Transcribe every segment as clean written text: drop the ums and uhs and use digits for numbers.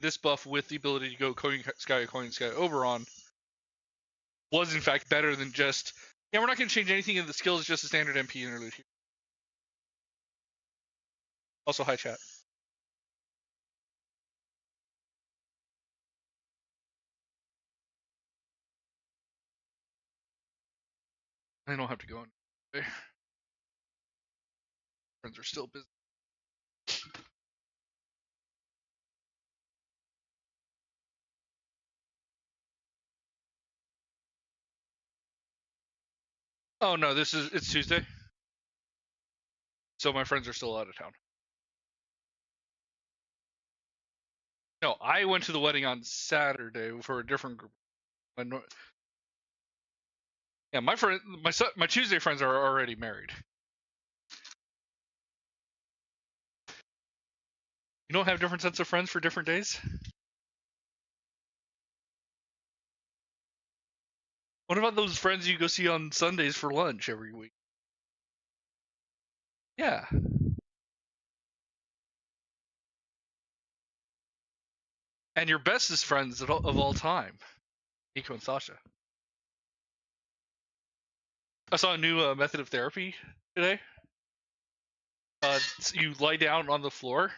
this buff with the ability to go Coin Sky Oberon was in fact better than just, yeah, we're not going to change anything in the skills, just a standard MP interlude here. Also, hi chat. I don't have to go on. Friends are still busy. Oh no, it's Tuesday. So my friends are still out of town. No, I went to the wedding on Saturday for a different group. Yeah, my Tuesday friends are already married. You don't have different sets of friends for different days? What about those friends you go see on Sundays for lunch every week? Yeah. And your bestest friends of all time, Nico and Sasha. I saw a new method of therapy today. So you lie down on the floor,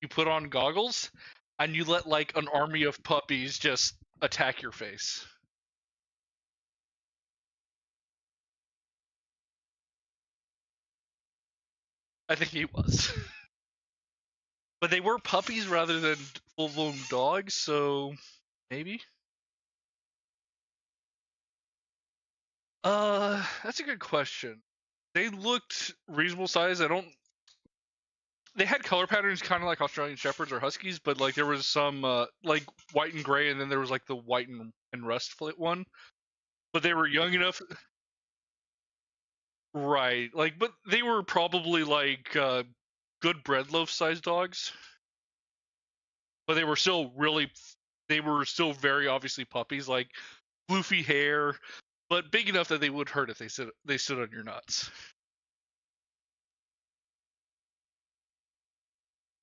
you put on goggles, and you let like an army of puppies just attack your face. I think he was. But they were puppies rather than full-blown dogs, so maybe. That's a good question. They looked reasonable size. They had color patterns kind of like Australian Shepherds or Huskies, but like there was some like white and gray, and then there was like the white and rust flit one. But they were young enough, right? Like, but they were probably like good bread loaf sized dogs, but they were still very obviously puppies, like floofy hair, but big enough that they would hurt if they stood on your nuts.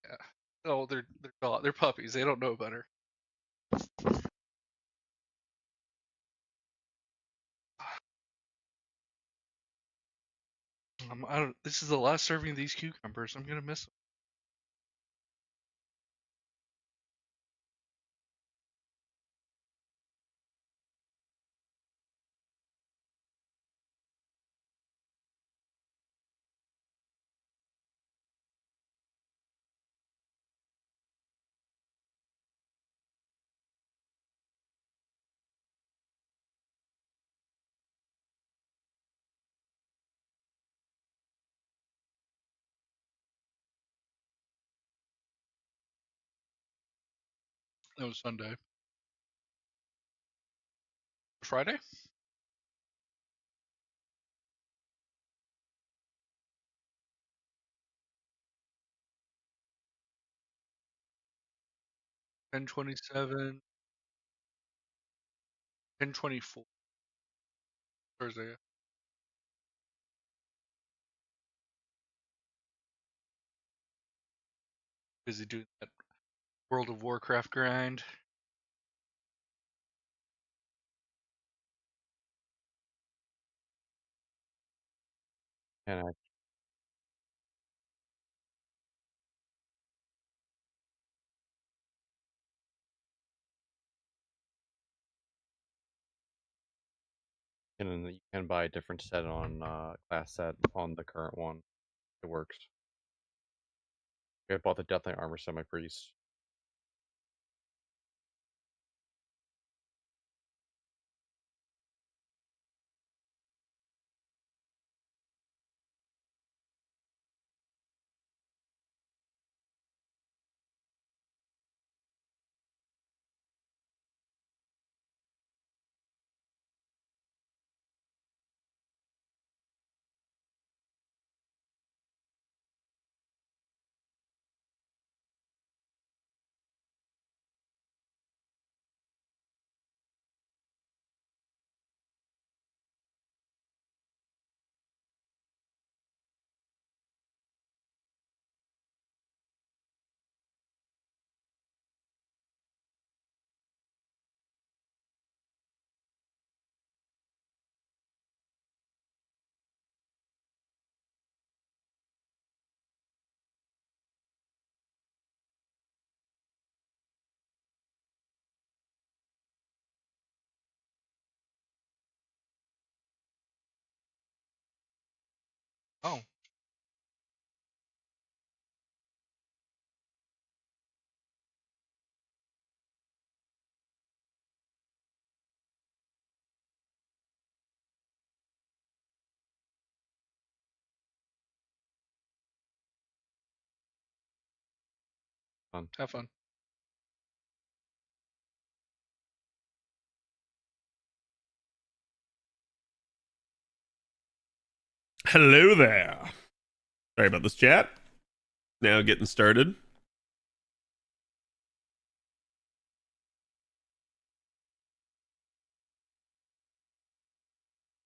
Yeah. Oh, they're puppies. They don't know better. I don't. This is the last serving of these cucumbers. I'm gonna miss them. It was Sunday. Friday. 10:27. 10:24. Thursday. Busy doing that World of Warcraft grind. And I you can buy a different set on class set on the current one. It works. I bought the Death Knight armor semi priest. Oh. Fun. Have fun. Hello there. Sorry about this, chat. Now getting started.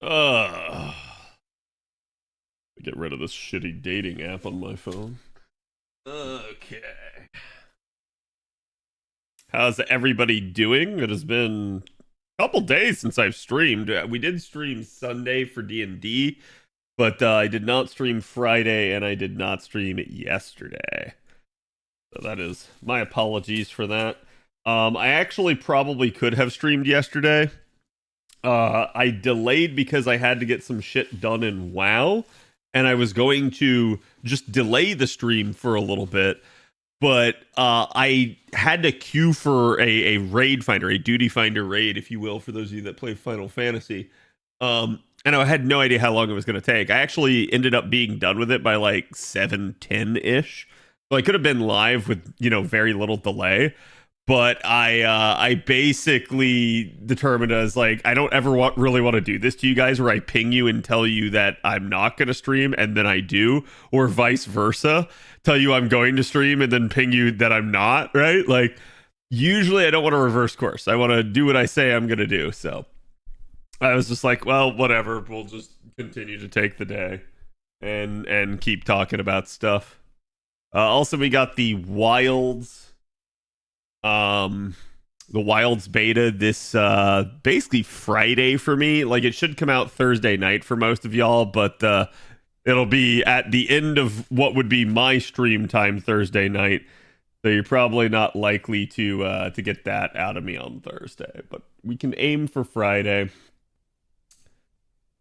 Get rid of this shitty dating app on my phone. Okay. How's everybody doing? It has been a couple days since I've streamed. We did stream Sunday for D&D, but I did not stream Friday, and I did not stream it yesterday. So that is my apologies for that. I actually probably could have streamed yesterday. I delayed because I had to get some shit done in WoW, and I was going to just delay the stream for a little bit, but I had to queue for a raid finder, a duty finder raid, if you will, for those of you that play Final Fantasy. And I had no idea how long it was going to take. I actually ended up being done with it by like 7:10-ish. So I could have been live with, very little delay. But I basically determined as like, I don't ever really want to do this to you guys where I ping you and tell you that I'm not going to stream and then I do, or vice versa, tell you I'm going to stream and then ping you that I'm not, right? Like, usually I don't want to reverse course. I want to do what I say I'm going to do. So I was just like, well, whatever. We'll just continue to take the day and keep talking about stuff. Also, we got the Wilds beta this basically Friday for me. Like, it should come out Thursday night for most of y'all, but it'll be at the end of what would be my stream time Thursday night, so you're probably not likely to get that out of me on Thursday, but we can aim for Friday.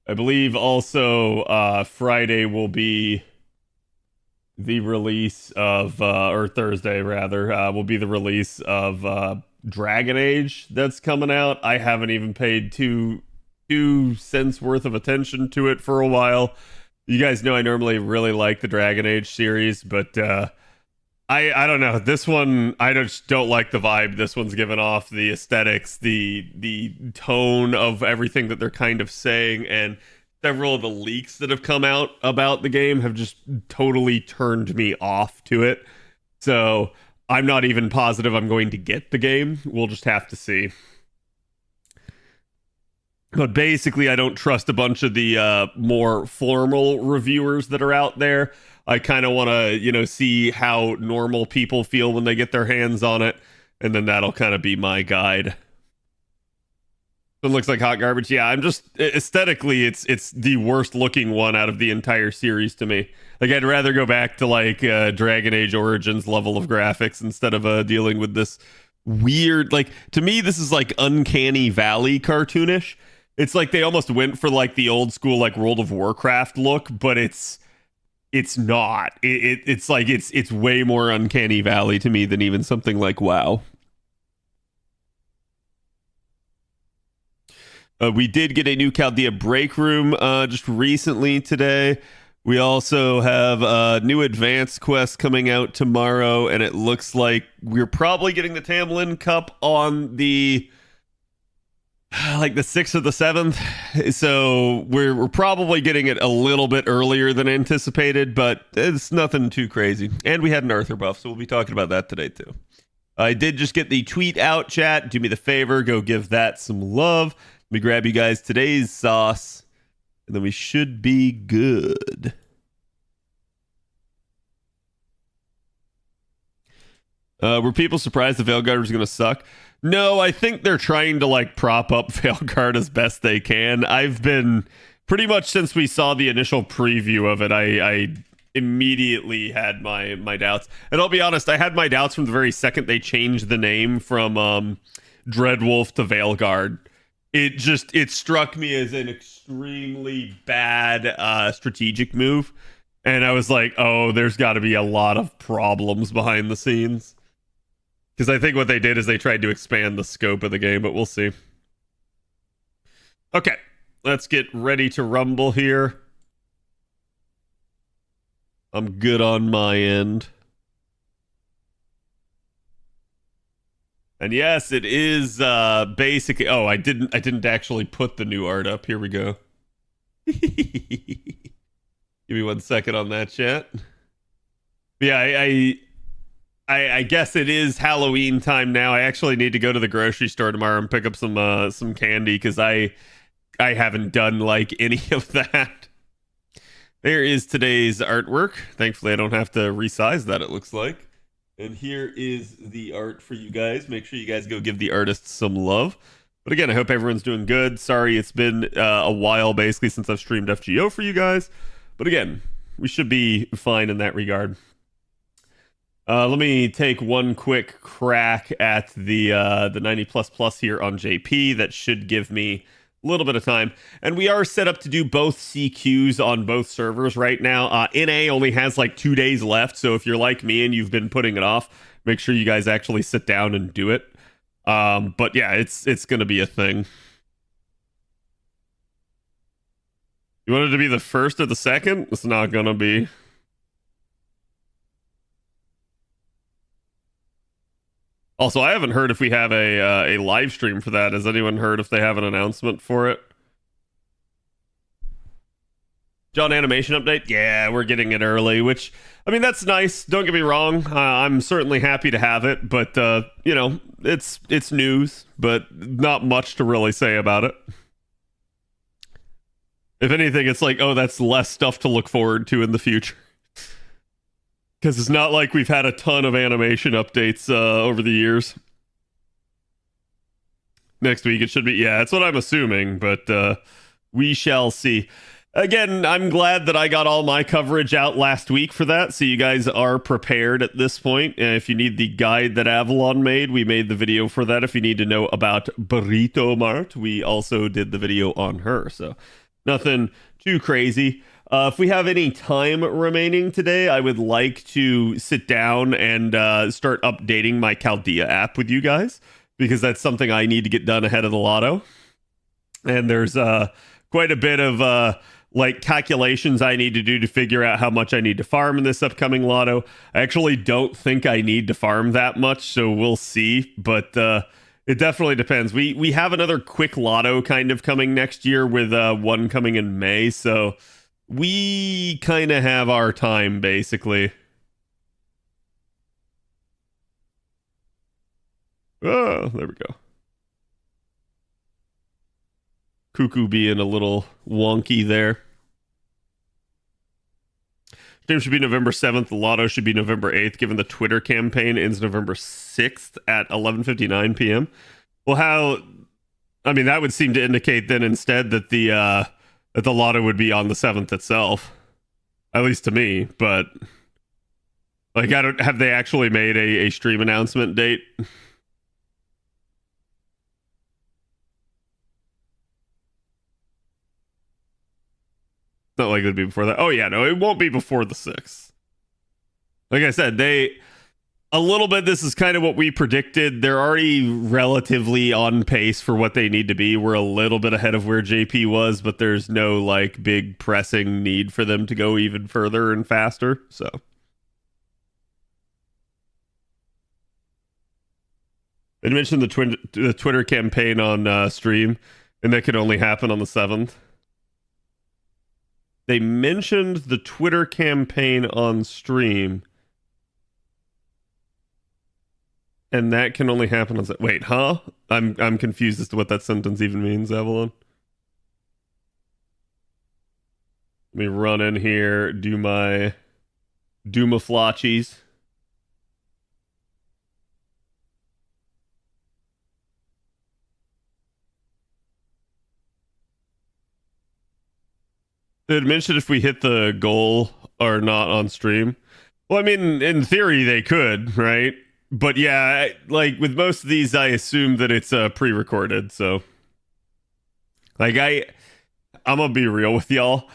I believe also Friday will be the release of, or Thursday rather, will be the release of Dragon Age that's coming out. I haven't even paid two cents worth of attention to it for a while. You guys know I normally really like the Dragon Age series, but I don't know. This one, I just don't like the vibe this one's giving off, the aesthetics, the tone of everything that they're kind of saying, and several of the leaks that have come out about the game have just totally turned me off to it. So I'm not even positive I'm going to get the game. We'll just have to see. But basically, I don't trust a bunch of the more formal reviewers that are out there. I kind of want to, see how normal people feel when they get their hands on it, and then that'll kind of be my guide. It looks like hot garbage. Yeah, I'm just aesthetically, it's the worst looking one out of the entire series to me. Like, I'd rather go back to like Dragon Age Origins level of graphics instead of dealing with this weird. Like, to me, this is like Uncanny Valley cartoonish. It's like they almost went for like the old school like World of Warcraft look, but it's not. It's like it's way more Uncanny Valley to me than even something like WoW. We did get a new Chaldea break room just recently today. We also have a new advanced quest coming out tomorrow, and it looks like we're probably getting the Tamlin Cup on the like the 6th or the 7th. So we're probably getting it a little bit earlier than anticipated, but it's nothing too crazy. And we had an Arthur buff, so we'll be talking about that today too. I did just get the tweet out, chat. Do me the favor, go give that some love. Let me grab you guys today's sauce, and then we should be good. Were people surprised the Veilguard was going to suck? No, I think they're trying to like prop up Veilguard as best they can. I've been pretty much since we saw the initial preview of it, I immediately had my doubts. And I'll be honest, I had my doubts from the very second they changed the name from Dreadwolf to Veilguard. it struck me as an extremely bad strategic move, and I was like, oh, there's got to be a lot of problems behind the scenes, because I think what they did is they tried to expand the scope of the game, but we'll see. Okay, let's get ready to rumble here. I'm good on my end. And yes, it is basically. Oh, I didn't actually put the new art up. Here we go. Give me 1 second on that, chat. Yeah, I guess it is Halloween time now. I actually need to go to the grocery store tomorrow and pick up some candy, because I haven't done like any of that. There is today's artwork. Thankfully, I don't have to resize that, it looks like. And here is the art for you guys. Make sure you guys go give the artists some love. But again, I hope everyone's doing good. Sorry, it's been a while basically since I've streamed FGO for you guys. But again, we should be fine in that regard. Let me take one quick crack at the 90++ here on JP. That should give me a little bit of time. And we are set up to do both CQs on both servers right now. NA only has like 2 days left, so if you're like me and you've been putting it off, make sure you guys actually sit down and do it. But yeah, it's going to be a thing. You want it to be the first or the second? It's not going to be. Also, I haven't heard if we have a live stream for that. Has anyone heard if they have an announcement for it? John, animation update? Yeah, we're getting it early, which, I mean, that's nice. Don't get me wrong. I'm certainly happy to have it, but, you know, it's news, but not much to really say about it. If anything, it's like, oh, that's less stuff to look forward to in the future. Because it's not like we've had a ton of animation updates over the years. Next week it should be, yeah, that's what I'm assuming, but we shall see. Again, I'm glad that I got all my coverage out last week for that, so you guys are prepared at this point. And if you need the guide that Avalon made, we made the video for that. If you need to know about Burrito Mart, we also did the video on her, so nothing too crazy. If we have any time remaining today, I would like to sit down and start updating my Chaldea app with you guys, because that's something I need to get done ahead of the Lotto. And there's quite a bit of like calculations I need to do to figure out how much I need to farm in this upcoming Lotto. I actually don't think I need to farm that much, so we'll see. But it definitely depends. We have another quick Lotto kind of coming next year, with one coming in May, so we kind of have our time, basically. Oh, there we go. Cuckoo being a little wonky there. Stream should be November 7th. The Lotto should be November 8th, given the Twitter campaign ends November 6th at 11:59 p.m. Well, I mean, that would seem to indicate then instead that the Lotto would be on the 7th itself, at least to me. But like, I don't have they actually made a stream announcement date? Not like it would be before that. Oh yeah, no, it won't be before the 6th. Like I said, a little bit, this is kind of what we predicted. They're already relatively on pace for what they need to be. We're a little bit ahead of where JP was, but there's no like big pressing need for them to go even further and faster. So they mentioned the Twitter campaign on stream, and that could only happen on the 7th. They mentioned the Twitter campaign on stream, and that can only happen on... Wait, huh? I'm confused as to what that sentence even means, Avalon. Let me run in here, do my flotchies. They had mentioned if we hit the goal or not on stream. Well, I mean, in theory, they could, right? But yeah, like with most of these, I assume that it's pre-recorded, so Like I'm gonna be real with y'all.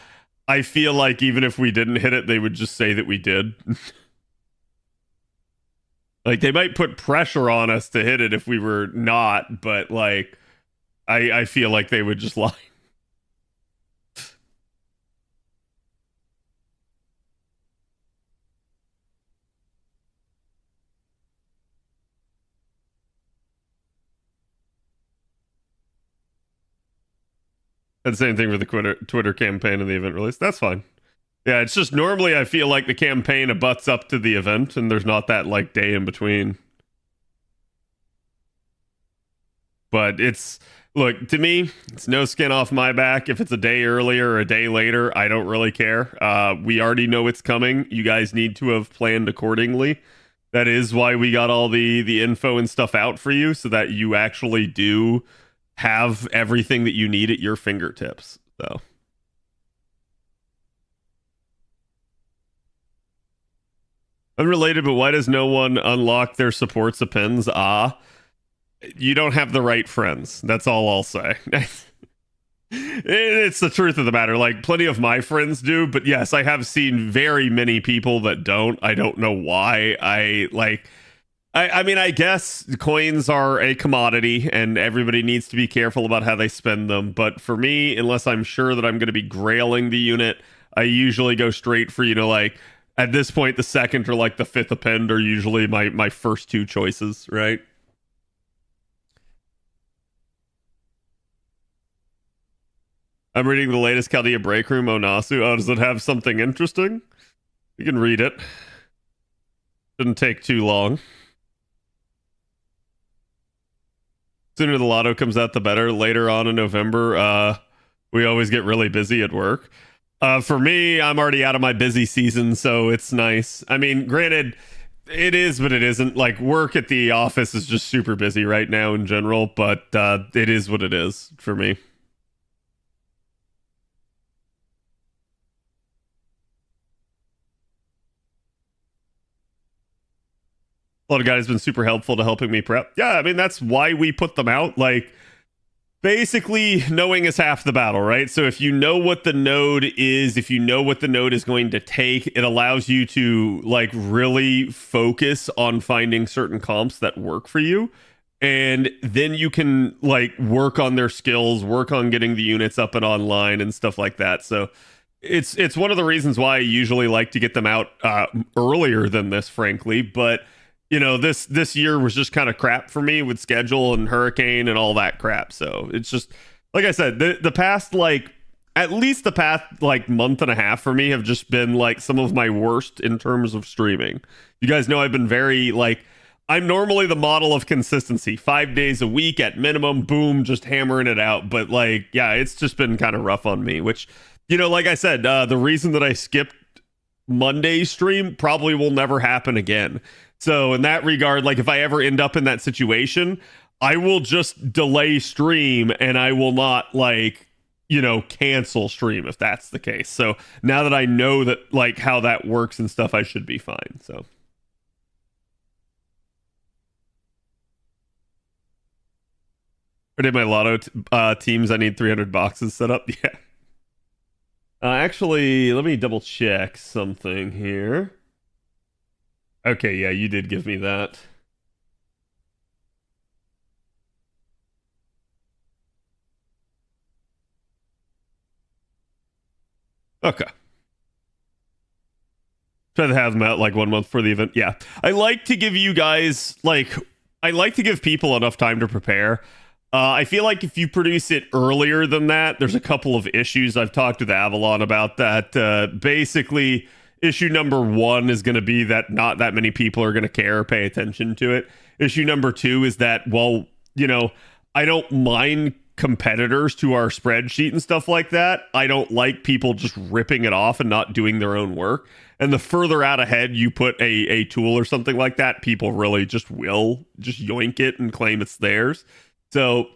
I feel like even if we didn't hit it, they would just say that we did. Like they might put pressure on us to hit it if we were not, but like I feel like they would just lie. And same thing with the Twitter campaign and the event release. That's fine. Yeah, it's just normally I feel like the campaign abuts up to the event and there's not that like day in between. But it's, look, to me, it's no skin off my back. If it's a day earlier or a day later, I don't really care. We already know it's coming. You guys need to have planned accordingly. That is why we got all the info and stuff out for you, so that you actually do have everything that you need at your fingertips. So unrelated, but why does no one unlock their supports of pins? You don't have the right friends. That's all I'll say. It's the truth of the matter. Like, plenty of my friends do, but yes, I have seen very many people that don't. I don't know why. I mean, I guess coins are a commodity and everybody needs to be careful about how they spend them. But for me, unless I'm sure that I'm going to be grailing the unit, I usually go straight for, like at this point, the second or like the fifth append are usually my first two choices, right? I'm reading the latest Chaldea Break Room Onasu. Oh, does it have something interesting? You can read it. Shouldn't take too long. Sooner the Lotto comes out, the better. Later on in November, we always get really busy at work. For me, I'm already out of my busy season, so it's nice. I mean, granted, it is, but it isn't. Like, work at the office is just super busy right now in general, but it is what it is for me. A lot of guys have been super helpful to helping me prep. Yeah, I mean, that's why we put them out. Like, basically, knowing is half the battle, right? So if you know what the node is, if you know what the node is going to take, it allows you to, like, really focus on finding certain comps that work for you. And then you can, like, work on their skills, work on getting the units up and online and stuff like that. So it's one of the reasons why I usually like to get them out earlier than this, frankly. But this year was just kind of crap for me with schedule and hurricane and all that crap. So it's just, like I said, the past, like, at least the past, like, month and a half for me have just been, like, some of my worst in terms of streaming. You guys know I've been very, like, I'm normally the model of consistency. 5 days a week at minimum, boom, just hammering it out. But, like, yeah, it's just been kind of rough on me, which, like I said, the reason that I skipped Monday's stream probably will never happen again. So in that regard, like, if I ever end up in that situation, I will just delay stream and I will not, like, cancel stream if that's the case. So now that I know that, like, how that works and stuff, I should be fine. So I did my Lotto teams. I need 300 boxes set up. Yeah. Actually, let me double check something here. Okay, yeah, you did give me that. Okay. Try to have them out like 1 month for the event. Yeah. I like to give you guys, like, I like to give people enough time to prepare. I feel like if you produce it earlier than that, there's a couple of issues. I've talked with Avalon about that. Basically, issue number one is going to be that not that many people are going to care or pay attention to it. Issue number two is that, well, I don't mind competitors to our spreadsheet and stuff like that. I don't like people just ripping it off and not doing their own work. And the further out ahead you put a tool or something like that, people really just will just yoink it and claim it's theirs. So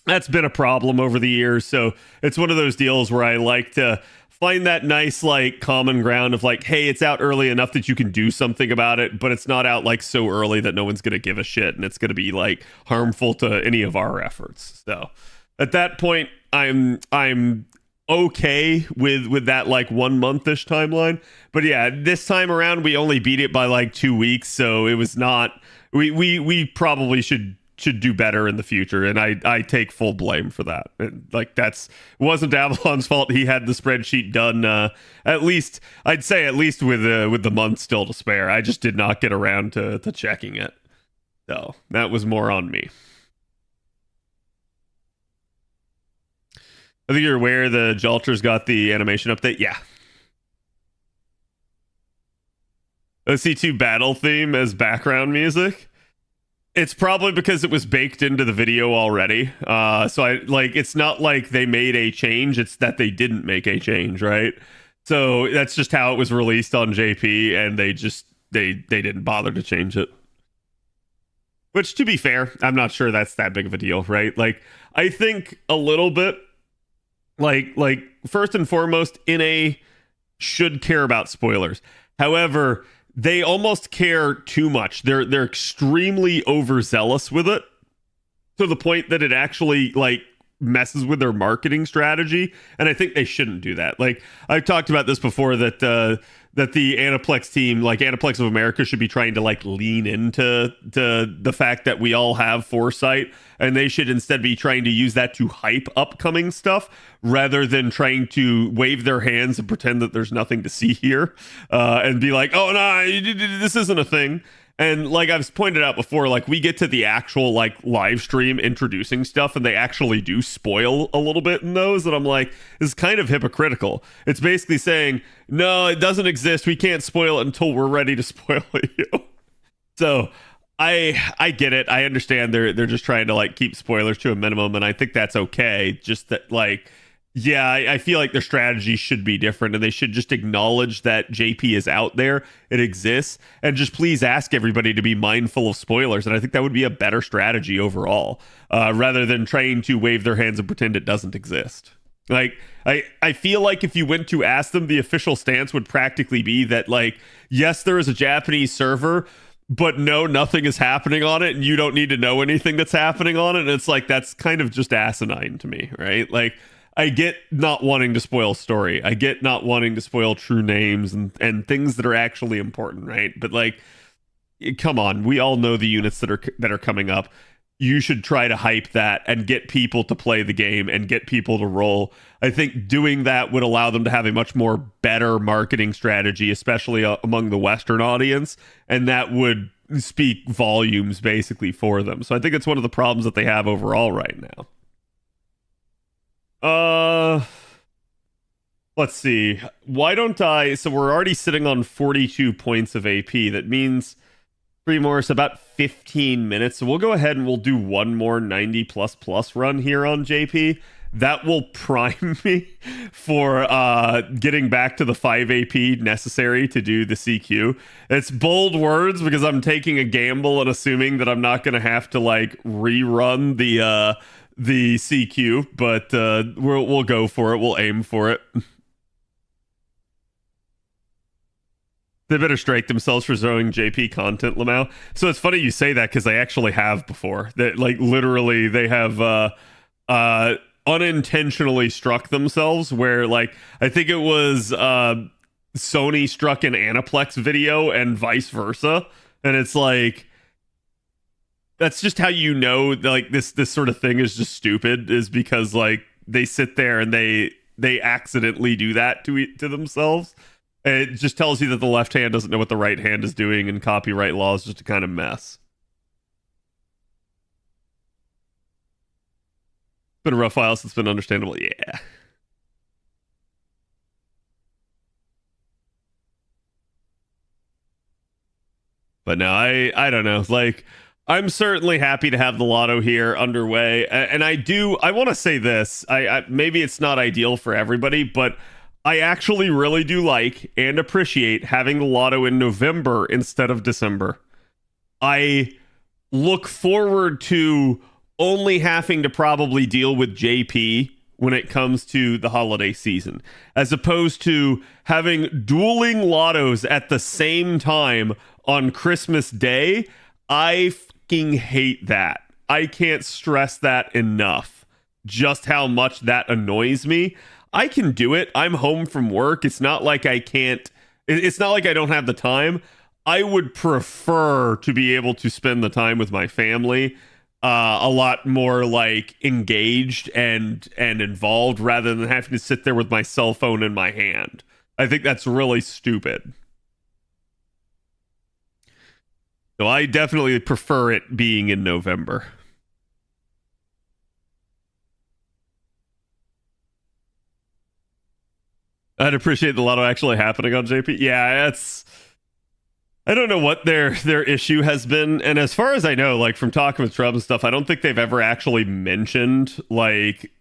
that's been a problem over the years. So it's one of those deals where I like to find that nice, like, common ground of, like, hey, it's out early enough that you can do something about it, but it's not out, like, so early that no one's going to give a shit and it's going to be, like, harmful to any of our efforts. So At that point, I'm okay with that like 1 month-ish timeline. But yeah, this time around we only beat it by like 2 weeks, so it was not. We probably should do better in the future, and I take full blame for that. Like it wasn't Avalon's fault. He had the spreadsheet done at least I'd say at least with the month still to spare. I just did not get around to checking it, so that was more on me. I think you're aware the Jalter's got the animation update. Yeah. OC2 battle theme as background music. It's probably because it was baked into the video already. So I like it's not like they made a change, it's that they didn't make a change, right? So that's just how it was released on JP, and they didn't bother to change it. Which, to be fair, I'm not sure that's that big of a deal, right? Like, I think a little bit. Like first and foremost, NA should care about spoilers. However, they almost care too much. They're extremely overzealous with it, to the point that it actually like messes with their marketing strategy. And I think they shouldn't do that. Like, I've talked about this before, that the Aniplex team, like Aniplex of America, should be trying to like lean into the fact that we all have foresight, and they should instead be trying to use that to hype upcoming stuff rather than trying to wave their hands and pretend that there's nothing to see here, and be like, oh no, this isn't a thing. And like I've pointed out before, like we get to the actual like live stream introducing stuff, and they actually do spoil a little bit in those, and I'm like, this is kind of hypocritical. It's basically saying, no, it doesn't exist. We can't spoil it until we're ready to spoil you. So I get it. I understand they're just trying to like keep spoilers to a minimum, and I think that's okay. Just that like, yeah, I feel like their strategy should be different, and they should just acknowledge that JP is out there, it exists, and just please ask everybody to be mindful of spoilers. And I think that would be a better strategy overall, rather than trying to wave their hands and pretend it doesn't exist. Like, I feel like if you went to ask them, the official stance would practically be that, like, yes, there is a Japanese server, but no, nothing is happening on it, and you don't need to know anything that's happening on it. And it's like, that's kind of just asinine to me, right? Like, I get not wanting to spoil story. I get not wanting to spoil true names and things that are actually important, right? But like, come on, we all know the units that are coming up. You should try to hype that and get people to play the game and get people to roll. I think doing that would allow them to have a much more better marketing strategy, especially among the Western audience, and that would speak volumes basically for them. So I think it's one of the problems that they have overall right now. Let's see. Why don't I? So we're already sitting on 42 points of AP. That means 3 more, so about 15 minutes. So we'll go ahead and we'll do one more 90 plus run here on JP. That will prime me for getting back to the 5 AP necessary to do the CQ. It's bold words because I'm taking a gamble and assuming that I'm not going to have to like rerun the CQ, but we'll go for it. We'll aim for it. They better strike themselves for throwing JP content, Lamau. So it's funny you say that because I actually have before. That like literally they have unintentionally struck themselves where like I think it was Sony struck an Aniplex video and vice versa, and it's like that's just how you know like this sort of thing is just stupid, is because like they sit there and they accidentally do that to themselves. It just tells you that the left hand doesn't know what the right hand is doing, and copyright law is just a kind of mess. Been a rough while since it's been understandable. Yeah. But no, I don't know. Like, I'm certainly happy to have the Lotto here underway. And I want to say this. I maybe it's not ideal for everybody, but I actually really do like and appreciate having the Lotto in November instead of December. I look forward to only having to probably deal with JP when it comes to the holiday season, as opposed to having dueling Lottos at the same time on Christmas Day. I fucking hate that. I can't stress that enough. just how much that annoys me. I can do it. I'm home from work. It's not like I can't. It's not like I don't have the time. I would prefer to be able to spend the time with my family a lot more like engaged and involved rather than having to sit there with my cell phone in my hand. I think that's really stupid. So I definitely prefer it being in November. I'd appreciate the Lotto actually happening on JP. Yeah, that's. I don't know what their issue has been, and as far as I know, like from talking with Trump and stuff, I don't think they've ever actually mentioned like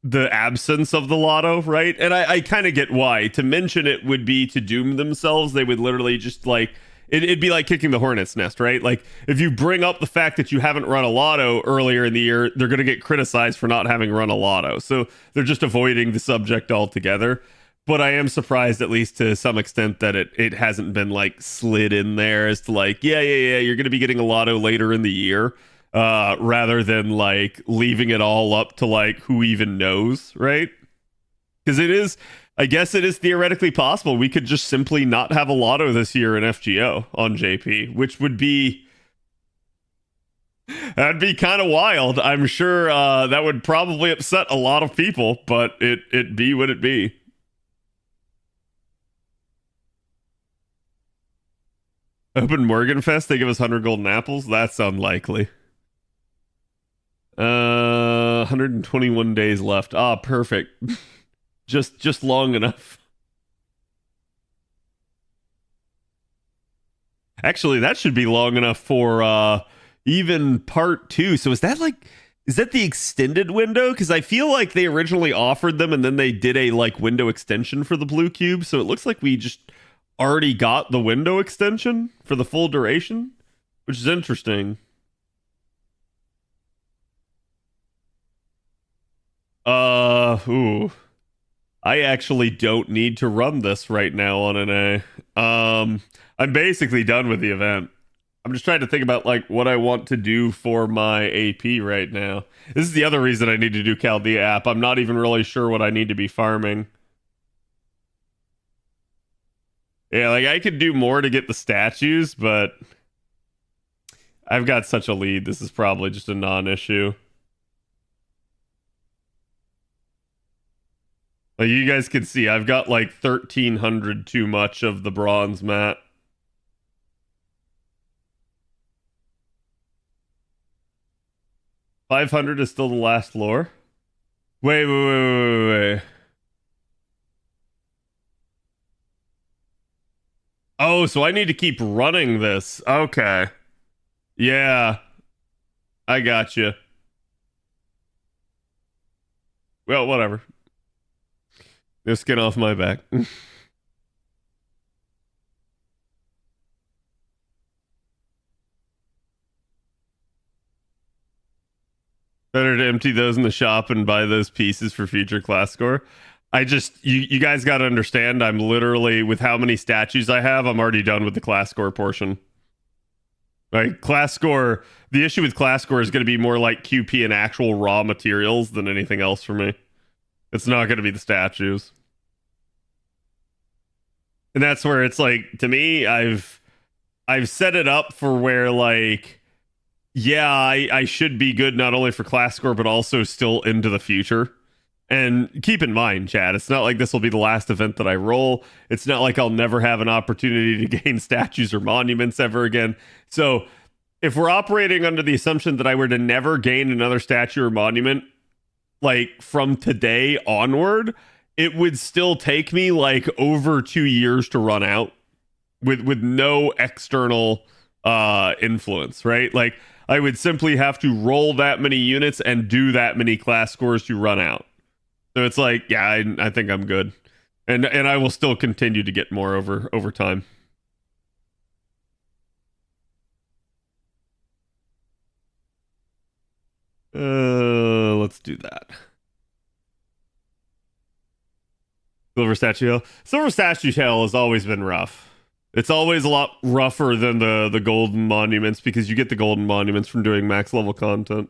the absence of the Lotto, right? And I kind of get why. To mention it would be to doom themselves. They would literally just like it'd be like kicking the hornet's nest, right? Like if you bring up the fact that you haven't run a Lotto earlier in the year, they're going to get criticized for not having run a Lotto. So they're just avoiding the subject altogether. But I am surprised, at least to some extent, that it hasn't been like slid in there as to like, yeah, you're going to be getting a Lotto later in the year, rather than like leaving it all up to like who even knows, right? Because it is, I guess it is theoretically possible we could just simply not have a Lotto this year in FGO on JP, which would be. That'd be kind of wild. I'm sure that would probably upset a lot of people, but it be what it be. Open Morganfest, they give us 100 golden apples? That's unlikely. 121 days left. Ah, perfect. just long enough. Actually, that should be long enough for even part 2. So is that the extended window? Because I feel like they originally offered them and then they did a like window extension for the blue cube. So it looks like we just already got the window extension for the full duration, which is interesting. Ooh. I actually don't need to run this right now on an A. I'm basically done with the event. I'm just trying to think about like what I want to do for my AP right now. This is the other reason I need to do Chaldea app. I'm not even really sure what I need to be farming. Yeah, like I could do more to get the statues, but I've got such a lead. This is probably just a non-issue. Like you guys can see, I've got like 1,300 too much of the bronze mat. $500 is still the last lore. Wait. Oh, so I need to keep running this. Okay. Yeah. I got you. Well, whatever. No skin off my back. Better to empty those in the shop and buy those pieces for future class score. You guys got to understand, I'm literally, with how many statues I have, I'm already done with the class score portion. Like, class score, the issue with class score is going to be more like QP and actual raw materials than anything else for me. It's not going to be the statues. And that's where it's like, to me, I've set it up for where, like, yeah, I should be good not only for class score, but also still into the future. And keep in mind, Chad, it's not like this will be the last event that I roll. It's not like I'll never have an opportunity to gain statues or monuments ever again. So if we're operating under the assumption that I were to never gain another statue or monument, like from today onward, it would still take me like over 2 years to run out with no external influence, right? Like I would simply have to roll that many units and do that many class scores to run out. So it's like, yeah, I think I'm good, and I will still continue to get more over time. Let's do that. Silver Statue Hill. Silver Statue Hill has always been rough. It's always a lot rougher than the golden monuments because you get the golden monuments from doing max level content.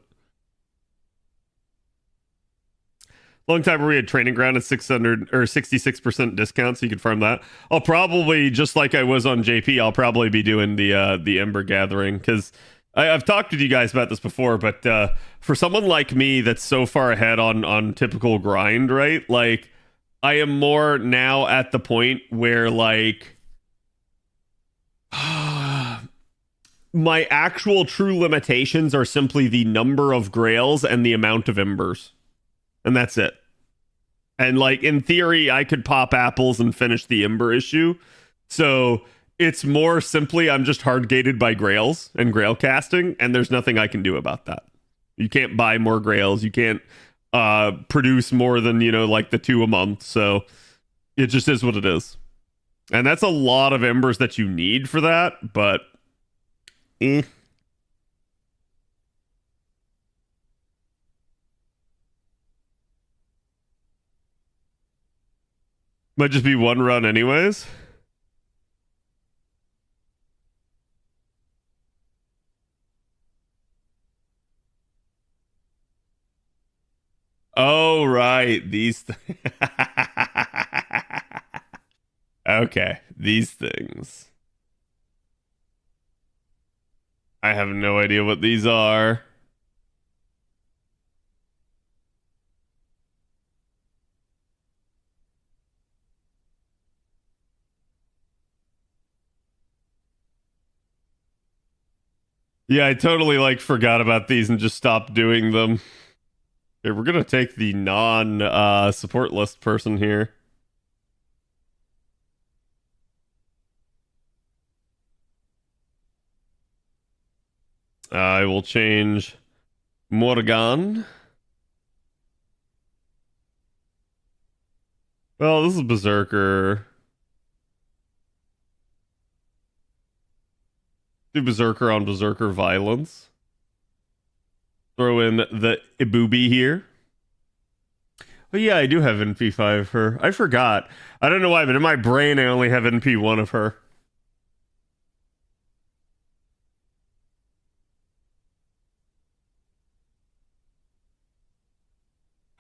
long time where we had training ground at 600 or 66% discount, so you could farm that. I'll probably, just like I was on JP, I'll probably be doing the Ember Gathering, because I've talked with you guys about this before, but for someone like me that's so far ahead on typical grind, right? Like, I am more now at the point where, like, my actual true limitations are simply the number of grails and the amount of embers. And that's it. And, like, in theory, I could pop apples and finish the ember issue. So it's more simply I'm just hard gated by grails and grail casting, and there's nothing I can do about that. You can't buy more grails. You can't produce more than, you know, like the 2 a month. So it just is what it is. And that's a lot of embers that you need for that, but might just be one run anyways. Oh, right. These okay, these things. I have no idea what these are. Yeah, I totally like forgot about these and just stopped doing them. Okay, we're gonna take the non support list person here. I will change Morgan. Well, this is Berserker. Do Berserker on Berserker violence. Throw in the Ibubi here. Oh yeah, I do have NP5 of her. I forgot. I don't know why, but in my brain I only have NP1 of her.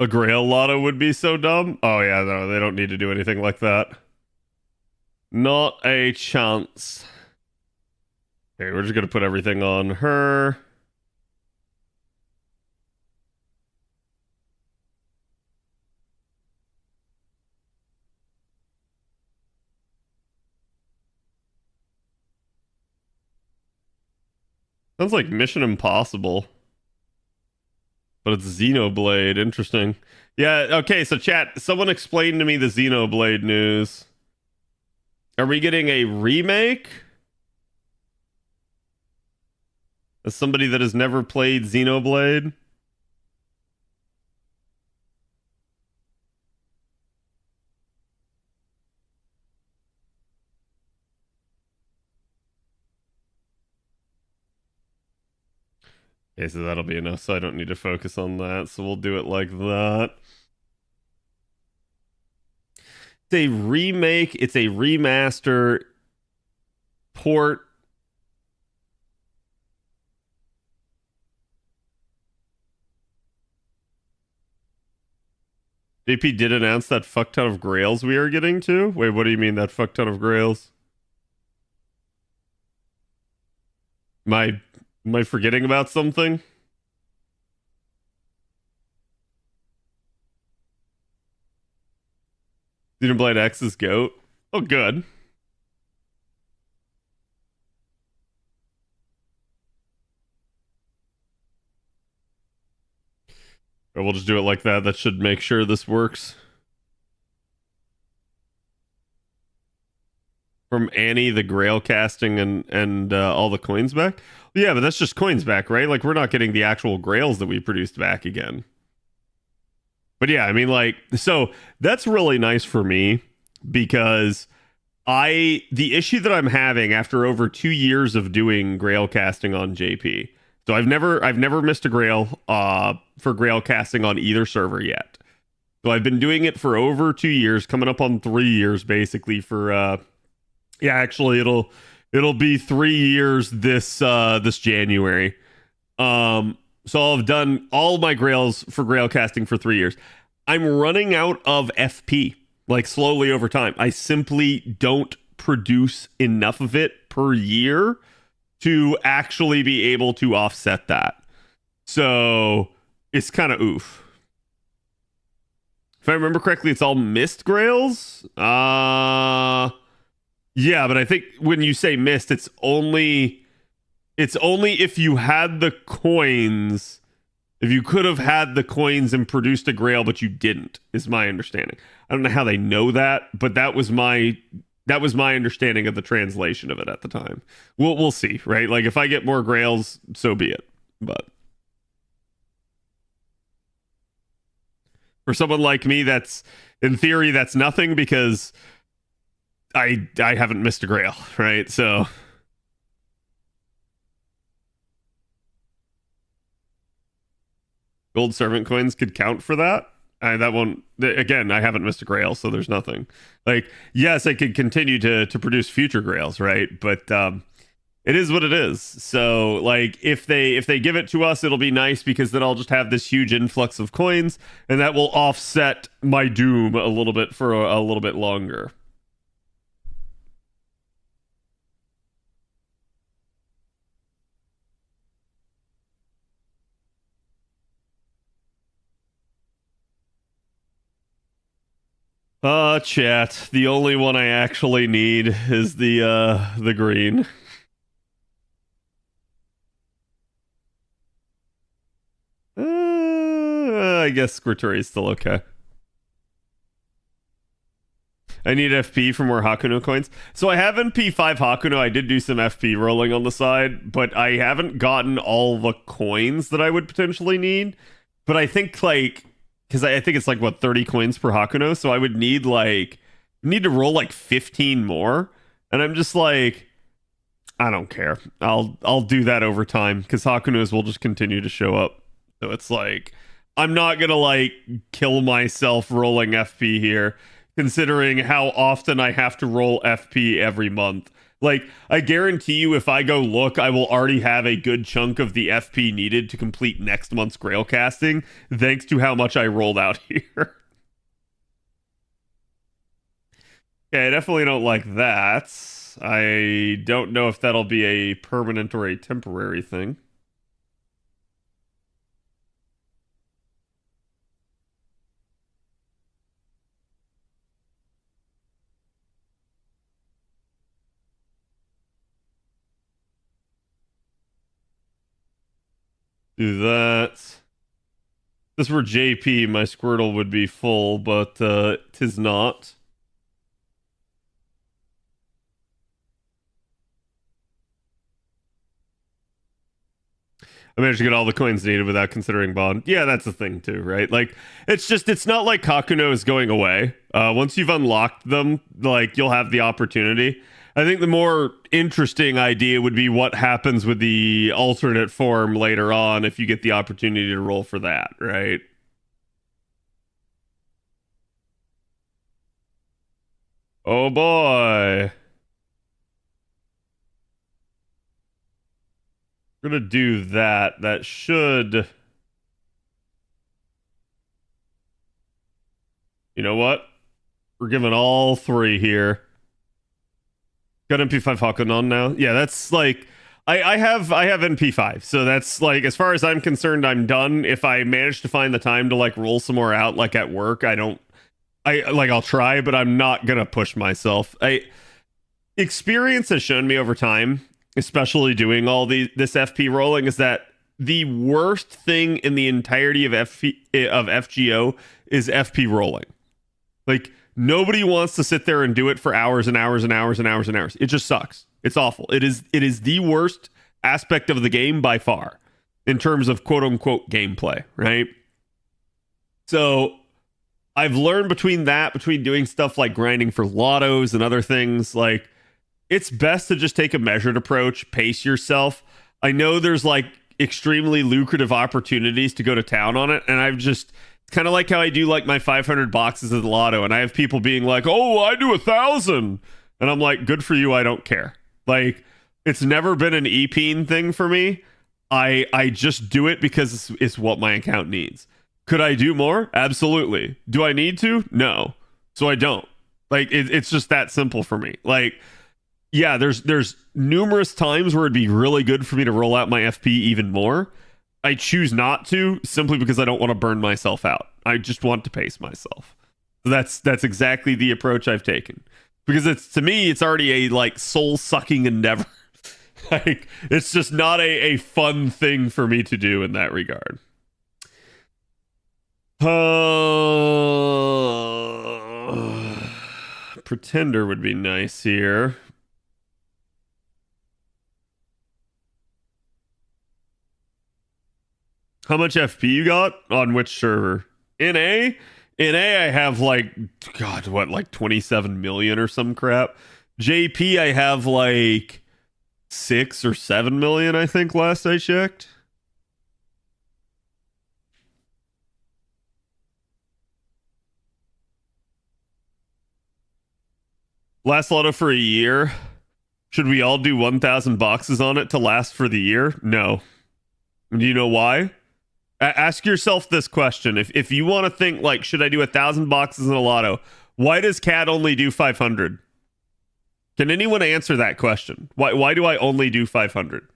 A Grail Lotto would be so dumb. Oh yeah, no, they don't need to do anything like that. Not a chance. Okay, we're just gonna put everything on her. Sounds like Mission Impossible. But it's Xenoblade. Interesting. Yeah, okay, so chat, someone explain to me the Xenoblade news. Are we getting a remake? As somebody that has never played Xenoblade? Okay, so that'll be enough, so I don't need to focus on that. So we'll do it like that. It's a remake. It's a remaster port. JP did announce that fuck ton of grails we are getting to. Wait, what do you mean that fuck ton of grails? Am I forgetting about something? Xenoblade X is GOAT. Oh, good. Or we'll just do it like that. That should make sure this works. From Annie, the Grail casting and all the coins back. Yeah, but that's just coins back, right? Like, we're not getting the actual grails that we produced back again. But yeah, I mean, like, so that's really nice for me because the issue that I'm having after over 2 years of doing grail casting on JP. So I've never missed a grail for grail casting on either server yet. So I've been doing it for over 2 years, coming up on 3 years basically for yeah, actually it'll be 3 years this January. So I've done all my grails for grail casting for 3 years. I'm running out of FP, like slowly over time. I simply don't produce enough of it per year to actually be able to offset that. So it's kind of oof. If I remember correctly, it's all mist grails. Yeah, but I think when you say mist, it's only if you had the coins. If you could have had the coins and produced a grail, but you didn't, is my understanding. I don't know how they know that, but that was my understanding of the translation of it at the time. We'll see, right? Like if I get more grails, so be it. But for someone like me, that's in theory that's nothing because I haven't missed a grail, right? So gold servant coins could count for that. That one again, I haven't missed a grail, so there's nothing. Like, yes, I could continue to produce future grails, right? But it is what it is. So, like, if they give it to us, it'll be nice because then I'll just have this huge influx of coins, and that will offset my doom a little bit for a little bit longer. Chat. The only one I actually need is the green. I guess Squirturi is still okay. I need FP for more Hakuno coins. So I have NP5 Hakuno. I did do some FP rolling on the side, but I haven't gotten all the coins that I would potentially need. But I think like because I think it's like what 30 coins per Hakuno, so I would need to roll like 15 more, and I'm just like, I don't care. I'll do that over time because Hakunos will just continue to show up. So it's like I'm not gonna like kill myself rolling FP here, considering how often I have to roll FP every month. Like, I guarantee you, if I go look, I will already have a good chunk of the FP needed to complete next month's Grail casting, thanks to how much I rolled out here. Okay, I definitely don't like that. I don't know if that'll be a permanent or a temporary thing. Do that. If this were JP, my Squirtle would be full, but tis not. I managed to get all the coins needed without considering bond. Yeah, that's the thing too, right? Like, it's not like Kakuno is going away. Once you've unlocked them, like, you'll have the opportunity. I think the more interesting idea would be what happens with the alternate form later on if you get the opportunity to roll for that, right? Oh boy. We're gonna do that. That should... You know what? We're giving all three here. Got MP5 Hakunon now. Yeah, that's like I have MP5, so that's like as far as I'm concerned, I'm done. If I manage to find the time to like roll some more out, like at work, I'll try, but I'm not gonna push myself. Experience has shown me over time, especially doing all this FP rolling, is that the worst thing in the entirety of FGO is FP rolling. Like, nobody wants to sit there and do it for hours and hours and hours and hours and hours. It just sucks. It's awful. It is the worst aspect of the game by far in terms of quote unquote gameplay, right? So I've learned between doing stuff like grinding for lottos and other things, like, it's best to just take a measured approach, pace yourself. I know there's like extremely lucrative opportunities to go to town on it, and I've just... kind of like how I do like my 500 boxes of the lotto, and I have people being like, oh, I do 1,000, and I'm like, good for you, I don't care. Like, it's never been an EPing thing for me. I just do it because it's what my account needs. Could I do more? Absolutely. Do I need to? No. So I don't. Like it's just that simple for me. Like, yeah, there's numerous times where it'd be really good for me to roll out my FP even more. I choose not to simply because I don't want to burn myself out. I just want to pace myself. So that's exactly the approach I've taken. Because it's, to me, it's already a like soul-sucking endeavor. Like, it's just not a fun thing for me to do in that regard. Pretender would be nice here. How much FP you got on which server? NA? NA, I have like, God, what, like 27 million or some crap. JP, I have like 6 or 7 million, I think, last I checked. Last Lotto for a year. Should we all do 1,000 boxes on it to last for the year? No. Do you know why? Ask yourself this question. If you want to think like, should I do 1,000 boxes in a Lotto? Why does Cat only do 500? Can anyone answer that question? Why do I only do 500?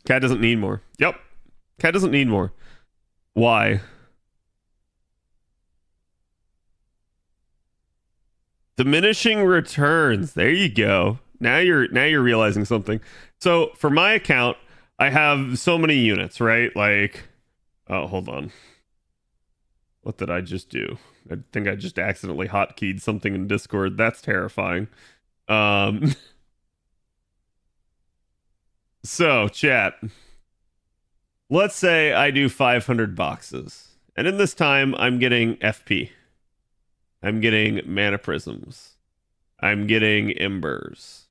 Cat doesn't need more. Yep. Cat doesn't need more. Why? Diminishing returns. There you go. Now you're realizing something. So for my account, I have so many units, right? Like, oh, hold on. What did I just do? I think I just accidentally hotkeyed something in Discord. That's terrifying. So, chat. Let's say I do 500 boxes. And in this time, I'm getting FP. I'm getting mana prisms. I'm getting embers.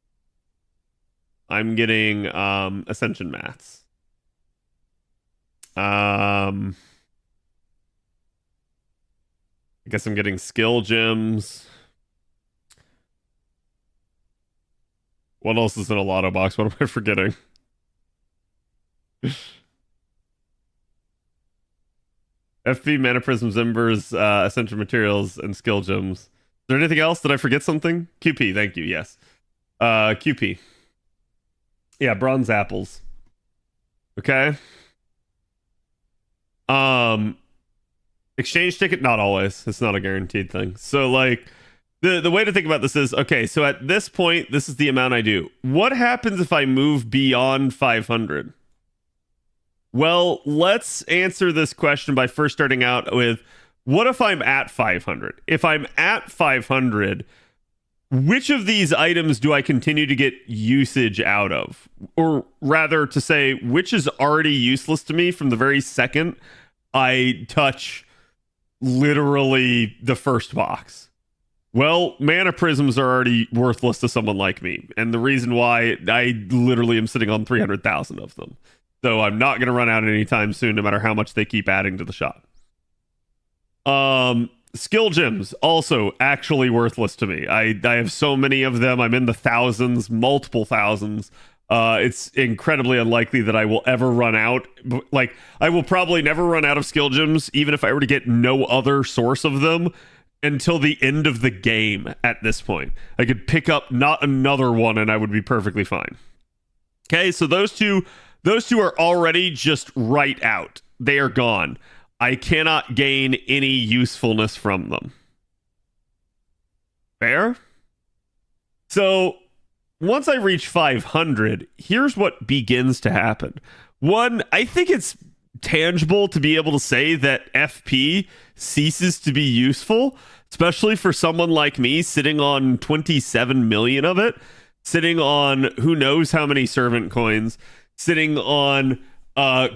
I'm getting ascension mats. I guess I'm getting skill gems. What else is in a Lotto box? What am I forgetting? FP, mana prisms, embers, essential materials, and skill gems. Is there anything else? Did I forget something? QP, thank you, yes. QP. Yeah, bronze apples. Okay. Exchange ticket, not always. It's not a guaranteed thing. So like the way to think about this is, okay, so at this point, this is the amount I do. What happens if I move beyond 500? Well, let's answer this question by first starting out with, what if I'm at 500? If I'm at 500, which of these items do I continue to get usage out of? Or rather to say, which is already useless to me from the very second I touch literally the first box? Well, mana prisms are already worthless to someone like me. And the reason why, I literally am sitting on 300,000 of them. So I'm not going to run out anytime soon, no matter how much they keep adding to the shop. Skill gems, also actually worthless to me. I have so many of them. I'm in the thousands, multiple thousands. It's incredibly unlikely that I will ever run out. Like, I will probably never run out of skill gems, even if I were to get no other source of them, until the end of the game at this point. I could pick up not another one and I would be perfectly fine. Okay, so those two are already just right out. They are gone. I cannot gain any usefulness from them. Fair? So, once I reach 500, here's what begins to happen. One, I think it's tangible to be able to say that FP ceases to be useful, especially for someone like me sitting on 27 million of it, sitting on who knows how many servant coins, sitting on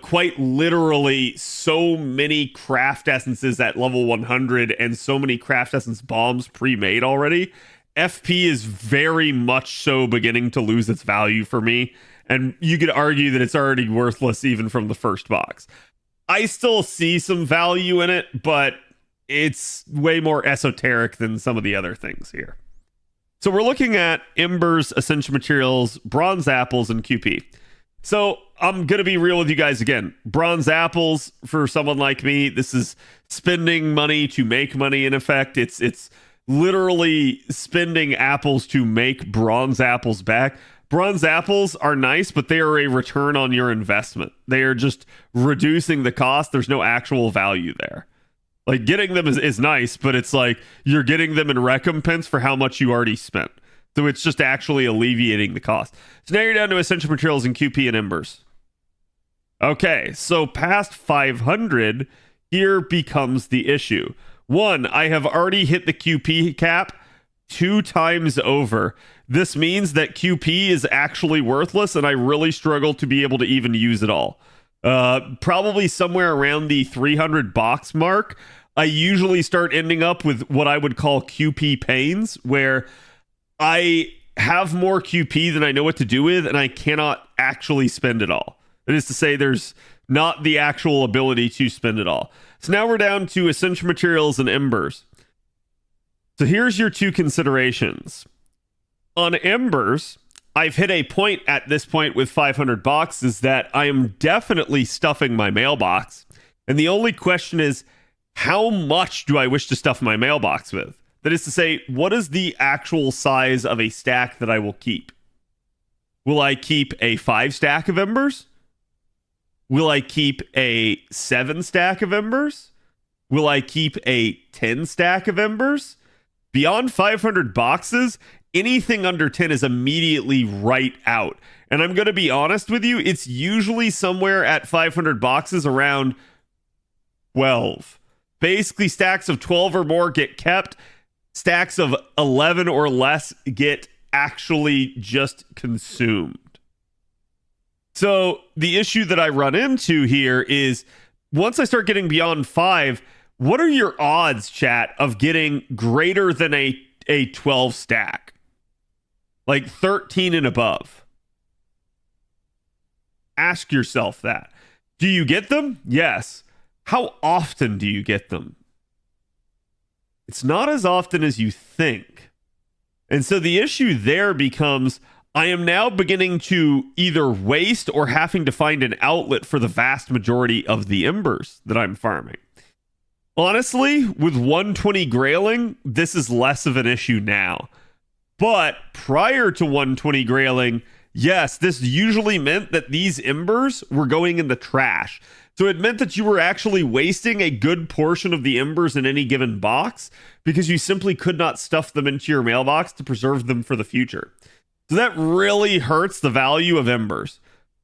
quite literally so many craft essences at level 100 and so many craft essence bombs pre-made already. FP is very much so beginning to lose its value for me, and you could argue that it's already worthless even from the first box. I still see some value in it, but it's way more esoteric than some of the other things here. So we're looking at Embers, Essential Materials, Bronze Apples, and QP. So I'm going to be real with you guys again. Bronze Apples, for someone like me, this is spending money to make money in effect. It's literally spending apples to make bronze apples back. Bronze apples are nice, but they are a return on your investment. They are just reducing the cost. There's no actual value there. Like, getting them is nice, but it's like you're getting them in recompense for how much you already spent. So it's just actually alleviating the cost. So now you're down to Essential Materials and QP and Embers. Okay, so past 500, here becomes the issue. One, I have already hit the QP cap 2 times over. This means that QP is actually worthless, and I really struggle to be able to even use it all. Probably somewhere around the 300 box mark, I usually start ending up with what I would call QP pains, where I have more QP than I know what to do with, and I cannot actually spend it all. That is to say, there's not the actual ability to spend it all. So now we're down to Essential Materials and Embers. So here's your 2 considerations. On Embers, I've hit a point at this point with 500 boxes that I am definitely stuffing my mailbox. And the only question is, how much do I wish to stuff my mailbox with? That is to say, what is the actual size of a stack that I will keep? Will I keep a 5 stack of Embers? Will I keep a 7 stack of Embers? Will I keep a 10 stack of Embers? Beyond 500 boxes, anything under 10 is immediately right out. And I'm going to be honest with you, it's usually somewhere at 500 boxes around 12. Basically, stacks of 12 or more get kept. Stacks of 11 or less get actually just consumed. So the issue that I run into here is, once I start getting beyond 5, what are your odds, chat, of getting greater than a 12 stack? Like 13 and above. Ask yourself that. Do you get them? Yes. How often do you get them? It's not as often as you think. And so the issue there becomes, I am now beginning to either waste or having to find an outlet for the vast majority of the Embers that I'm farming. Honestly, with 120 grailing, this is less of an issue now. But prior to 120 grailing, yes, this usually meant that these Embers were going in the trash. So it meant that you were actually wasting a good portion of the Embers in any given box because you simply could not stuff them into your mailbox to preserve them for the future. So that really hurts the value of Embers.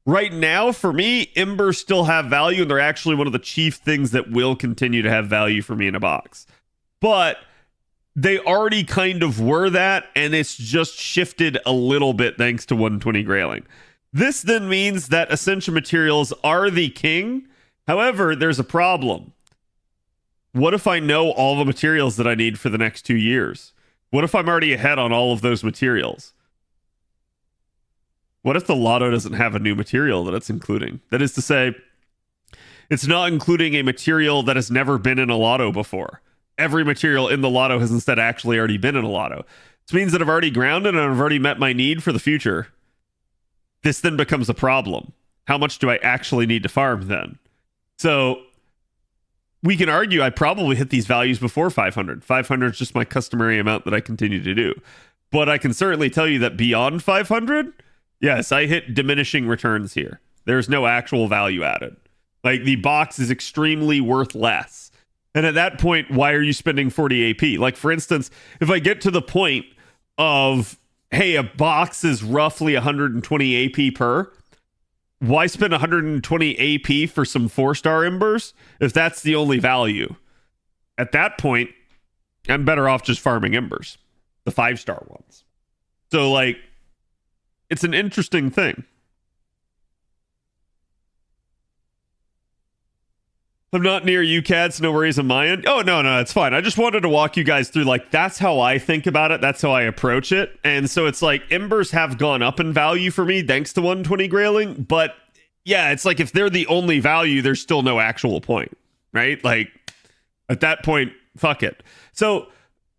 Right now, for me, Embers still have value, and they're actually one of the chief things that will continue to have value for me in a box. But they already kind of were that, and it's just shifted a little bit thanks to 120 grailing. This then means that Essential Materials are the king. However, there's a problem. What if I know all the materials that I need for the next 2 years? What if I'm already ahead on all of those materials? What if the Lotto doesn't have a new material that it's including? That is to say, it's not including a material that has never been in a Lotto before. Every material in the Lotto has instead actually already been in a Lotto. This means that I've already grounded and I've already met my need for the future. This then becomes a problem. How much do I actually need to farm then? So we can argue I probably hit these values before 500. 500 is just my customary amount that I continue to do. But I can certainly tell you that beyond 500, yes, I hit diminishing returns here. There's no actual value added. Like, the box is extremely worth less. And at that point, why are you spending 40 AP? Like, for instance, if I get to the point of, hey, a box is roughly 120 AP per, why spend 120 AP for some 4-star Embers if that's the only value? At that point, I'm better off just farming Embers, the 5-star ones. So, like, it's an interesting thing. I'm not near you, cats. No worries on my end. Oh, no, it's fine. I just wanted to walk you guys through, like, that's how I think about it. That's how I approach it. And so it's like, Embers have gone up in value for me thanks to 120 grailing. But, yeah, it's like if they're the only value, there's still no actual point, right? Like at that point, fuck it. So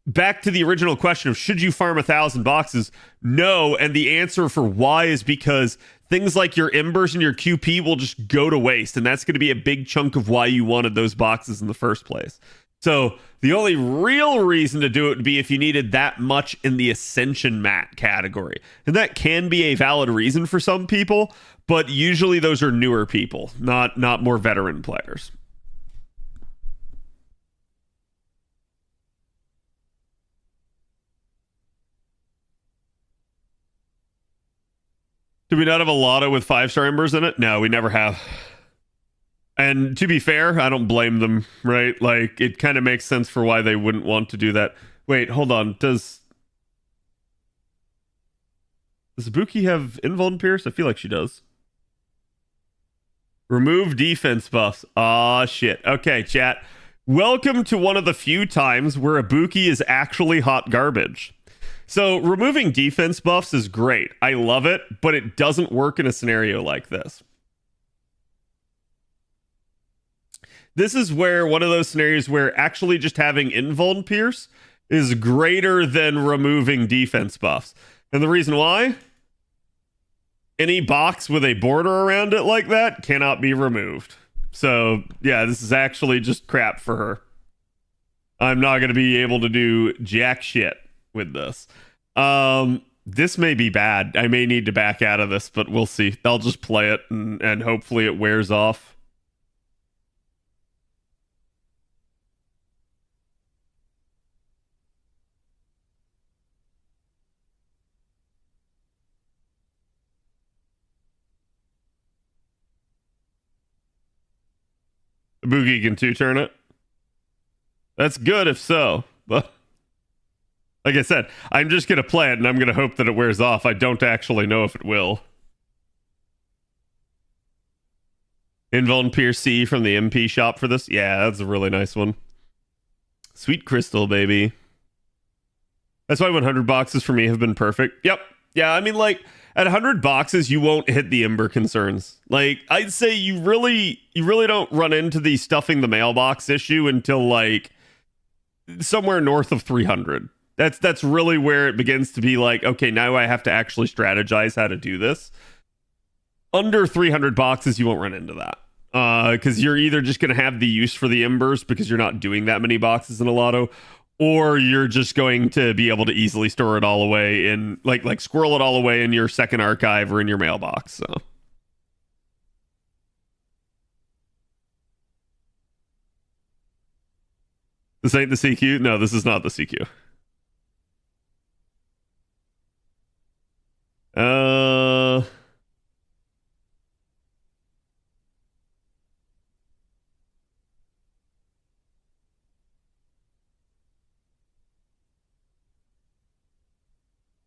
back to the original question of should you farm 1,000 boxes? No, and the answer for why is because things like your embers and your QP will just go to waste, and that's going to be a big chunk of why you wanted those boxes in the first place. So the only real reason to do it would be if you needed that much in the Ascension mat category. And that can be a valid reason for some people, but usually those are newer people, not more veteran players. Do we not have a Lotto with 5-star embers in it? No, we never have. And to be fair, I don't blame them, right? Like, it kind of makes sense for why they wouldn't want to do that. Wait, hold on. Does Buki have Invuln Pierce? I feel like she does. Remove defense buffs. Aw, shit. Okay, chat. Welcome to one of the few times where a Buki is actually hot garbage. So removing defense buffs is great. I love it, but it doesn't work in a scenario like this. This is where one of those scenarios where actually just having Invuln Pierce is greater than removing defense buffs. And the reason why? Any box with a border around it like that cannot be removed. So, yeah, this is actually just crap for her. I'm not going to be able to do jack shit with this. This may be bad. I may need to back out of this, but we'll see. I'll just play it and hopefully it wears off. Boogie can 2-turn it. That's good if so, but like I said, I'm just going to play it and I'm going to hope that it wears off. I don't actually know if it will. Invuln Pierce C from the MP shop for this. Yeah, that's a really nice one. Sweet crystal, baby. That's why 100 boxes for me have been perfect. Yep. Yeah, I mean, like, at 100 boxes, you won't hit the Ember concerns. Like, I'd say you really don't run into the stuffing the mailbox issue until, like, somewhere north of 300. That's really where it begins to be like, okay, now I have to actually strategize how to do this. Under 300 boxes, you won't run into that. Because you're either just going to have the use for the Embers because you're not doing that many boxes in a Lotto, or you're just going to be able to easily store it all away in, like squirrel it all away in your second archive or in your mailbox. So. This ain't the CQ? No, this is not the CQ.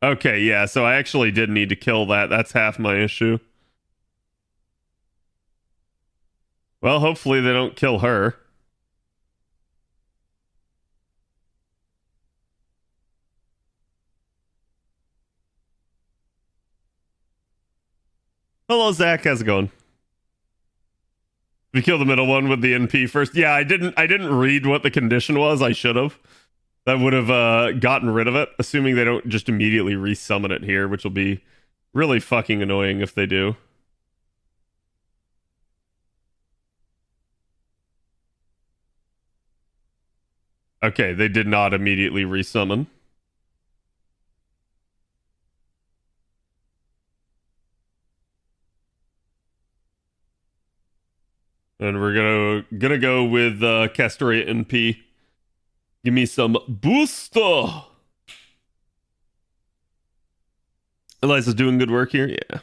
Okay, yeah, so I actually did need to kill that. That's half my issue. Well, hopefully they don't kill her. Hello, Zach. How's it going? We kill the middle one with the NP first. Yeah, I didn't read what the condition was. I should have. That would have gotten rid of it, assuming they don't just immediately resummon it here, which will be really fucking annoying if they do. Okay, they did not immediately resummon. And we're gonna go with Castoria NP. Give me some booster. Eliza's doing good work here. Yeah.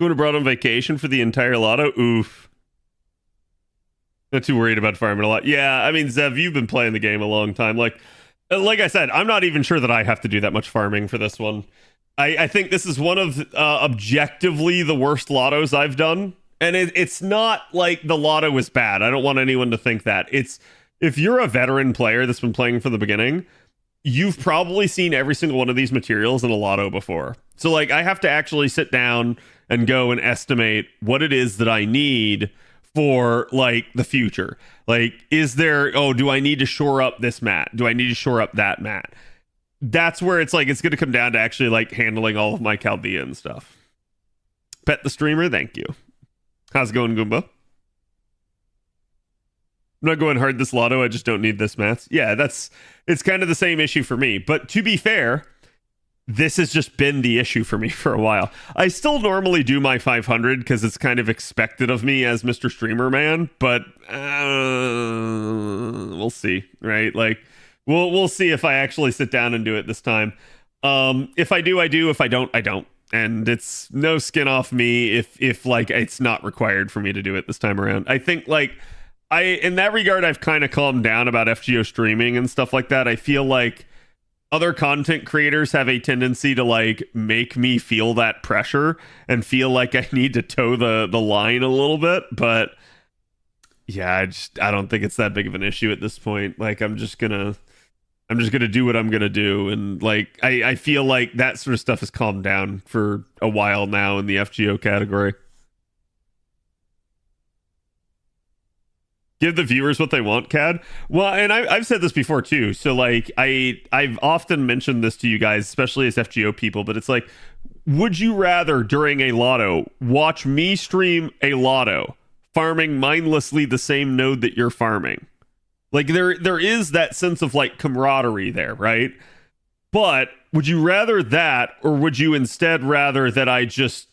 Going abroad on vacation for the entire Lotto? Oof. Not too worried about farming a lot. Yeah, I mean, Zev, you've been playing the game a long time. Like I said, I'm not even sure that I have to do that much farming for this one. I think this is one of objectively the worst Lottos I've done. And it's not like the Lotto is bad. I don't want anyone to think that. It's if you're a veteran player that's been playing from the beginning, you've probably seen every single one of these materials in a Lotto before. So like I have to actually sit down and go and estimate what it is that I need for like the future. Like, is there, oh, do I need to shore up this mat? Do I need to shore up that mat? That's where it's like, it's going to come down to actually like handling all of my Chaldea and stuff. Pet the streamer, thank you. How's it going, Goomba? I'm not going hard this Lotto, I just don't need this mats. Yeah, it's kind of the same issue for me. But to be fair, this has just been the issue for me for a while. I still normally do my 500 because it's kind of expected of me as Mr. Streamer Man, but we'll see, right? Like, we'll see if I actually sit down and do it this time. If I do, I do. If I don't, I don't. And it's no skin off me if like it's not required for me to do it this time around. I think like in that regard, I've kind of calmed down about FGO streaming and stuff like that. I feel like other content creators have a tendency to like make me feel that pressure and feel like I need to toe the line a little bit. But yeah, I don't think it's that big of an issue at this point. Like I'm just gonna do what I'm gonna do, and like I feel like that sort of stuff has calmed down for a while now in the FGO category. Give the viewers what they want, Cad. Well, and I've said this before too. So like I've often mentioned this to you guys, especially as FGO people, but it's like, would you rather during a Lotto watch me stream a Lotto farming mindlessly the same node that you're farming? Like there is that sense of like camaraderie there, right? But would you rather that, or would you instead rather that I just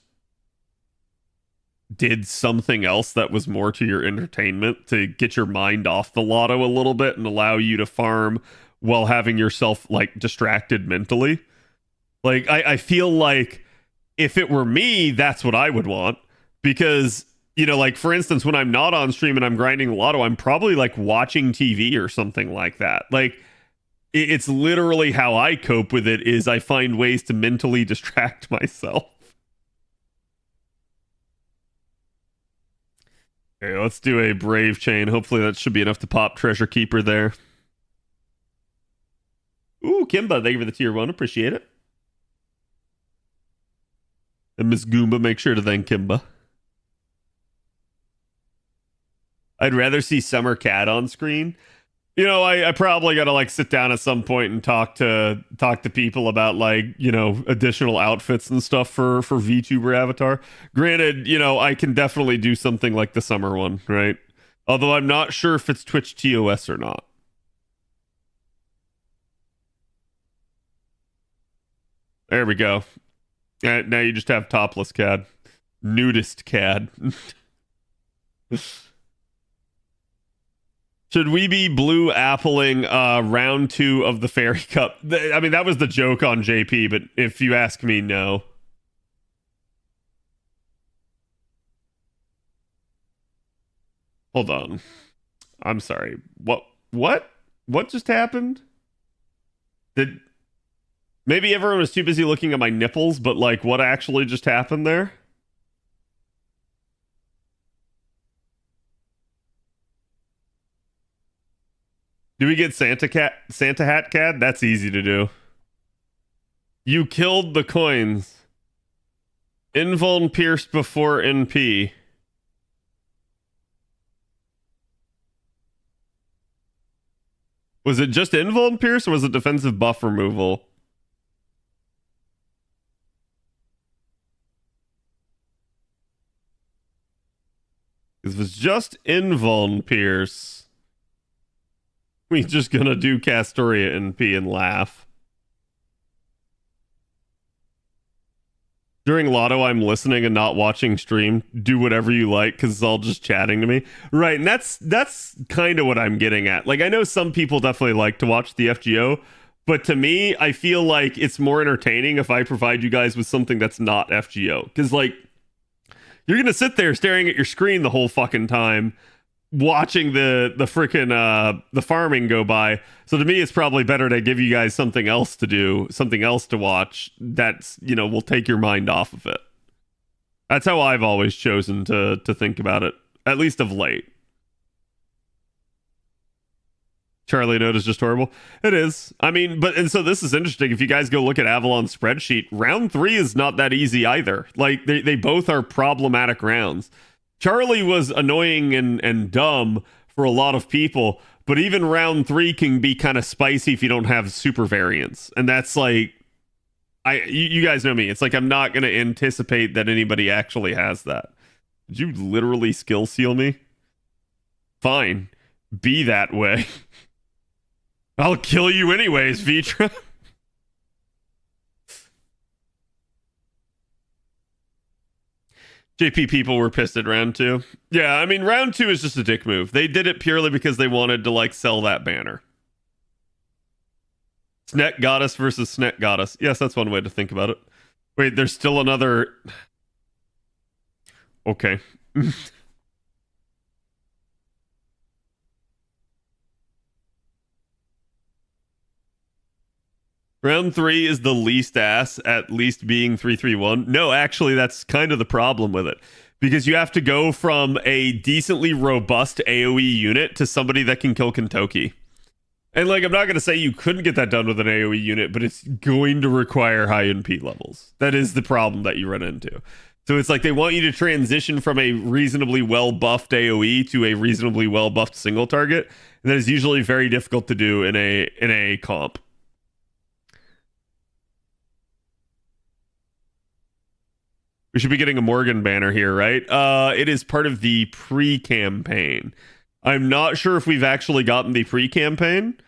did something else that was more to your entertainment to get your mind off the Lotto a little bit and allow you to farm while having yourself like distracted mentally? Like I feel like if it were me, that's what I would want, because you know, like for instance, when I'm not on stream and I'm grinding Lotto, I'm probably like watching TV or something like that. Like it's literally how I cope with it, is I find ways to mentally distract myself. Okay, let's do a Brave Chain. Hopefully that should be enough to pop Treasure Keeper there. Ooh, Kimba, thank you for the tier 1. Appreciate it. And Miss Goomba, make sure to thank Kimba. I'd rather see Summer Cat on screen. You know, I probably got to like sit down at some point and talk to people about like, you know, additional outfits and stuff for VTuber Avatar. Granted, you know, I can definitely do something like the summer one, right? Although I'm not sure if it's Twitch TOS or not. There we go. Now you just have topless Cad. Nudist Cad. Should we be blue appling round 2 of the Fairy Cup? I mean, that was the joke on JP, but if you ask me, no. Hold on. I'm sorry. What just happened? Maybe everyone was too busy looking at my nipples, but like what actually just happened there? Do we get Santa Hat Cad? That's easy to do. You killed the coins. Invuln pierced before NP. Was it just Invuln pierce, or was it defensive buff removal? If it was just Invuln pierce, we just gonna do Castoria NP and laugh. During Lotto, I'm listening and not watching stream. Do whatever you like, because it's all just chatting to me. Right, and that's kind of what I'm getting at. Like, I know some people definitely like to watch the FGO, but to me, I feel like it's more entertaining if I provide you guys with something that's not FGO. Because, like, you're going to sit there staring at your screen the whole fucking time, watching the freaking the farming go by. So to me, it's probably better to give you guys something else to do, something else to watch that's, you know, will take your mind off of it. That's how I've always chosen to think about it, at least of late. Charlie Note is just horrible. It is. I mean, and so this is interesting. If you guys go look at Avalon's spreadsheet, round 3 is not that easy either. Like, they both are problematic rounds. Charlie was annoying and dumb for a lot of people, but even round 3 can be kind of spicy if you don't have super variants. And that's like, you guys know me. It's like I'm not going to anticipate that anybody actually has that. Did you literally skill seal me? Fine. Be that way. I'll kill you anyways, Vitra. JP people were pissed at round 2. Yeah, I mean, round 2 is just a dick move. They did it purely because they wanted to, like, sell that banner. Snet Goddess versus Snet Goddess. Yes, that's one way to think about it. Wait, there's still another... Okay. Round 3 is the least ass, at least being 331. No, actually, that's kind of the problem with it. Because you have to go from a decently robust AoE unit to somebody that can kill Kentucky. And, like, I'm not going to say you couldn't get that done with an AoE unit, but it's going to require high NP levels. That is the problem that you run into. So it's like they want you to transition from a reasonably well-buffed AoE to a reasonably well-buffed single target. And that is usually very difficult to do in a comp. We should be getting a Morgan banner here, right? It is part of the pre-campaign. I'm not sure if we've actually gotten the pre-campaign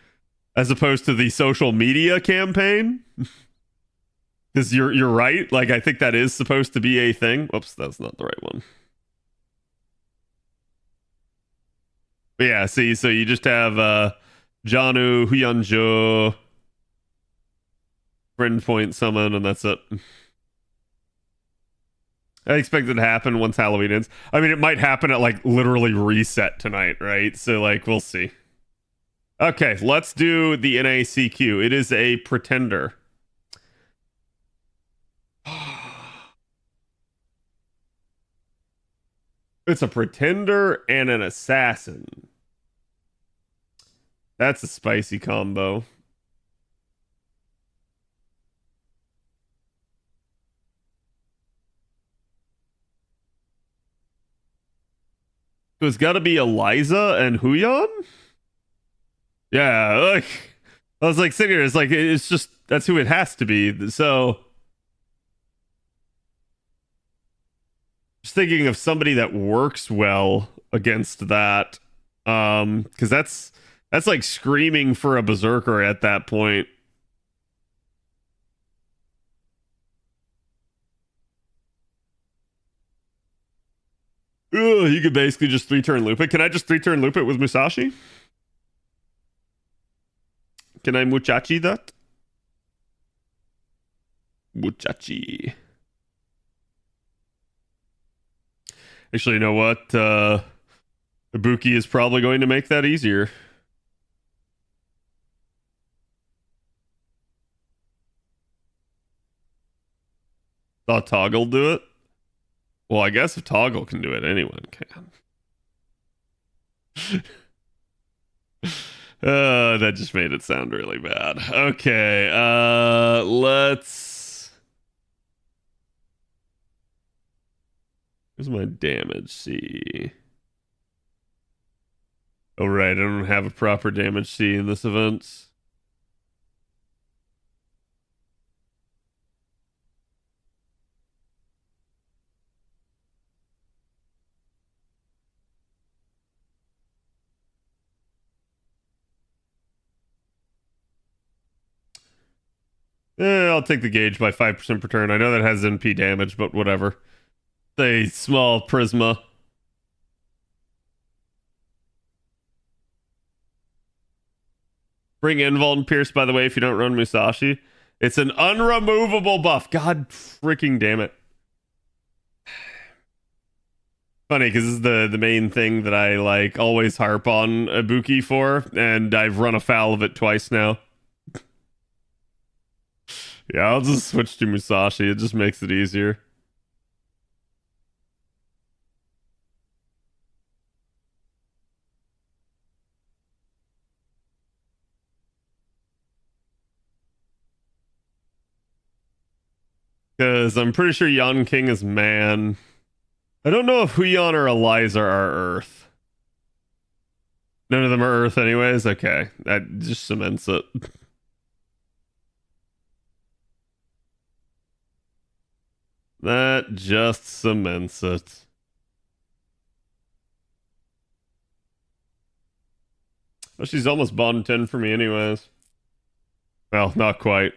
as opposed to the social media campaign. Because you're right. Like, I think that is supposed to be a thing. Whoops, that's not the right one. But yeah, see, so you just have Janu, Huyanjo, friend point summon, and that's it. I expect it to happen once Halloween ends. I mean, it might happen at, like, literally reset tonight, right? So, like, we'll see. Okay, let's do the NACQ. It is a pretender. It's a pretender and an assassin. That's a spicy combo. So it's got to be Eliza and Huyon? Yeah, look. I was like, sitting here, it's like, it's just, that's who it has to be. So, just thinking of somebody that works well against that. Because that's like screaming for a berserker at that point. Ugh, you could basically just 3-turn loop it. Can I just 3-turn loop it with Musashi? Can I Muchachi that? Muchachi. Actually, you know what? Ibuki is probably going to make that easier. Thought Toggle do it? Well, I guess if Toggle can do it, anyone can. That just made it sound really bad. Okay, let's... Where's my damage? See. Oh, right, I don't have a proper damage C in this event. I'll take the gauge by 5% per turn. I know that has NP damage, but whatever. A small Prisma. Bring Invul and Pierce, by the way, if you don't run Musashi. It's an unremovable buff. God freaking damn it. Funny, because this is the main thing that I, like, always harp on Ibuki for, and I've run afoul of it twice now. Yeah, I'll just switch to Musashi. It just makes it easier. Because I'm pretty sure Yon King is man. I don't know if Huyon or Eliza are Earth. None of them are Earth anyways? Okay. That just cements it. That just cements it. Well, she's almost bottom 10 for me anyways. Well, not quite.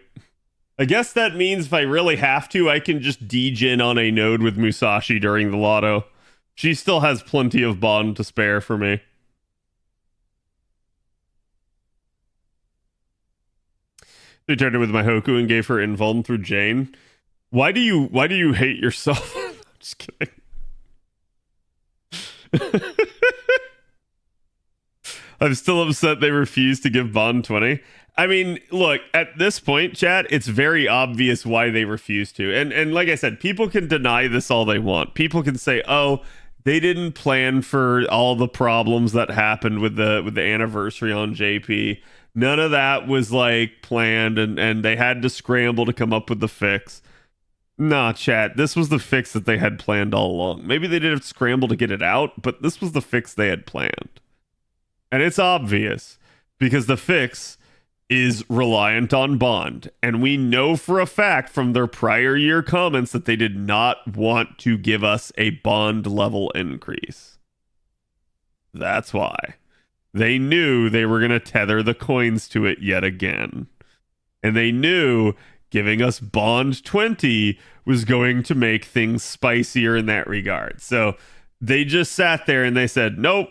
I guess that means if I really have to, I can just degen on a node with Musashi during the Lotto. She still has plenty of bond to spare for me. They turned it with my Hoku and gave her invuln through Jane. Why do you hate yourself? Just kidding. I'm still upset they refused to give Bond 20. I mean, look, at this point, chat, it's very obvious why they refuse to. And like I said, people can deny this all they want. People can say, "Oh, they didn't plan for all the problems that happened with the anniversary on JP. None of that was like planned and they had to scramble to come up with the fix." Nah, chat, this was the fix that they had planned all along. Maybe they didn't scramble to get it out, but this was the fix they had planned. And it's obvious because the fix is reliant on bond. And we know for a fact from their prior year comments that they did not want to give us a bond level increase. That's why. They knew they were going to tether the coins to it yet again. And they knew giving us bond 20 was going to make things spicier in that regard. So they just sat there and they said, nope.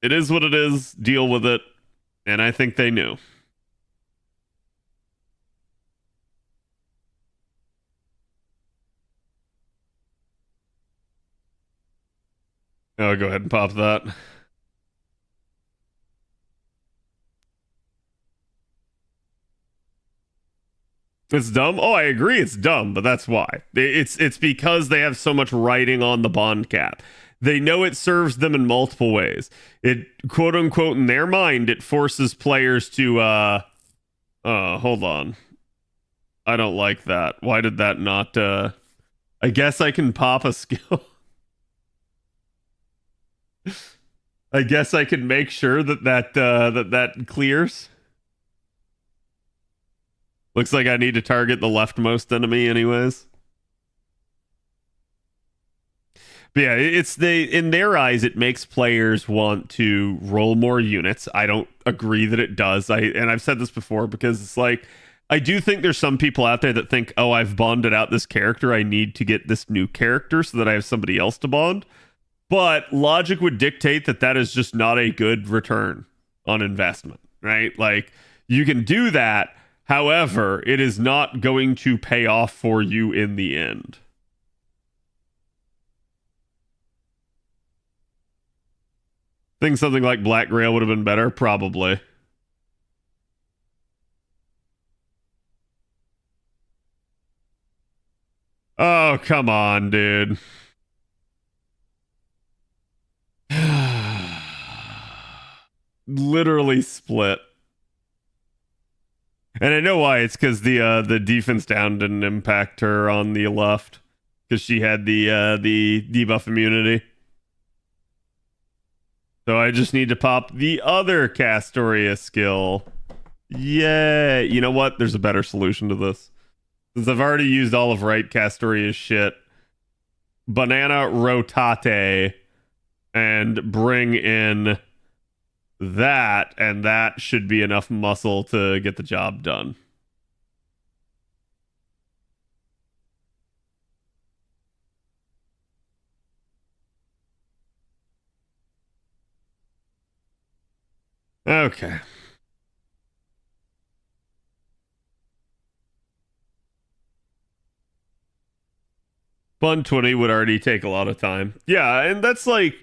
It is what it is. Deal with it. And I think they knew. Oh, go ahead and pop that. It's dumb? Oh, I agree it's dumb, but that's why. It's because they have so much writing on the bond cap. They know it serves them in multiple ways. It, quote unquote, in their mind, it forces players to, hold on. I don't like that. Why did that not, I guess I can pop a skill. I guess I can make sure that clears. Looks like I need to target the leftmost enemy anyways. But yeah, in their eyes, it makes players want to roll more units. I don't agree that it does. And I've said this before because it's like, I do think there's some people out there that think, oh, I've bonded out this character. I need to get this new character so that I have somebody else to bond. But logic would dictate that that is just not a good return on investment, right? Like, you can do that. However, it is not going to pay off for you in the end. Think something like Black Grail would have been better? Probably. Oh, come on, dude. Literally split. And I know why. It's because the defense down didn't impact her on the left. Because she had the debuff immunity. So I just need to pop the other Castoria skill. Yay. You know what? There's a better solution to this. Since I've already used all of Right Castoria's shit. Banana Rotate. And bring in that. And that should be enough muscle to get the job done. Okay. Bun 20 would already take a lot of time. Yeah, and that's like,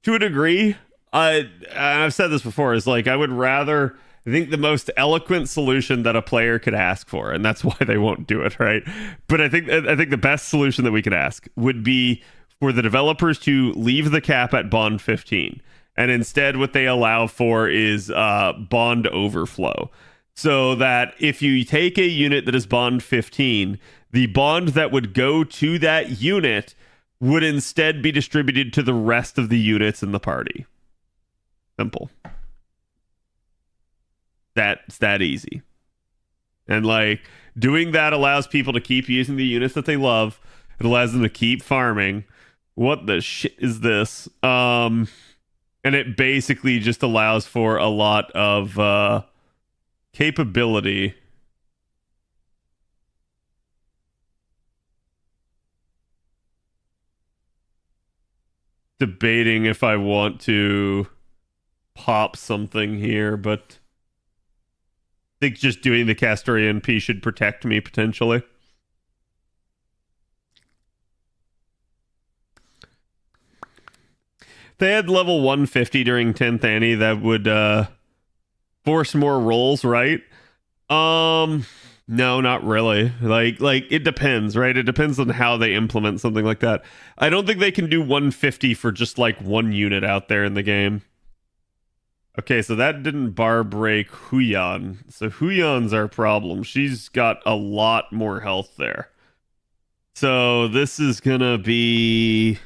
to a degree, I've said this before, is like, I would rather, I think the most eloquent solution that a player could ask for, and that's why they won't do it, right? But I think the best solution that we could ask would be for the developers to leave the cap at bond 15. And instead, what they allow for is bond overflow. So that if you take a unit that is bond 15, The bond that would go to that unit would instead be distributed to the rest of the units in the party. Simple. That's that easy. And like doing that allows people to keep using the units that they love. It allows them to keep farming. What the shit is this? And it basically just allows for a lot of capability. Debating if I want to pop something here, but I think just doing the Castorian P should protect me potentially. If they had level 150 during 10th Annie, that would force more rolls, right? No, not really. Like it depends, right? It depends on how they implement something like that. I don't think they can do 150 for just like one unit out there in the game. Okay, so that didn't bar break Huyan. So Huyan's our problem. She's got a lot more health there. So this is gonna be...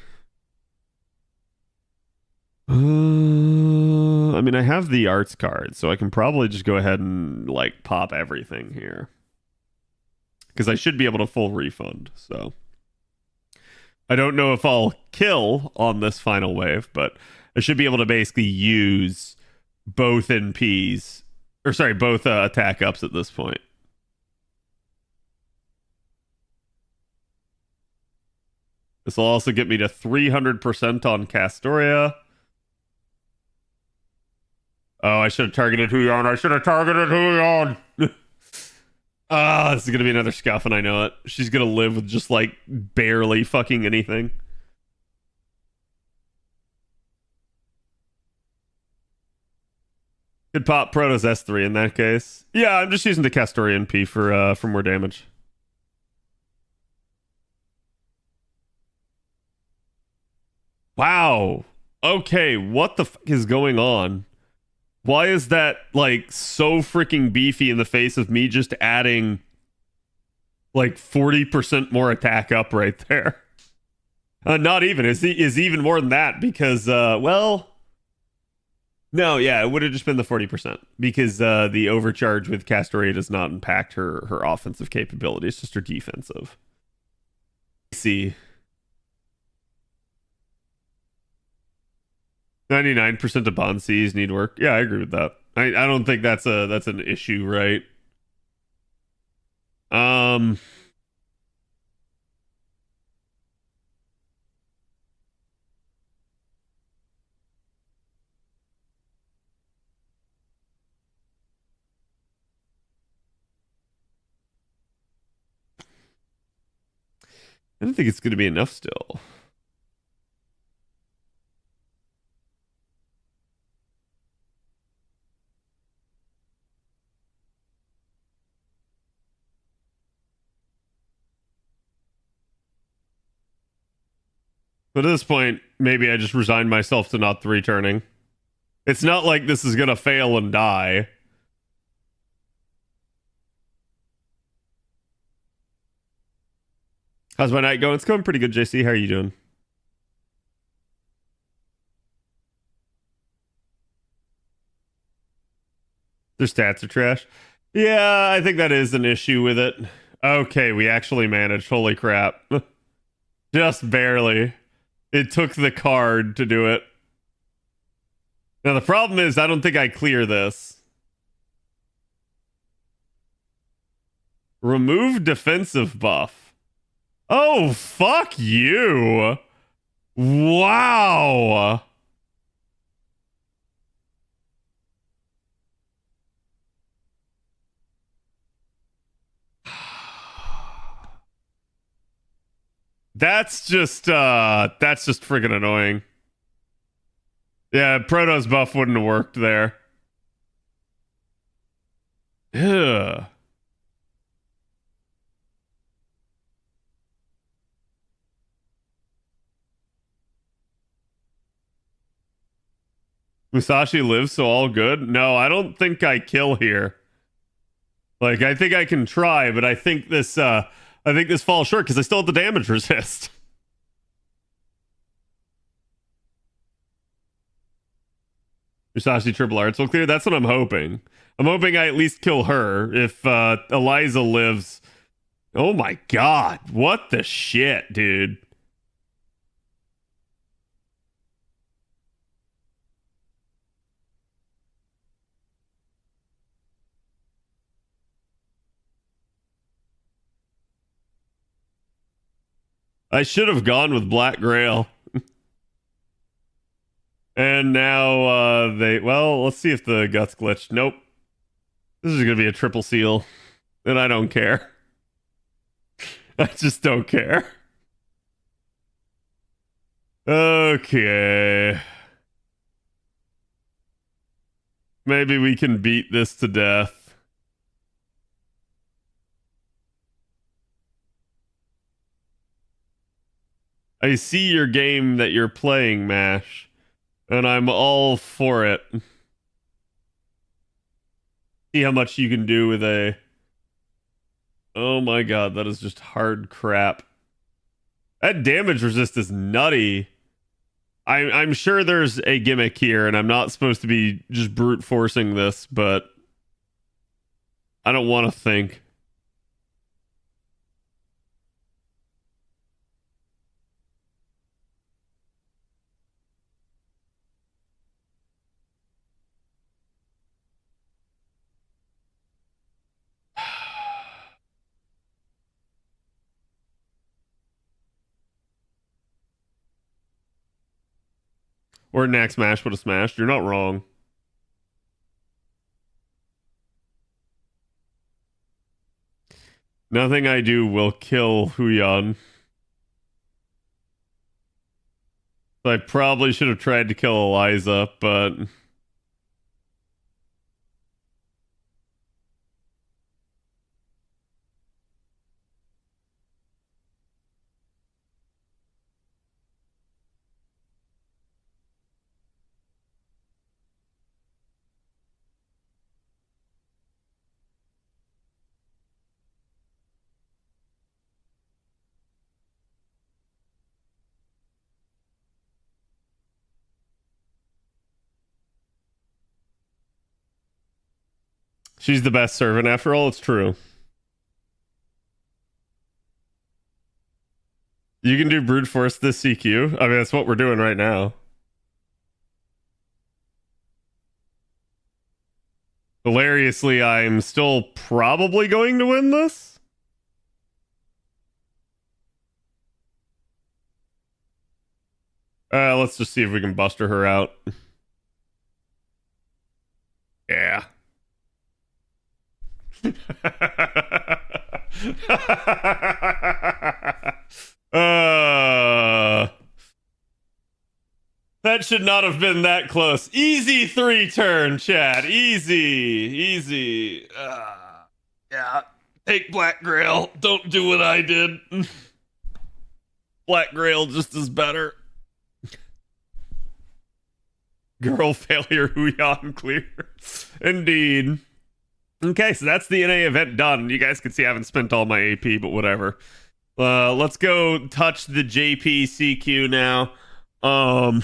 I mean, I have the arts card, so I can probably just go ahead and like pop everything here. Because I should be able to full refund, so... I don't know if I'll kill on this final wave, but I should be able to basically use both NPs, or sorry, both attack ups at this point. This will also get me to 300% on Castoria. Oh, I should have targeted Huyon. I should have targeted Huyon. This is going to be another scuff, and I know it. She's going to live with just, like, barely fucking anything. Could pop Protoss S3 in that case. Yeah, I'm just using the Castorian P for more damage. Wow. Okay, what the fuck is going on? Why is that, like, so freaking beefy in the face of me just adding, like, 40% more attack up right there? Not even. Is even more than that because, well... No, yeah, it would have just been the 40% because the overcharge with Castoria does not impact her offensive capability. It's just her defensive. See. 99% of bond Cs need work. Yeah, I agree with that. I don't think that's an issue, right? I don't think it's going to be enough still. But at this point, maybe I just resign myself to not 3-turning. It's not like this is going to fail and die. How's my night going? It's going pretty good, JC. How are you doing? Their stats are trash. Yeah, I think that is an issue with it. Okay, we actually managed. Holy crap. Just barely. It took the card to do it. Now, the problem is I don't think I clear this. Remove defensive buff. Oh, fuck you. Wow. That's just friggin' annoying. Yeah, Protoss buff wouldn't have worked there. Ugh. Musashi lives, so all good? No, I don't think I kill here. Like, I think I can try, but I think this I think this falls short because I still have the damage resist. Musashi triple arts will clear. That's what I'm hoping. I'm hoping I at least kill her if Eliza lives. Oh my god. What the shit, dude? I should have gone with Black Grail. And now well, let's see if the guts glitched. Nope. This is going to be a triple seal. And I don't care. I just don't care. Okay. Maybe we can beat this to death. I see your game that you're playing, Mash, and I'm all for it. See how much you can do with a... Oh my god, that is just hard crap. That damage resist is nutty. I'm sure there's a gimmick here, and I'm not supposed to be just brute forcing this, but I don't want to think. Or Nax Smash would have smashed. You're not wrong. Nothing I do will kill Huyan. I probably should have tried to kill Eliza, but... She's the best servant. After all, it's true. You can do brute force this CQ. I mean, that's what we're doing right now. Hilariously, I'm still probably going to win this. Let's just see if we can buster her out. Yeah. That should not have been that close. Easy 3-turn, Chad. Easy. Yeah. Take Black Grail. Don't do what I did. Black Grail just is better. Girl failure, Huyan clear. Indeed. Okay, so that's the NA event done. You guys can see I haven't spent all my AP, but whatever. Let's go touch the JP CQ now. I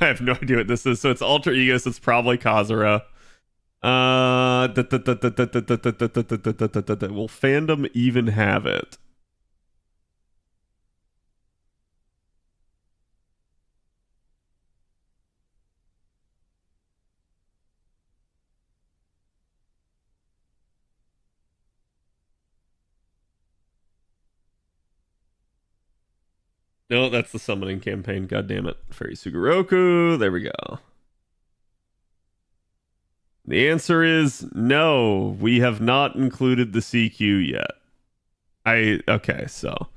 have no idea what this is. So it's Alter Ego, so it's probably Kazura. Will fandom even have it? No, that's the summoning campaign. God damn it. Fairy Sugoroku. There we go. The answer is no. We have not included the CQ yet. Okay, so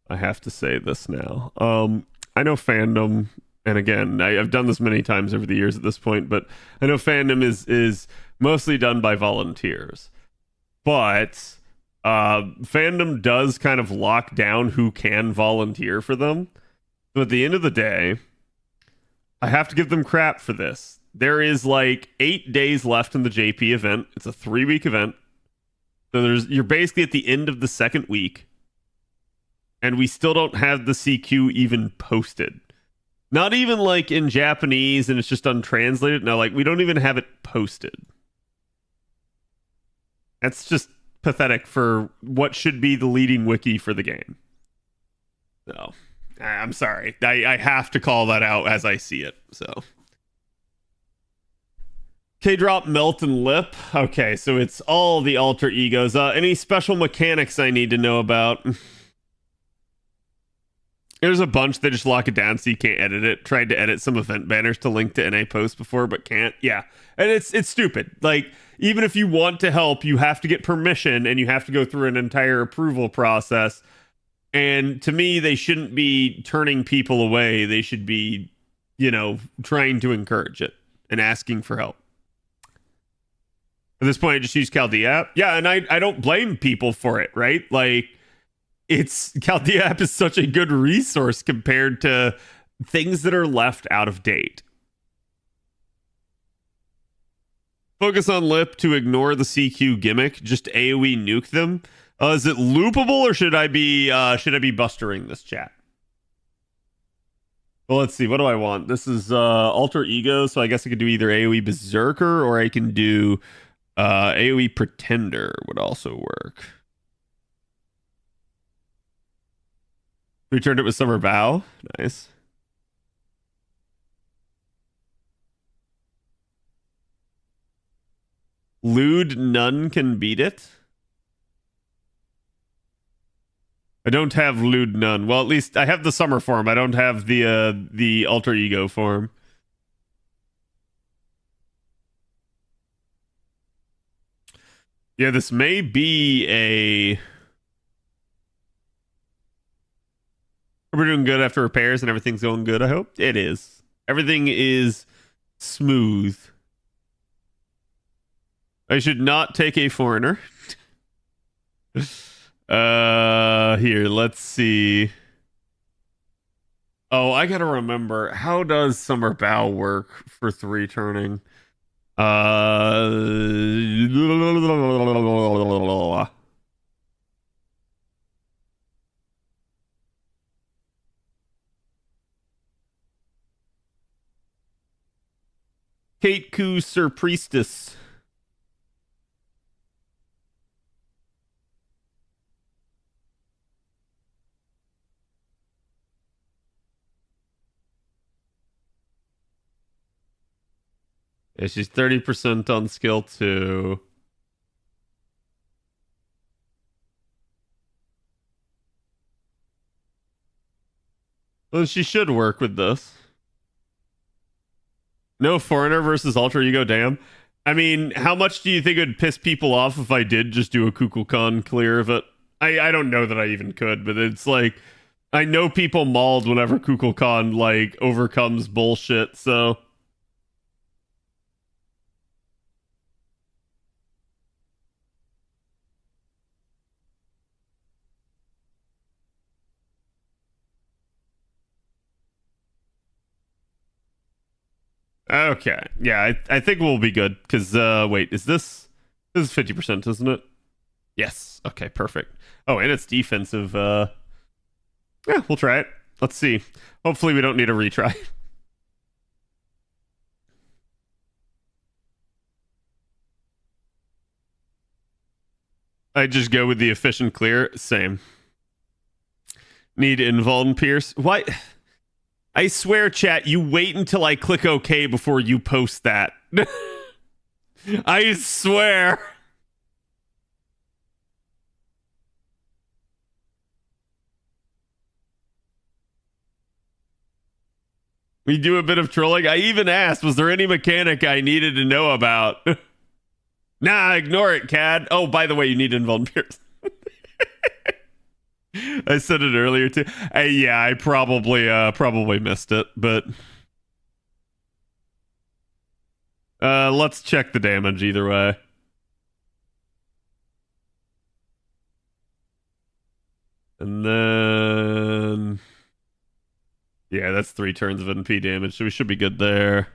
I have to say this now. I know fandom, and again, I've done this many times over the years at this point, but I know fandom is mostly done by volunteers. But fandom does kind of lock down who can volunteer for them. So at the end of the day, I have to give them crap for this. There is like 8 days left in the JP event. It's a 3-week event. So you're basically at the end of the second week, and we still don't have the CQ even posted. Not even like in Japanese and it's just untranslated. No, like we don't even have it posted. That's just pathetic for what should be the leading wiki for the game. So, I'm sorry. I have to call that out as I see it. So, Khadroth, Melt, and Lip. Okay, so it's all the alter egos. Any special mechanics I need to know about? There's a bunch that just lock it down so you can't edit it. Tried to edit some event banners to link to NA posts before, but can't. Yeah, and it's stupid. Like, even if you want to help, you have to get permission and you have to go through an entire approval process. And to me, they shouldn't be turning people away. They should be, trying to encourage it and asking for help. At this point, I just use Chaldea app. Yeah, and I don't blame people for it, right? Like, Chaldea app is such a good resource compared to things that are left out of date. Focus on Lip to ignore the CQ gimmick. Just AoE nuke them. Is it loopable or should I be bustering this chat? Well, let's see. What do I want? This is alter ego, so I guess I could do either AoE Berserker or I can do AoE Pretender would also work. Returned it with Summer Bow. Nice. Lewd, none can beat it. I don't have Lewd, none. Well, at least I have the summer form. I don't have the alter ego form. Yeah, this may be a... We're doing good after repairs and everything's going good, I hope. It is. Everything is smooth. I should not take a foreigner. Here, let's see. Oh, I gotta remember. How does Summer Bow work for 3 turning? Kate Koo Sir Priestess. Yeah, she's 30% on skill 2. Well, she should work with this. No foreigner versus alter ego, damn. I mean, how much do you think it would piss people off if I did just do a Kukulkan clear of it? I don't know that I even could, but it's like, I know people mauled whenever Kukulkan, like, overcomes bullshit, so... Okay. Yeah, I think we'll be good. Because, wait, this is 50%, isn't it? Yes. Okay, perfect. Oh, and it's defensive. Yeah, we'll try it. Let's see. Hopefully we don't need a retry. I just go with the efficient clear. Same. Need invuln pierce. Why? I swear, chat, you wait until I click OK before you post that. I swear. We do a bit of trolling. I even asked, was there any mechanic I needed to know about? Nah, ignore it, Cad. Oh, by the way, you need invuln pierce. I said it earlier too. Yeah, I probably missed it, but let's check the damage either way. And then yeah, that's 3 turns of NP damage, so we should be good there.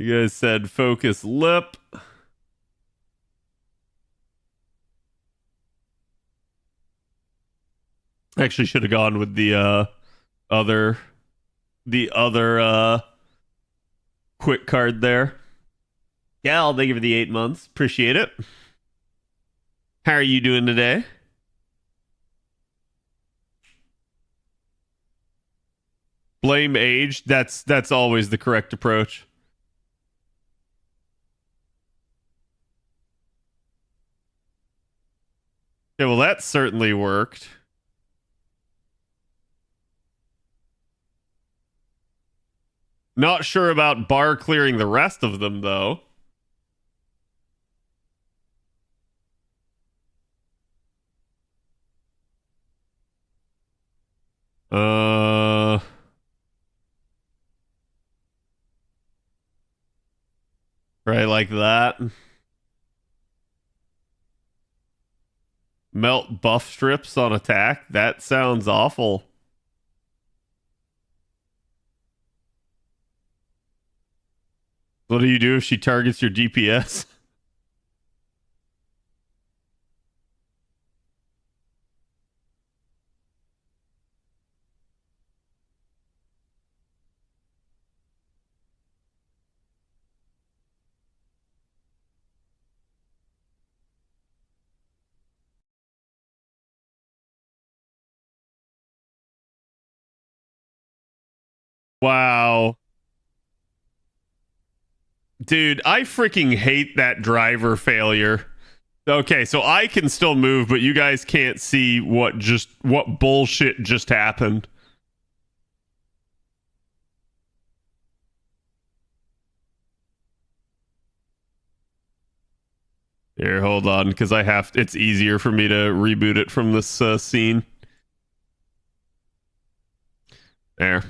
You guys said focus lip. Actually, should have gone with the other quick card there. Gal, thank you for the 8 months. Appreciate it. How are you doing today? Blame age. That's always the correct approach. Yeah, well, that certainly worked. Not sure about bar clearing the rest of them, though. Right, like that. Melt buff strips on attack. That sounds awful. What do you do if she targets your DPS? Wow. Dude, I freaking hate that driver failure. Okay, so I can still move, but you guys can't see what bullshit just happened. Here, hold on, because it's easier for me to reboot it from this scene. There.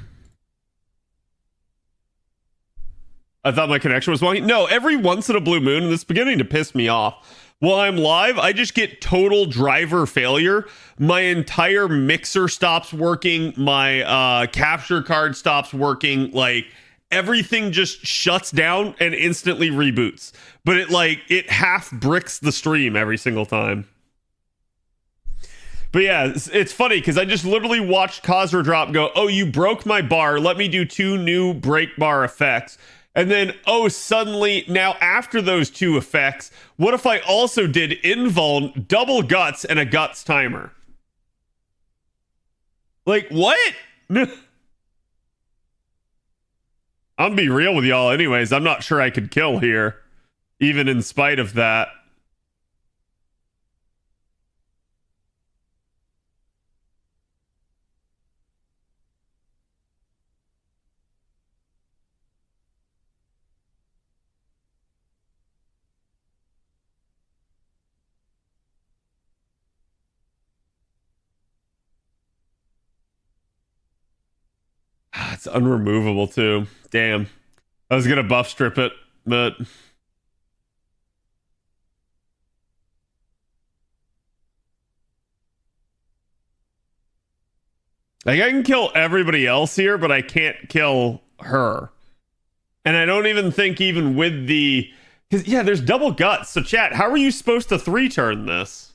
I thought my connection was wonky. No, every once in a blue moon, and it's beginning to piss me off. While I'm live, I just get total driver failure. My entire mixer stops working. My capture card stops working. Like, everything just shuts down and instantly reboots. But it half bricks the stream every single time. But yeah, it's funny because I just literally watched Khadroth go, oh, you broke my bar. Let me do 2 new break bar effects. And then, oh, suddenly, now after those 2 effects, what if I also did invuln, double guts, and a guts timer? Like, what? I'm gonna be real with y'all anyways. I'm not sure I could kill here, even in spite of that. It's unremovable too. Damn. I was gonna buff strip it, but like I can kill everybody else here, but I can't kill her. And I don't even think even with the yeah, there's double guts. So chat, how are you supposed to 3-turn this?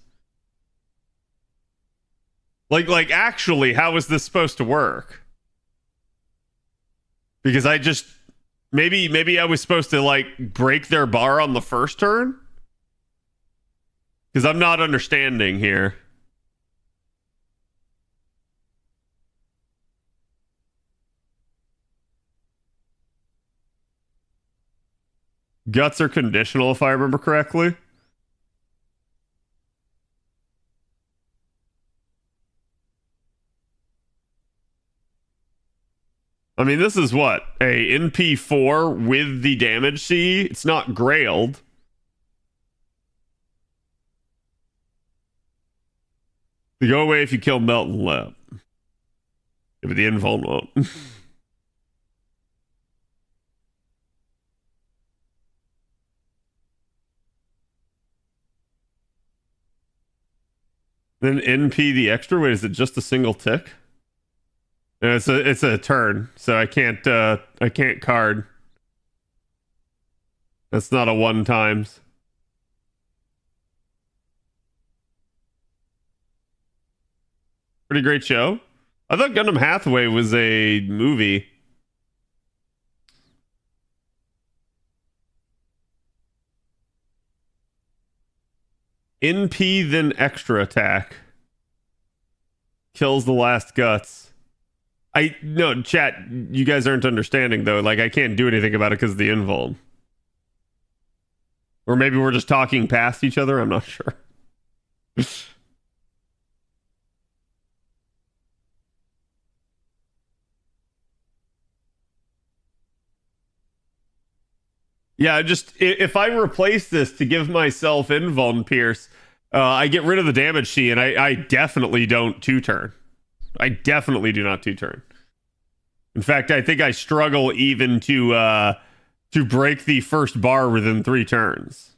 Like actually, how is this supposed to work? Because I just maybe I was supposed to like break their bar on the first turn? Because I'm not understanding here. Guts are conditional if I remember correctly. I mean, this is what? A NP4 with the damage C? It's not grailed. They go away if you kill Melt and Lip. Yeah, but the invuln won't. Then NP the extra? Wait, is it just a single tick? No, it's a turn, so I can't card. That's not a one times. Pretty great show. I thought Gundam Hathaway was a movie. NP then extra attack. Kills the last guts. No, chat, you guys aren't understanding though. Like I can't do anything about it because of the invuln. Or maybe we're just talking past each other, I'm not sure. Yeah, just if I replace this to give myself invuln pierce, I get rid of the damage she, and I definitely don't 2-turn. I definitely do not 2-turn. In fact, I think I struggle even to break the first bar within 3 turns.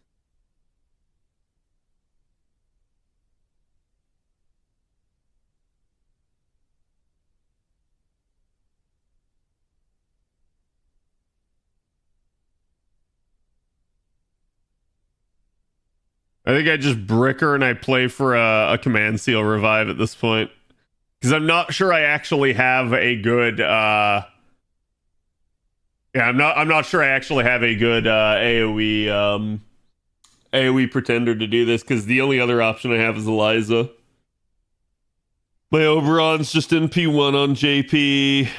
I think I just brick her and I play for a command seal revive at this point. Because I'm not sure I actually have a good I'm not sure I actually have a good AoE pretender to do this, because the only other option I have is Eliza. My Oberon's just in P1 on JP.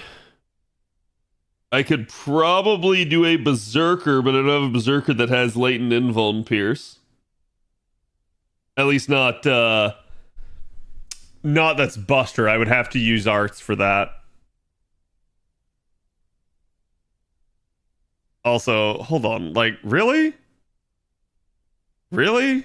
I could probably do a Berserker, but I don't have a Berserker that has latent invuln pierce. At least not that's Buster. I would have to use arts for that. Also, hold on. Like, really? Really?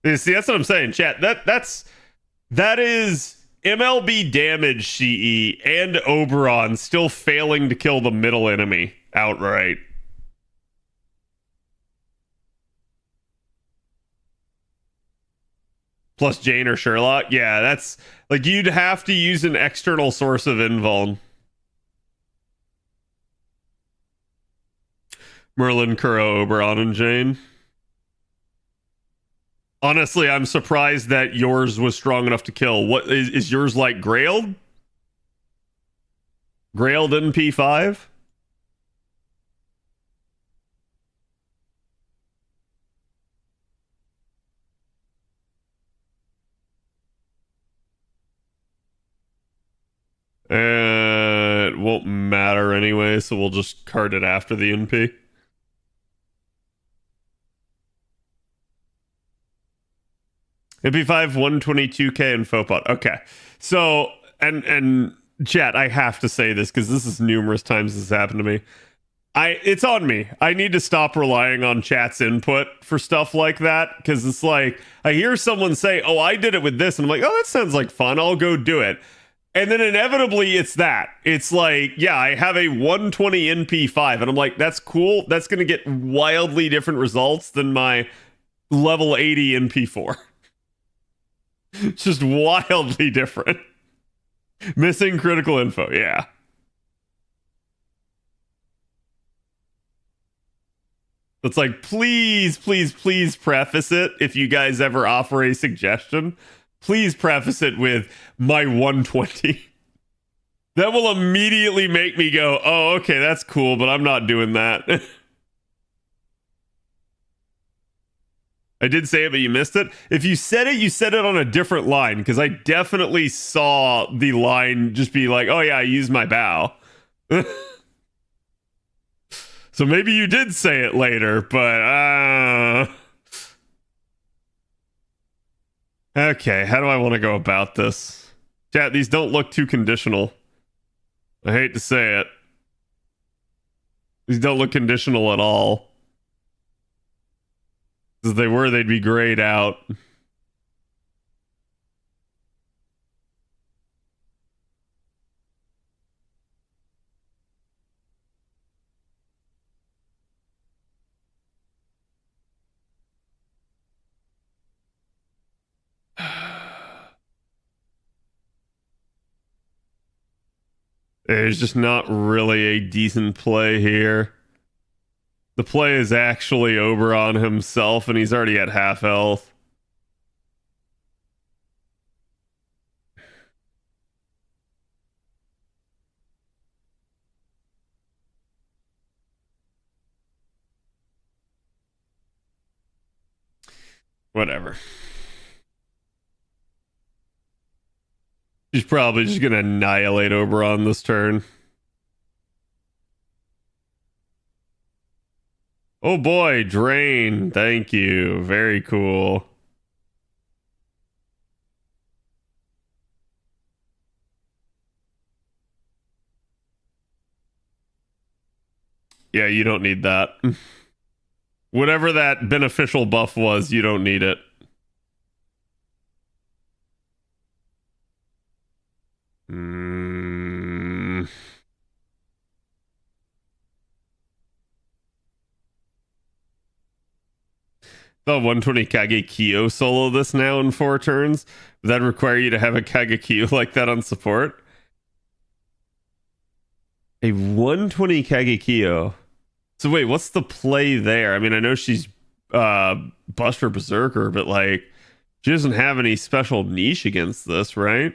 See, that's what I'm saying, chat. That is MLB damage CE and Oberon still failing to kill the middle enemy outright. Plus Jane or Sherlock. Yeah, that's like you'd have to use an external source of invuln. Merlin, Kuro, Oberon, and Jane. Honestly, I'm surprised that yours was strong enough to kill. What is yours like Grailed? Grailed in P5? It won't matter anyway, so we'll just card it after the NP. MP5 122k and Fopot. Okay. So and chat, I have to say this because this is numerous times this has happened to me. It's on me. I need to stop relying on chat's input for stuff like that, because it's like I hear someone say, "Oh, I did it with this," and I'm like, "Oh, that sounds like fun. I'll go do it." And then inevitably it's that. It's like, yeah, I have a 120 NP5, and I'm like, that's cool. That's going to get wildly different results than my level 80 NP4. It's just wildly different. Missing critical info, yeah. It's like, please, please, please preface it. If you guys ever offer a suggestion, please preface it with my 120. That will immediately make me go, oh, okay, that's cool, but I'm not doing that. I did say it, but you missed it. If you said it, you said it on a different line, because I definitely saw the line just be like, oh yeah, I used my bow. So maybe you did say it later, but okay, how do I want to go about this? Chat, these don't look too conditional. I hate to say it. These don't look conditional at all. If they were, they'd be grayed out. There's just not really a decent play here. The play is actually Oberon himself, and he's already at half health. Whatever. She's probably just gonna annihilate Oberon this turn. Oh boy, Drain. Thank you. Very cool. Yeah, you don't need that. Whatever that beneficial buff was, you don't need it. The 120 Kagekyo solo this now in 4 turns. Does that require you to have a Kagekyo like that on support? A 120 Kagekyo. So wait, what's the play there? I mean, I know she's Buster Berserker, but like she doesn't have any special niche against this, right?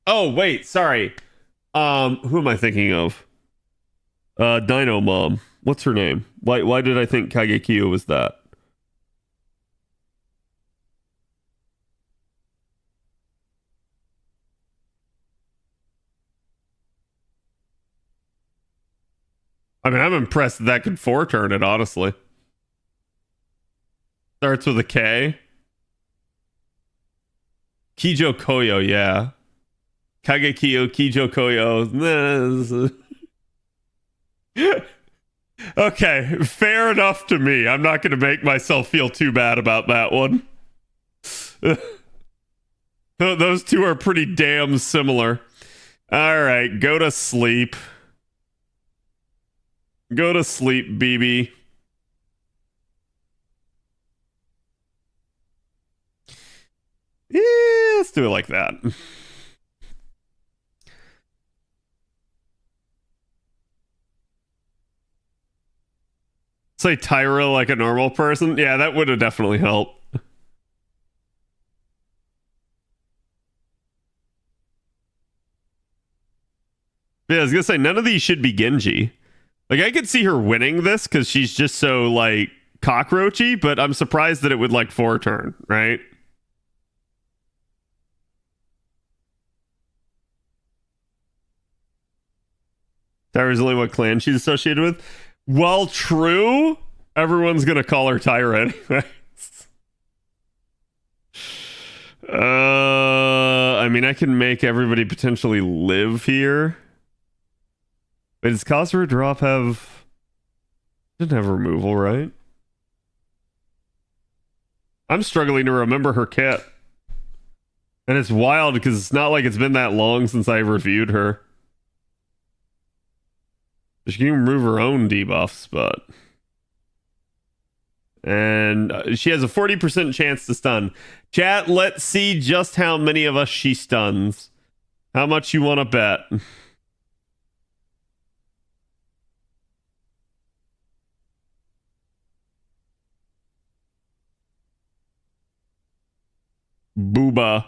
Oh, wait, sorry. Who am I thinking of? Dino Mom. What's her name? Why did I think Kagekyo was that? I mean, I'm impressed that could 4-turn it, honestly. Starts with a K. Kijo Koyo, yeah. Kagekyo, Kijo Koyo. Okay, fair enough to me. I'm not going to make myself feel too bad about that one. Those two are pretty damn similar. All right, go to sleep. Go to sleep, BB. Yeah, let's do it like that. Say Tyra like a normal person. Yeah, that would have definitely helped. Yeah, I was gonna say none of these should be Genji. Like I could see her winning this because she's just so like cockroachy, but I'm surprised that it would like 4-turn, right? Tyra's only what clan she's associated with. Well, true. Everyone's gonna call her Tyra anyway. I mean, I can make everybody potentially live here. Wait, does Cosra Drop have... Didn't have removal, right? I'm struggling to remember her kit. And it's wild because it's not like it's been that long since I reviewed her. She can remove her own debuffs, but... And she has a 40% chance to stun. Chat, let's see just how many of us she stuns. How much you want to bet? Booba.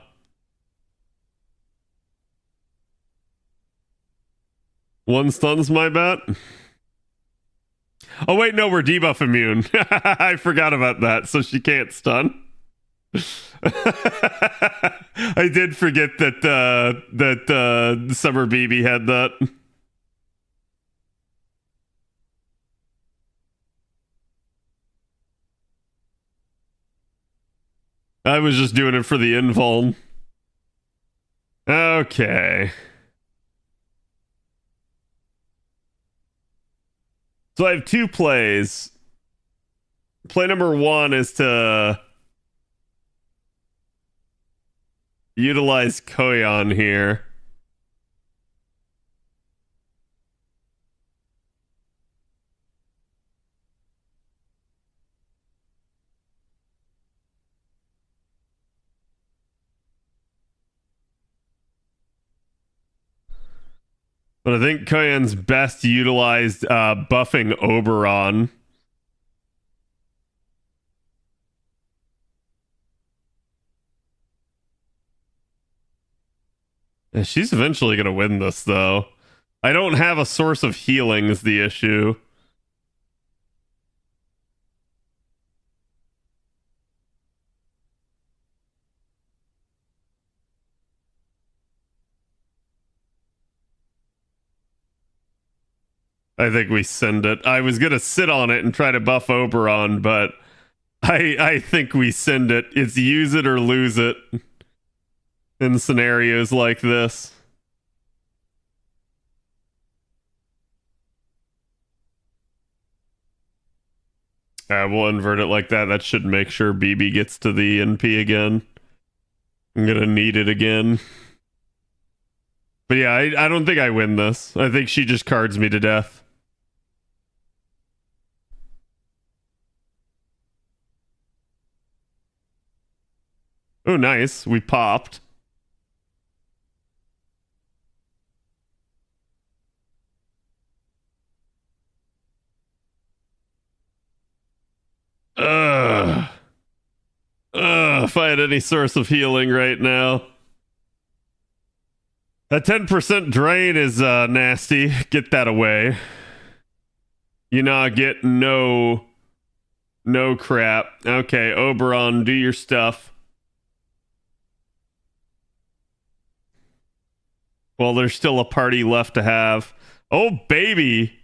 One stuns my bet. Oh wait, no, we're debuff immune. I forgot about that, so she can't stun. I did forget that Summer BB had that. I was just doing it for the invuln. Okay. So I have 2 plays. Play number 1 is to utilize Koyon here. But I think Koyan's best utilized buffing Oberon. She's eventually going to win this, though. I don't have a source of healing is the issue. I think we send it. I was going to sit on it and try to buff Oberon, but I think we send it. It's use it or lose it in scenarios like this. We'll invert it like that. That should make sure BB gets to the NP again. I'm going to need it again. But yeah, I don't think I win this. I think she just cards me to death. Oh, nice. We popped. If I had any source of healing right now. That 10% drain is nasty. Get that away. You not get no crap. Okay, Oberon, do your stuff. Well, there's still a party left to have. Oh, baby.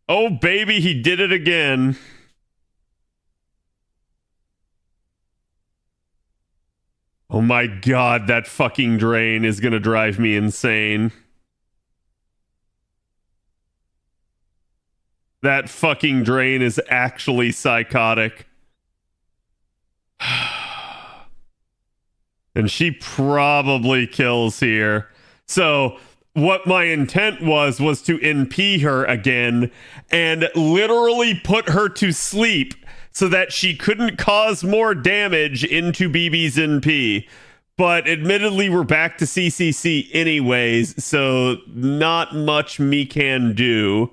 Oh, baby, he did it again. Oh my god, that fucking drain is gonna drive me insane. That fucking drain is actually psychotic. And she probably kills here. So what my intent was to NP her again and literally put her to sleep so that she couldn't cause more damage into BB's NP. But admittedly, we're back to CCC anyways, so not much me can do.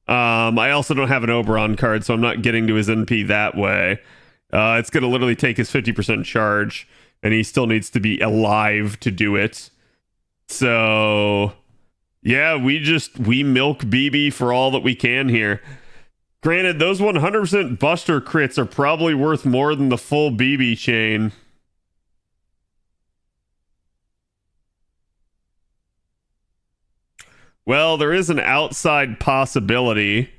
I also don't have an Oberon card, so I'm not getting to his NP that way. It's going to literally take his 50% charge, and he still needs to be alive to do it. So, yeah, we milk BB for all that we can here. Granted, those 100% Buster crits are probably worth more than the full BB chain. Well, there is an outside possibility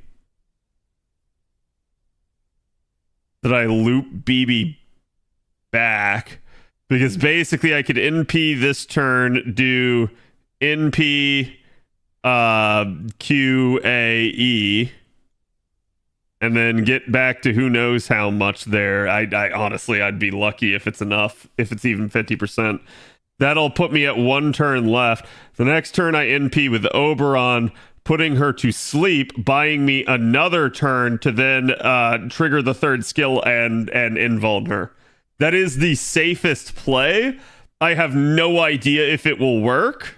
that I loop BB back. Because basically I could NP this turn, do NP QAE, and then get back to who knows how much there. I honestly, I'd be lucky if it's enough, if it's even 50%. That'll put me at one turn left. The next turn I NP with Oberon, putting her to sleep, buying me another turn to then trigger the third skill and invuln her. That is the safest play. I have no idea if it will work.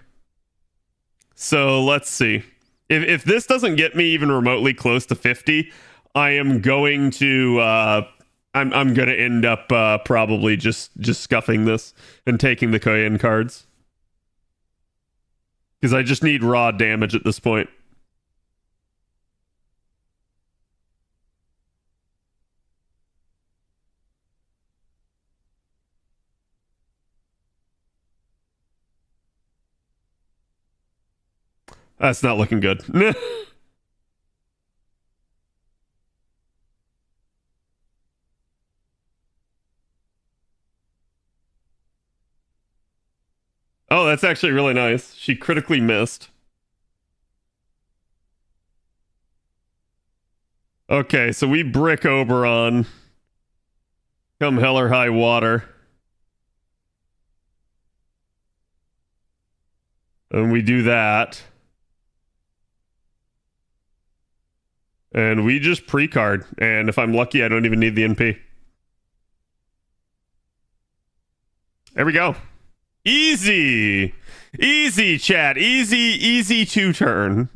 So let's see. If this doesn't get me even remotely close to 50, I am going to I'm gonna end up probably just scuffing this and taking the Koyan cards. Because I just need raw damage at this point. That's not looking good. Oh, that's actually really nice. She critically missed. Okay, so we brick Oberon. Come hell or high water. And we do that. And we just pre-card. And if I'm lucky, I don't even need the NP. There we go. Easy. Easy, chat. Easy two turn.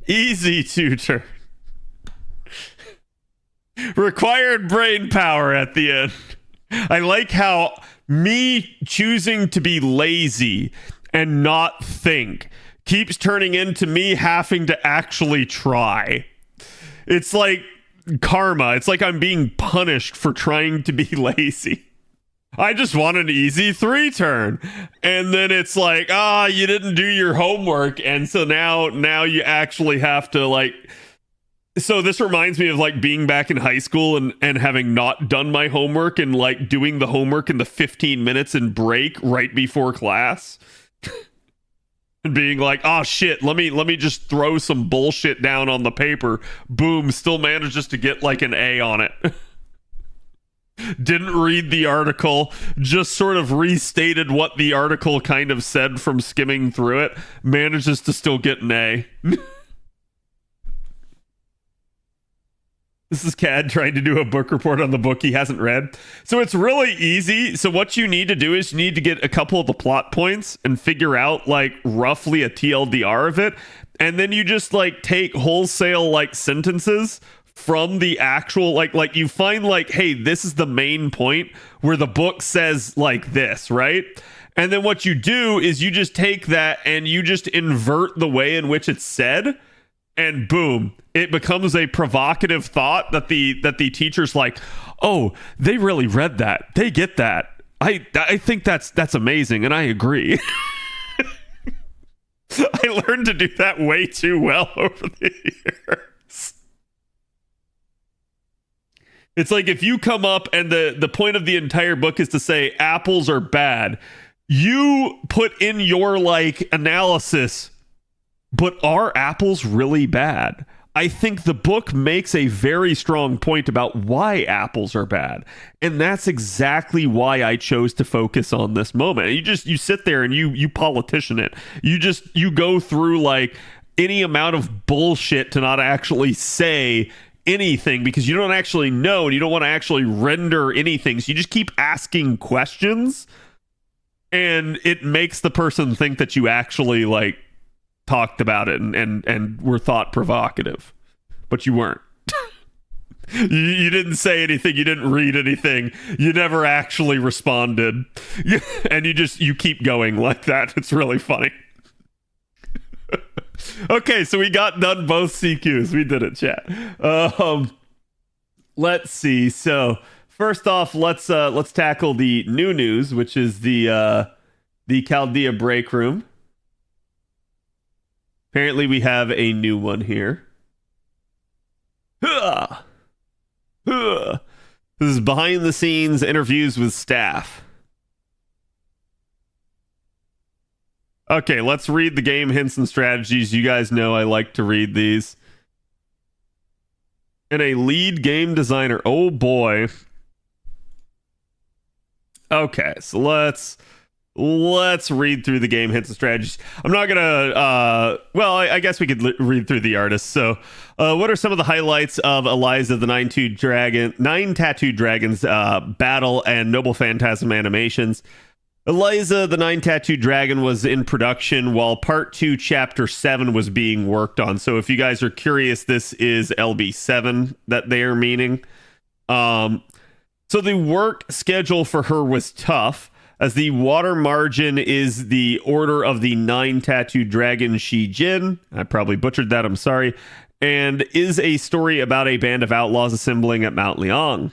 Easy two turn. Required brain power at the end. I like how me choosing to be lazy and not think keeps turning into me having to actually try. It's like karma. It's like I'm being punished for trying to be lazy. I just want an easy 3 turn. And then it's like, you didn't do your homework. And so now you actually have to like. So this reminds me of like being back in high school and having not done my homework and like doing the homework in the 15 minutes and break right before class. And being like, oh shit, let me just throw some bullshit down on the paper. Boom, still manages to get like an A on it. Didn't read the article, just sort of restated what the article kind of said from skimming through it. Manages to still get an A. This is Cad trying to do a book report on the book he hasn't read. So it's really easy. So what you need to do is you need to get a couple of the plot points and figure out like roughly a TLDR of it. And then you just like take wholesale like sentences from the actual like you find like, hey, this is the main point where the book says like this, right? And then what you do is you just take that and you just invert the way in which it's said. And boom, it becomes a provocative thought that the teacher's like, oh, they really read that. They get that. I think that's amazing, and I agree. I learned to do that way too well over the years. It's like if you come up and the point of the entire book is to say apples are bad, you put in your like analysis, but are apples really bad? I think the book makes a very strong point about why apples are bad. And that's exactly why I chose to focus on this moment. You sit there and you politician it. You go through like any amount of bullshit to not actually say anything because you don't actually know and you don't want to actually render anything. So you just keep asking questions and it makes the person think that you actually like talked about it and were thought provocative, but you weren't. you didn't say anything, you didn't read anything, you never actually responded, and you keep going like that. It's really funny. Okay, so we got done both CQs. We did it, chat. Let's see. So first off, let's tackle the new news, which is the Chaldea break room. Apparently, we have a new one here. This is behind the scenes interviews with staff. Okay, let's read the game hints and strategies. You guys know I like to read these. And a lead game designer. Oh boy. Okay, so let's read through the game hints and strategies. I'm not gonna I guess we could read through the artists. So what are some of the highlights of Eliza the Nine Tattooed Dragons battle and Noble Phantasm animations? Eliza the Nine Tattooed Dragon was in production while part 2 chapter 7 was being worked on. So if you guys are curious, this is LB7 that they are meaning. So the work schedule for her was tough, as the water margin is the Order of the Nine Tattooed Dragon Shijin. I probably butchered that, I'm sorry. And is a story about a band of outlaws assembling at Mount Liang.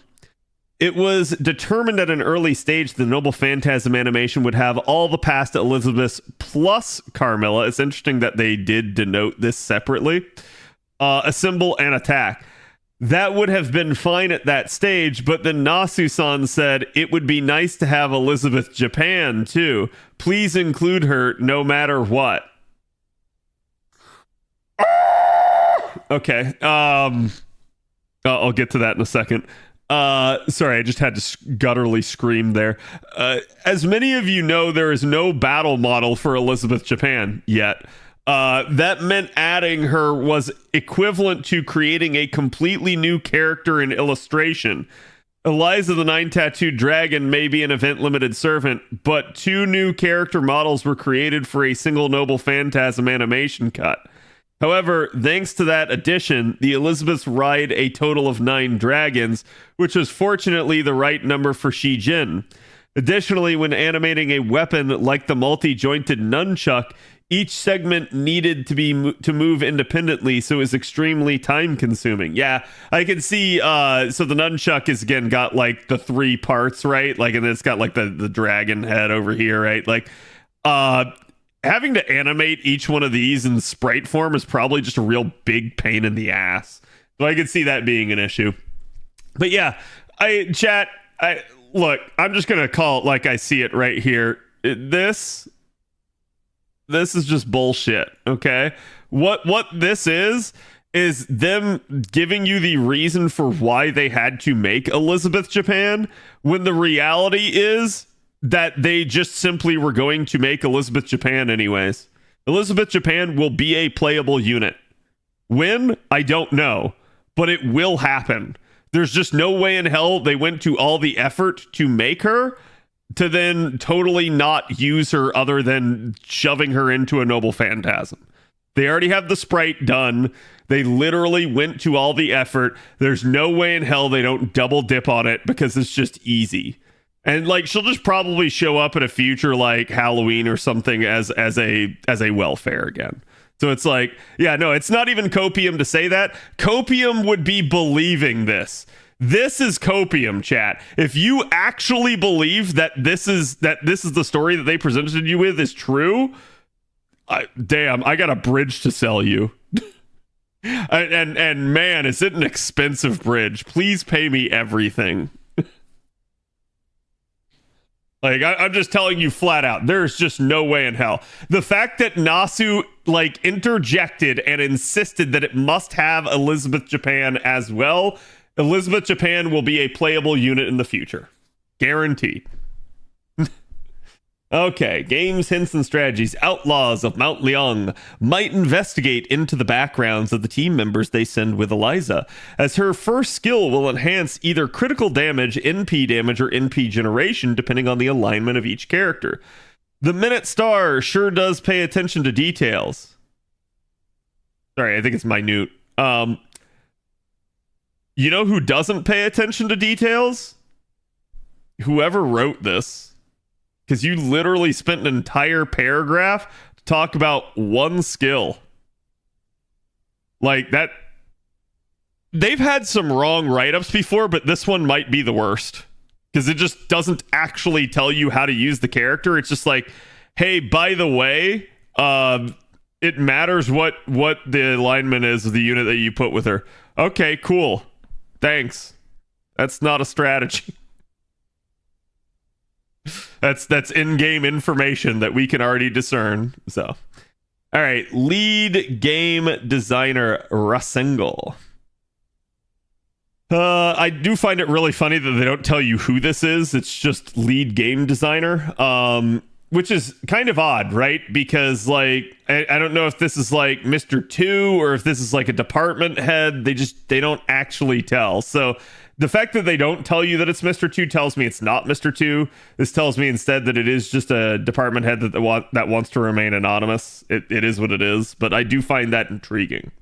It was determined at an early stage the Noble Phantasm animation would have all the past Elizabeths plus Carmilla. It's interesting that they did denote this separately. Assemble and attack. That would have been fine at that stage, but then Nasu-san said it would be nice to have Elizabeth Japan too. Please include her no matter what. Okay. I'll get to that in a second. Sorry, I just had to gutturally scream there. As many of you know, there is no battle model for Elizabeth Japan yet. That meant adding her was equivalent to creating a completely new character in illustration. Eliza the Nine-Tattooed Dragon may be an event-limited servant, but 2 new character models were created for a single Noble Phantasm animation cut. However, thanks to that addition, the Elizabeths ride a total of 9 dragons, which was fortunately the right number for Shi Jin. Additionally, when animating a weapon like the multi-jointed nunchuck, each segment needed to move independently, so it was extremely time-consuming. Yeah, I can see. So the nunchuck is again got like the 3 parts, right? Like, and it's got like the dragon head over here, right? Like, having to animate each one of these in sprite form is probably just a real big pain in the ass. So I could see that being an issue. But yeah, look, I'm just gonna call it like I see it right here. This is just bullshit, okay? What this is them giving you the reason for why they had to make Elizabeth Japan, when the reality is that they just simply were going to make Elizabeth Japan anyways. Elizabeth Japan will be a playable unit. When? I don't know, but it will happen. There's just no way in hell they went to all the effort to make her to then totally not use her other than shoving her into a Noble Phantasm. They already have the sprite done. They literally went to all the effort. There's no way in hell they don't double dip on it because it's just easy. And like, she'll just probably show up at a future like Halloween or something as a welfare again. So it's like, yeah, no, it's not even copium to say that. Copium would be believing this. This is copium, chat. If you actually believe that this is the story that they presented you with is true, damn, I got a bridge to sell you. and man, is it an expensive bridge? Please pay me everything. Like, I'm just telling you flat out, there's just no way in hell. The fact that Nasu like interjected and insisted that it must have Elizabeth Japan as well. Elizabeth Japan will be a playable unit in the future. Guaranteed. Okay, games, hints, and strategies. Outlaws of Mount Leong might investigate into the backgrounds of the team members they send with Eliza, as her first skill will enhance either critical damage, NP damage, or NP generation, depending on the alignment of each character. The Minute Star sure does pay attention to details. Sorry, I think it's minute. You know who doesn't pay attention to details? Whoever wrote this. Because you literally spent an entire paragraph to talk about one skill. Like that. They've had some wrong write-ups before, but this one might be the worst. Because it just doesn't actually tell you how to use the character. It's just like, hey, by the way, it matters what the alignment is of the unit that you put with her. Okay, cool. Thanks. That's not a strategy. That's in-game information that we can already discern. So, all right, lead game designer Rasengel. I do find it really funny that they don't tell you who this is. It's just lead game designer, which is kind of odd, right? Because like I don't know if this is like Mr. 2 or if this is like a department head. They don't actually tell. So the fact that they don't tell you that it's Mr. 2 tells me it's not Mr. 2. This tells me instead that it is just a department head that wants to remain anonymous. It is what it is, but I do find that intriguing.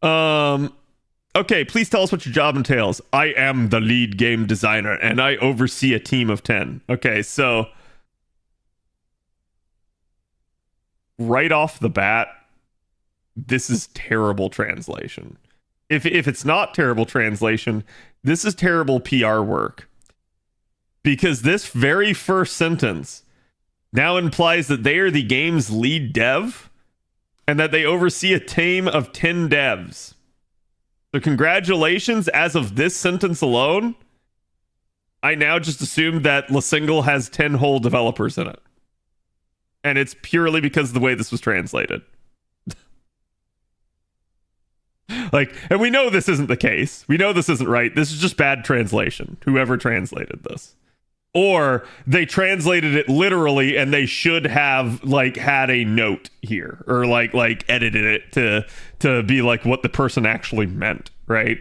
Okay, please tell us what your job entails. I am the lead game designer, and I oversee a team of 10. Okay, so right off the bat, this is terrible translation. If it's not terrible translation, this is terrible PR work. Because this very first sentence now implies that they are the game's lead dev and that they oversee a team of 10 devs. So congratulations, as of this sentence alone, I now just assume that Rasengel has 10 whole developers in it. And it's purely because of the way this was translated. Like, and we know this isn't the case. We know this isn't right. This is just bad translation. Whoever translated this. Or they translated it literally and they should have like had a note here or like edited it to be like what the person actually meant, right?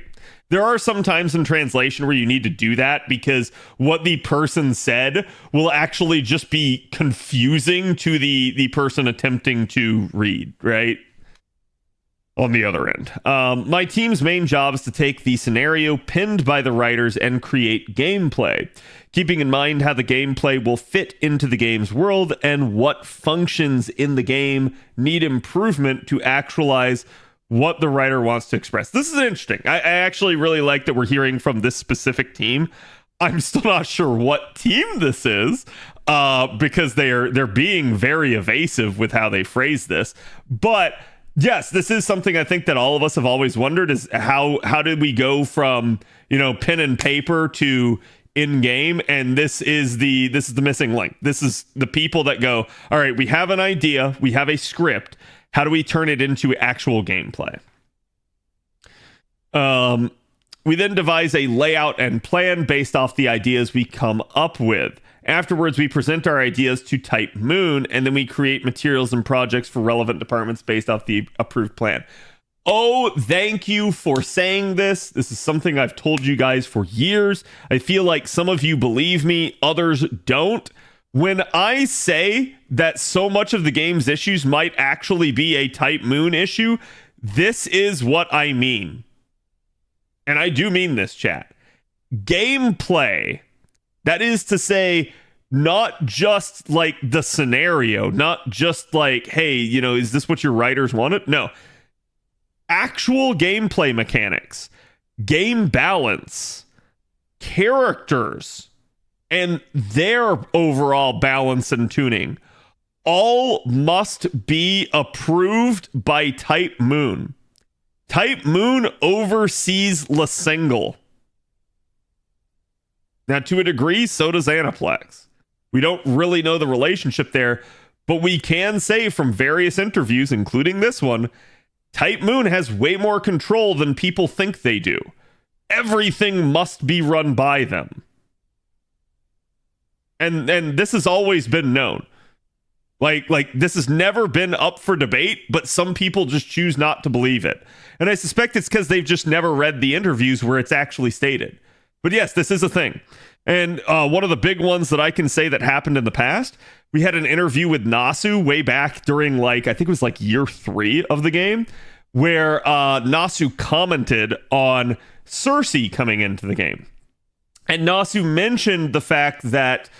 There are some times in translation where you need to do that because what the person said will actually just be confusing to the person attempting to read, right? On the other end. My team's main job is to take the scenario pinned by the writers and create gameplay, keeping in mind how the gameplay will fit into the game's world and what functions in the game need improvement to actualize what the writer wants to express. This is interesting. I actually really like that we're hearing from this specific team. I'm still not sure what team this is, because they're being very evasive with how they phrase this. But yes, this is something I think that all of us have always wondered, is how did we go from, pen and paper to in game? And this is the missing link. This is the people that go, all right, we have an idea, we have a script. How do we turn it into actual gameplay? We then devise a layout and plan based off the ideas we come up with. Afterwards, we present our ideas to Type Moon, and then we create materials and projects for relevant departments based off the approved plan. Oh, thank you for saying this. This is something I've told you guys for years. I feel like some of you believe me, others don't. When I say that so much of the game's issues might actually be a Type Moon issue, this is what I mean. And I do mean this, chat. Gameplay. That is to say, not just like the scenario, not just like, hey, is this what your writers wanted? No. Actual gameplay mechanics, game balance, characters, and their overall balance and tuning all must be approved by Type Moon. Type Moon oversees La Single. Now, to a degree, so does Aniplex. We don't really know the relationship there, but we can say from various interviews, including this one, Type Moon has way more control than people think they do. Everything must be run by them. And this has always been known. Like this has never been up for debate, but some people just choose not to believe it. And I suspect it's because they've just never read the interviews where it's actually stated. But yes, this is a thing. And one of the big ones that I can say that happened in the past, we had an interview with Nasu way back during I think it was year 3 of the game, where Nasu commented on Cersei coming into the game. And Nasu mentioned the fact that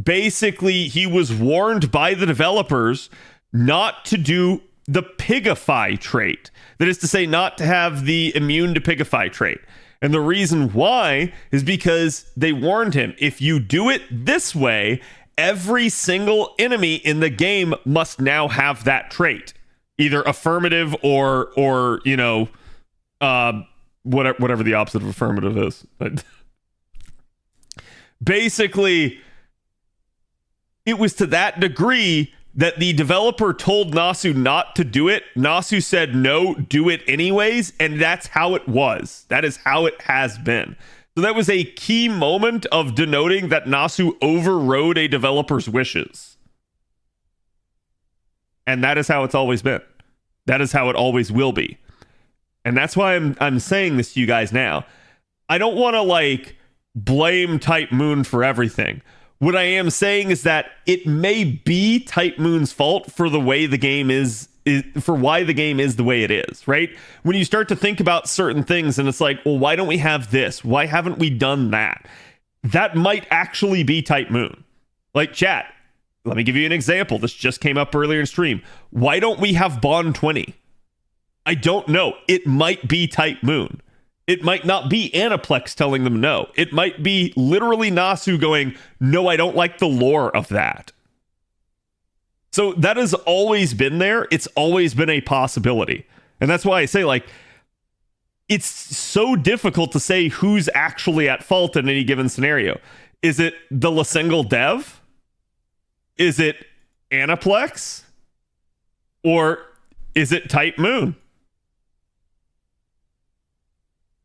basically he was warned by the developers not to do the Pigify trait. That is to say, not to have the immune to Pigify trait. And the reason why is because they warned him, if you do it this way, every single enemy in the game must now have that trait. Either affirmative or whatever the opposite of affirmative is. But basically, it was to that degree that the developer told Nasu not to do it. Nasu said, no, do it anyways. And that's how it was. That is how it has been. So that was a key moment of denoting that Nasu overrode a developer's wishes. And that is how it's always been. That is how it always will be. And that's why I'm saying this to you guys now. I don't want to blame Type Moon for everything. What I am saying is that it may be Type Moon's fault for the way the game is for why the game is the way it is, right? When you start to think about certain things and it's like, well, why don't we have this? Why haven't we done that? That might actually be Type Moon. Chat, let me give you an example. This just came up earlier in stream. Why don't we have Bond 20? I don't know. It might be Type Moon. It might not be Aniplex telling them no. It might be literally Nasu going, no, I don't like the lore of that. So that has always been there. It's always been a possibility. And that's why I say, it's so difficult to say who's actually at fault in any given scenario. Is it the La Single dev? Is it Aniplex? Or is it Type Moon?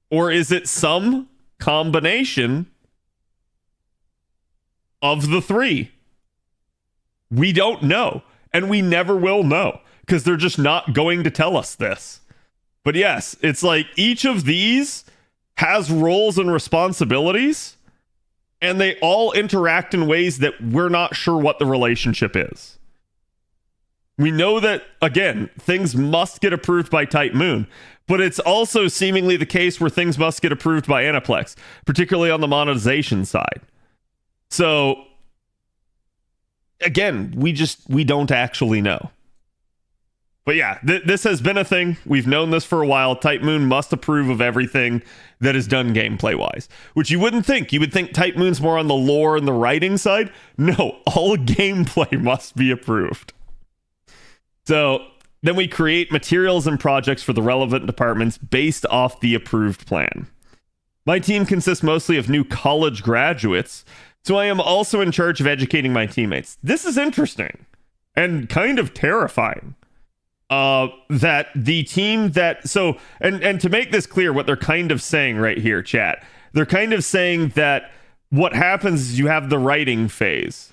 Or is it some combination of the three? We don't know. And we never will know. Because they're just not going to tell us this. But yes, it's each of these has roles and responsibilities, and they all interact in ways that we're not sure what the relationship is. We know that, again, things must get approved by Type Moon, but it's also seemingly the case where things must get approved by Aniplex, particularly on the monetization side. So, again, we don't actually know. But yeah, this has been a thing. We've known this for a while. Type Moon must approve of everything that is done gameplay-wise, which you wouldn't think. You would think Type Moon's more on the lore and the writing side. No, all gameplay must be approved. So then we create materials and projects for the relevant departments based off the approved plan. My team consists mostly of new college graduates, so I am also in charge of educating my teammates. This is interesting and kind of terrifying. That the team that and to make this clear, what they're kind of saying right here, chat, they're kind of saying that what happens is you have the writing phase,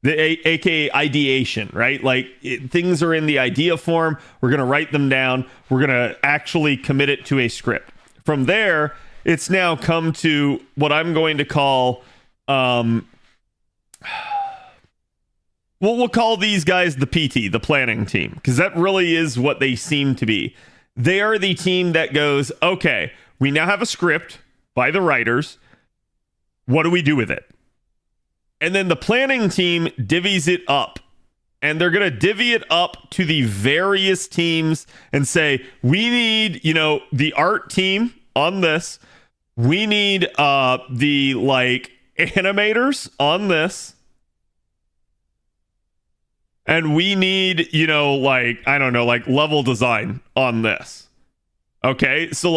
aka ideation, right? Like things are in the idea form. We're gonna write them down. We're gonna actually commit it to a script. From there, it's now come to what I'm going to call we'll call these guys the PT, the planning team, because that really is what they seem to be. They are the team that goes, okay, we now have a script by the writers. What do we do with it? And then the planning team divvies it up. And they're going to divvy it up to the various teams and say, we need, the art team on this. We need the animators on this. And we need, level design on this. Okay, so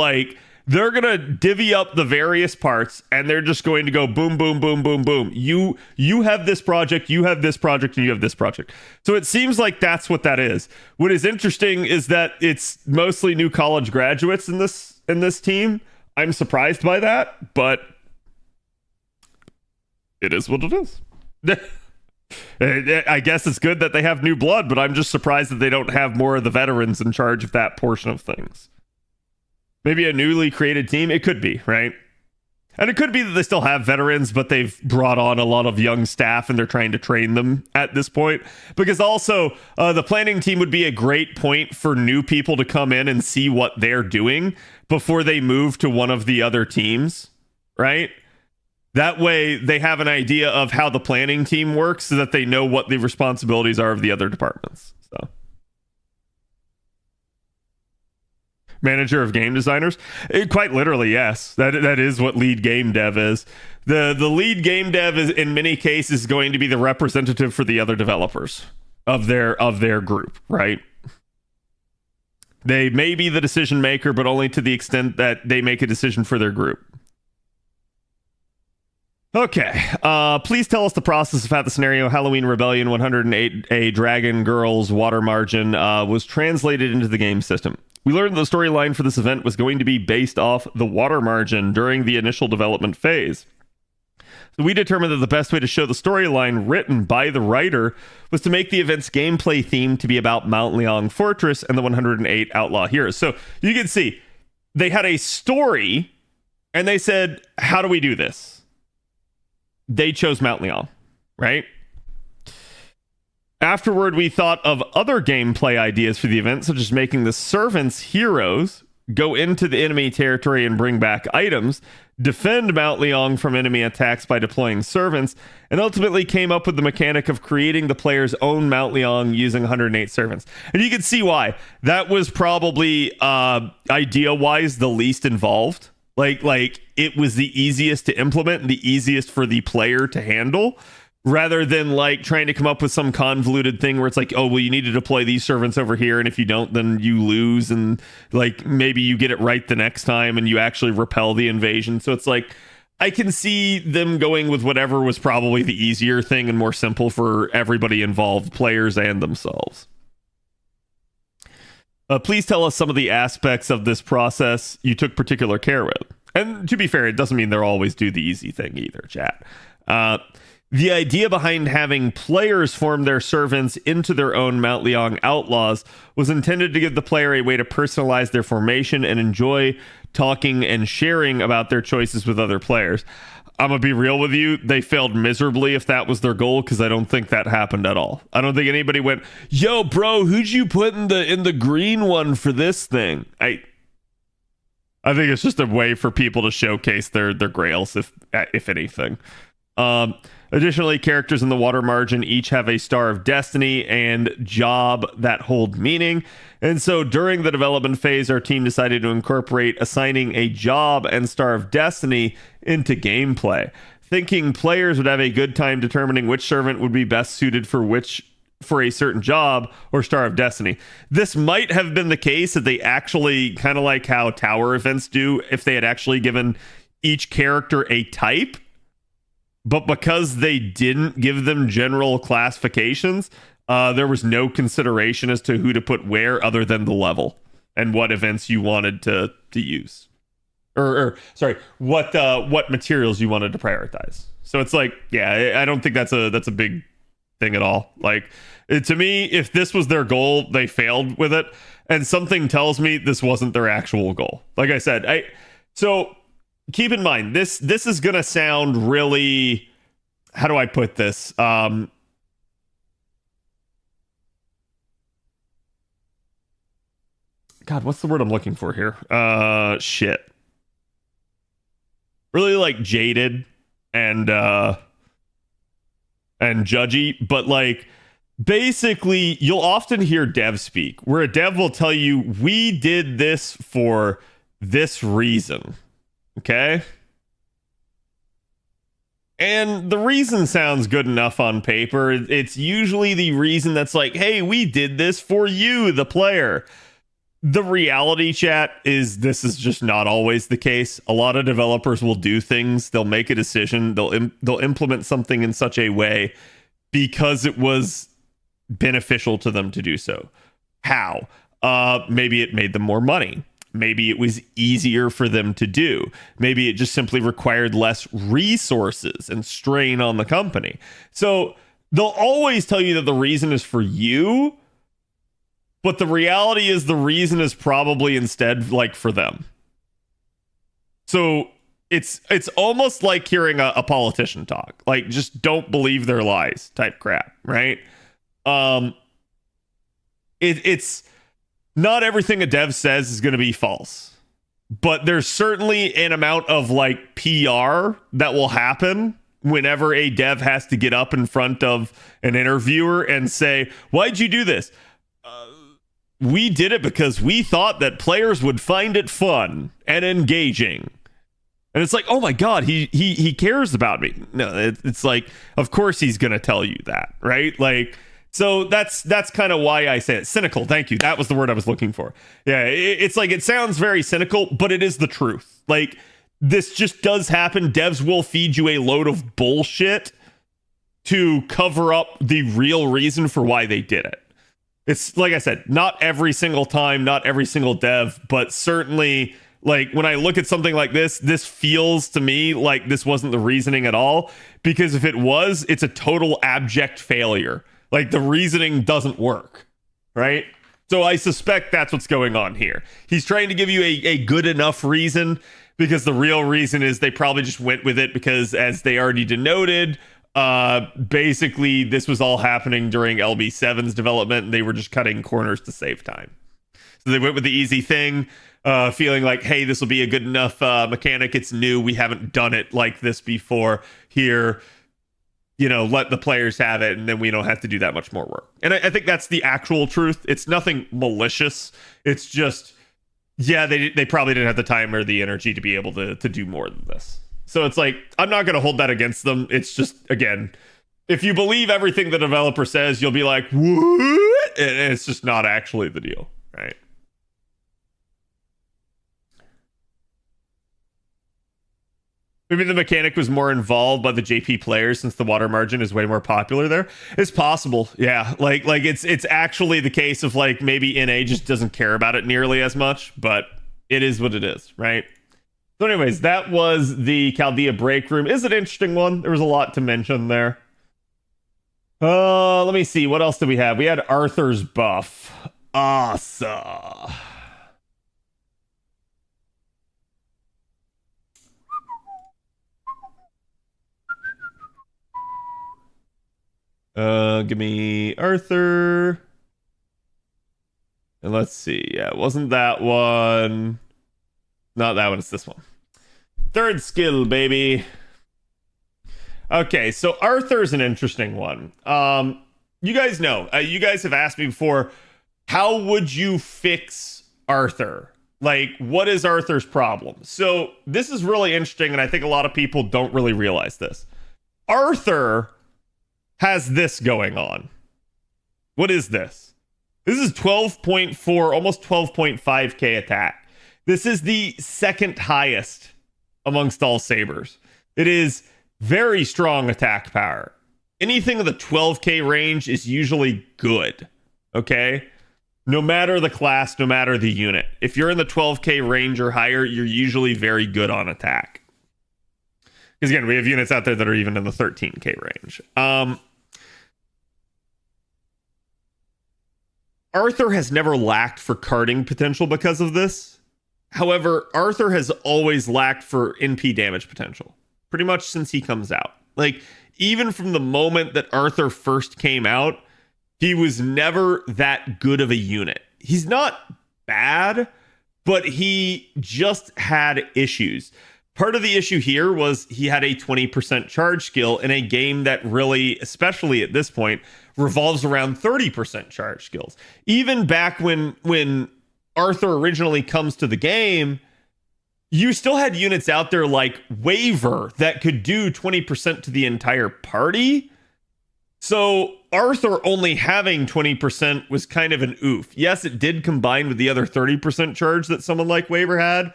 they're going to divvy up the various parts and they're just going to go boom, boom, boom, boom, boom. You have this project, you have this project, and you have this project. So it seems like that's what that is. What is interesting is that it's mostly new college graduates in this team. I'm surprised by that, but it is what it is. I guess it's good that they have new blood, but I'm just surprised that they don't have more of the veterans in charge of that portion of things. Maybe a newly created team? It could be, right? And it could be that they still have veterans, but they've brought on a lot of young staff and they're trying to train them at this point. Because also, the planning team would be a great point for new people to come in and see what they're doing before they move to one of the other teams, right? That way, they have an idea of how the planning team works so that they know what the responsibilities are of the other departments. So, manager of game designers? Quite literally, yes. That is what lead game dev is. The lead game dev is, in many cases, going to be the representative for the other developers of their group, right? They may be the decision maker, but only to the extent that they make a decision for their group. Okay, please tell us the process of how the scenario Halloween Rebellion 108 A Dragon Girls Water Margin was translated into the game system. We learned the storyline for this event was going to be based off the water margin during the initial development phase. So we determined that the best way to show the storyline written by the writer was to make the event's gameplay theme to be about Mount Liang Fortress and the 108 Outlaw Heroes. So you can see, they had a story, and they said, how do we do this? They chose Mount Liang, right? Afterward, we thought of other gameplay ideas for the event, such as making the servants heroes, go into the enemy territory and bring back items, defend Mount Liang from enemy attacks by deploying servants, and ultimately came up with the mechanic of creating the player's own Mount Liang using 108 servants. And you can see why. That was probably, idea-wise, the least involved. Like it was the easiest to implement and the easiest for the player to handle, rather than trying to come up with some convoluted thing where it's oh, well, you need to deploy these servants over here, and if you don't, then you lose, and maybe you get it right the next time and you actually repel the invasion. So it's I can see them going with whatever was probably the easier thing and more simple for everybody involved, players and themselves. Please tell us some of the aspects of this process you took particular care with. And to be fair, it doesn't mean they'll always do the easy thing either, chat. The idea behind having players form their servants into their own Mount Leong outlaws was intended to give the player a way to personalize their formation and enjoy talking and sharing about their choices with other players. I'm gonna be real with you, they failed miserably if that was their goal, because I don't think that happened at all. I don't think anybody went, yo bro, who'd you put in the green one for this thing? I think it's just a way for people to showcase their grails, if anything. Additionally, characters in the water margin each have a Star of Destiny and job that hold meaning. And so during the development phase, our team decided to incorporate assigning a job and Star of Destiny into gameplay, thinking players would have a good time determining which servant would be best suited for a certain job or Star of Destiny. This might have been the case that they actually, kind of like how tower events do, if they had actually given each character a type. But because they didn't give them general classifications, there was no consideration as to who to put where other than the level and what events you wanted to use. Or sorry, what materials you wanted to prioritize. So it's like, yeah, I don't think that's a big thing at all. Like, to me, if this was their goal, they failed with it. And something tells me this wasn't their actual goal. Like I said, so keep in mind, this is gonna sound really, how do I put this? God, what's the word I'm looking for here? Shit. Really like jaded and judgy, but like basically you'll often hear dev speak where a dev will tell you, we did this for this reason. Okay. And the reason sounds good enough on paper. It's usually the reason that's like, hey, we did this for you, the player. The reality, chat, is this is just not always the case. A lot of developers will do things, they'll make a decision, they'll implement something in such a way because it was beneficial to them to do so. How? Maybe it made them more money. Maybe it was easier for them to do. Maybe it just simply required less resources and strain on the company. So they'll always tell you that the reason is for you, but the reality is the reason is probably instead like for them. So it's almost like hearing a politician talk. Like, just don't believe their lies type crap, right? It's not everything a dev says is going to be false, but there's certainly an amount of like PR that will happen whenever a dev has to get up in front of an interviewer and say, why'd you do this? We did it because we thought that players would find it fun and engaging. And it's like, oh my God, he cares about me. No, it's like, of course he's going to tell you that, right? Like, so that's kind of why I say it. Cynical. Thank you. That was the word I was looking for. Yeah, it's like, it sounds very cynical, but it is the truth. Like, this just does happen. Devs will feed you a load of bullshit to cover up the real reason for why they did it. It's like I said, not every single time, not every single dev, but certainly, like, when I look at something like this feels to me like this wasn't the reasoning at all, because if it was, it's a total abject failure. Like, the reasoning doesn't work, right? So I suspect that's what's going on here. He's trying to give you a good enough reason, because the real reason is they probably just went with it because, as they already denoted, basically this was all happening during LB7's development, and they were just cutting corners to save time. So they went with the easy thing, feeling like, hey, this will be a good enough mechanic. It's new. We haven't done it like this before. Here, you know, let the players have it, and then we don't have to do that much more work. And I think that's the actual truth. It's nothing malicious. It's just, yeah, they probably didn't have the time or the energy to be able to do more than this. So it's like, I'm not going to hold that against them. It's just, again, if you believe everything the developer says, you'll be like, what? And it's just not actually the deal, right? Maybe the mechanic was more involved by the JP players since the water margin is way more popular there. It's possible. Yeah. Like it's actually the case of, like, maybe NA just doesn't care about it nearly as much, but it is what it is, right? So anyways, that was the Chaldea break room. Is an interesting one. There was a lot to mention there. Let me see. What else did we have? We had Arthur's buff. Asa. Give me Arthur. And let's see. Yeah, it wasn't that one. Not that one. It's this one. Third skill, baby. Okay, so Arthur's an interesting one. You guys know. You guys have asked me before, how would you fix Arthur? Like, what is Arthur's problem? So this is really interesting, and I think a lot of people don't really realize this. Arthur has this going on. What is this? This is 12.4, almost 12.5k attack. This is the second highest amongst all sabers. It is very strong attack power. Anything in the 12k range is usually good. Okay? No matter the class, no matter the unit. If you're in the 12k range or higher, you're usually very good on attack. Because again, we have units out there that are even in the 13k range. Arthur has never lacked for carding potential because of this. However, Arthur has always lacked for NP damage potential. Pretty much since he comes out. Like, even from the moment that Arthur first came out, he was never that good of a unit. He's not bad, but he just had issues. Part of the issue here was he had a 20% charge skill in a game that really, especially at this point, revolves around 30% charge skills. Even back when Arthur originally comes to the game, you still had units out there like Waver that could do 20% to the entire party. So Arthur only having 20% was kind of an oof. Yes, it did combine with the other 30% charge that someone like Waver had,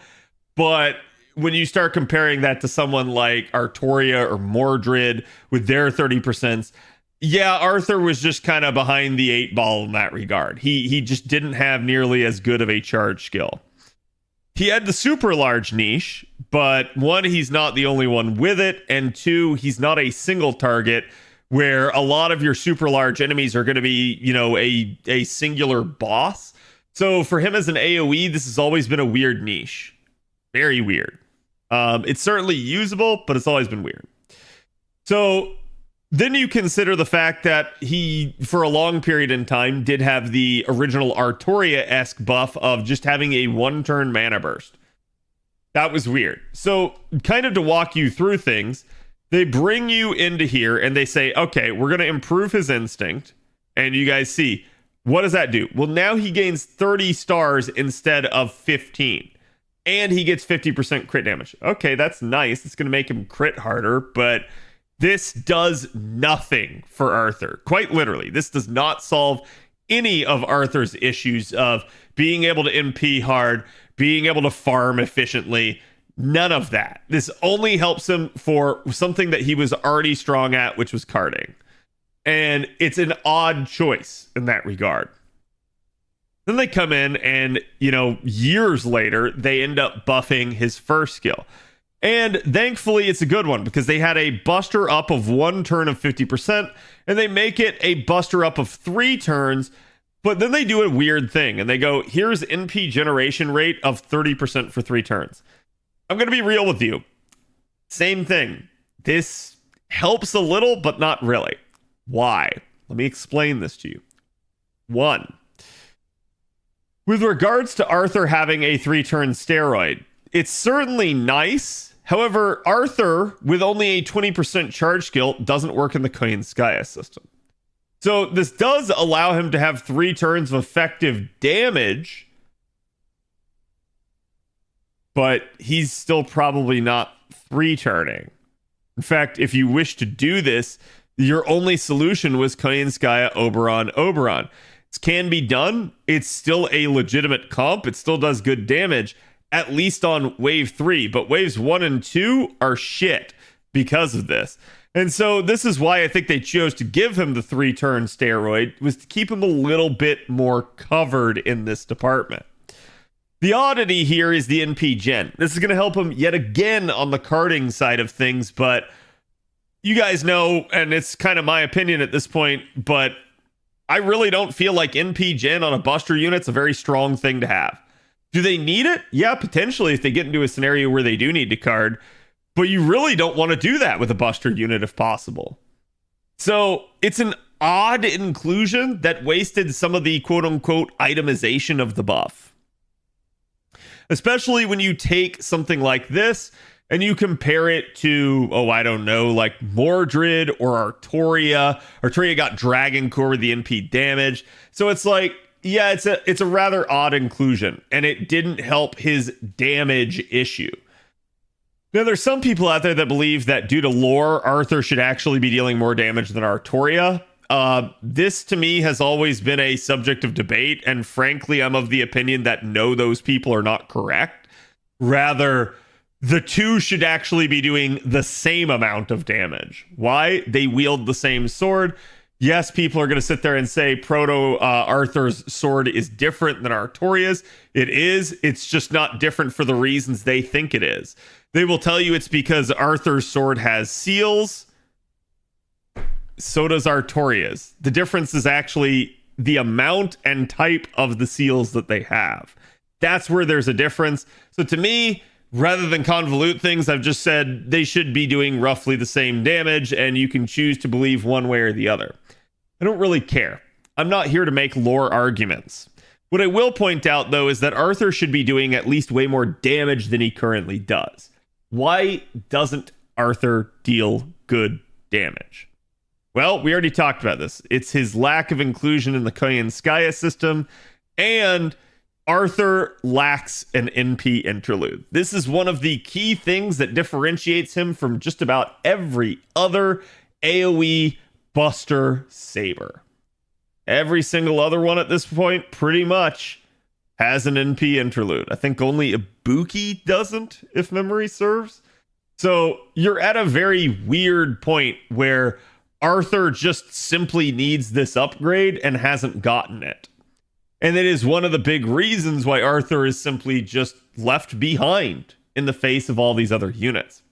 but when you start comparing that to someone like Artoria or Mordred with their 30%, yeah, Arthur was just kind of behind the 8 ball in that regard. He just didn't have nearly as good of a charge skill. He had the super large niche, but one, he's not the only one with it, and two, he's not a single target where a lot of your super large enemies are going to be, you know, a singular boss. So for him as an AoE, this has always been a weird niche. Very weird. It's certainly usable, but it's always been weird. So then you consider the fact that he, for a long period in time, did have the original Artoria-esque buff of just having a one-turn mana burst. That was weird. So kind of to walk you through things, they bring you into here and they say, okay, we're going to improve his instinct. And you guys see, what does that do? Well, now he gains 30 stars instead of 15. And he gets 50% crit damage. Okay, that's nice. It's going to make him crit harder, but this does nothing for Arthur. Quite literally, this does not solve any of Arthur's issues of being able to MP hard, being able to farm efficiently. None of that. This only helps him for something that he was already strong at, which was carding. And it's an odd choice in that regard. Then they come in and, you know, years later, they end up buffing his first skill. And thankfully, it's a good one because they had a buster up of 1 turn of 50%, and they make it a buster up of 3 turns. But then they do a weird thing, and they go, here's NP generation rate of 30% for 3 turns. I'm going to be real with you. Same thing. This helps a little, but not really. Why? Let me explain this to you. 1. With regards to Arthur having a 3-turn steroid, it's certainly nice. However, Arthur, with only a 20% charge skill, doesn't work in the Koyanskaya system. So this does allow him to have 3 turns of effective damage, but he's still probably not 3-turning. In fact, if you wish to do this, your only solution was Koyanskaya, Oberon, Oberon. It can be done. It's still a legitimate comp. It still does good damage, at least on wave 3. But waves 1 and 2 are shit because of this. And so this is why I think they chose to give him the 3-turn steroid, was to keep him a little bit more covered in this department. The oddity here is the NP gen. This is going to help him yet again on the carding side of things, but you guys know, and it's kind of my opinion at this point, but I really don't feel like NP Gen on a Buster unit's a very strong thing to have. Do they need it? Yeah, potentially if they get into a scenario where they do need to card, but you really don't want to do that with a Buster unit if possible. So it's an odd inclusion that wasted some of the quote-unquote itemization of the buff. Especially when you take something like this and you compare it to, I don't know, like Mordred or Artoria. Artoria got Dragon Core with the NP damage. So it's like, yeah, it's a rather odd inclusion, and it didn't help his damage issue. Now, there's some people out there that believe that due to lore, Arthur should actually be dealing more damage than Artoria. This, to me, has always been a subject of debate, and frankly, I'm of the opinion that no, those people are not correct. Rather, the two should actually be doing the same amount of damage. Why? They wield the same sword. Yes, people are going to sit there and say Proto Arthur's sword is different than Artoria's. It is. It's just not different for the reasons they think it is. They will tell you it's because Arthur's sword has seals. So does Artoria's. The difference is actually the amount and type of the seals that they have. That's where there's a difference. So to me, rather than convolute things, I've just said they should be doing roughly the same damage, and you can choose to believe one way or the other. I don't really care. I'm not here to make lore arguments. What I will point out, though, is that Arthur should be doing at least way more damage than he currently does. Why doesn't Arthur deal good damage? Well, we already talked about this. It's his lack of inclusion in the Koyanskaya system, and Arthur lacks an NP interlude. This is one of the key things that differentiates him from just about every other AoE Buster Saber. Every single other one at this point pretty much has an NP interlude. I think only Ibuki doesn't, if memory serves. So you're at a very weird point where Arthur just simply needs this upgrade and hasn't gotten it. And it is one of the big reasons why Arthur is simply just left behind in the face of all these other units.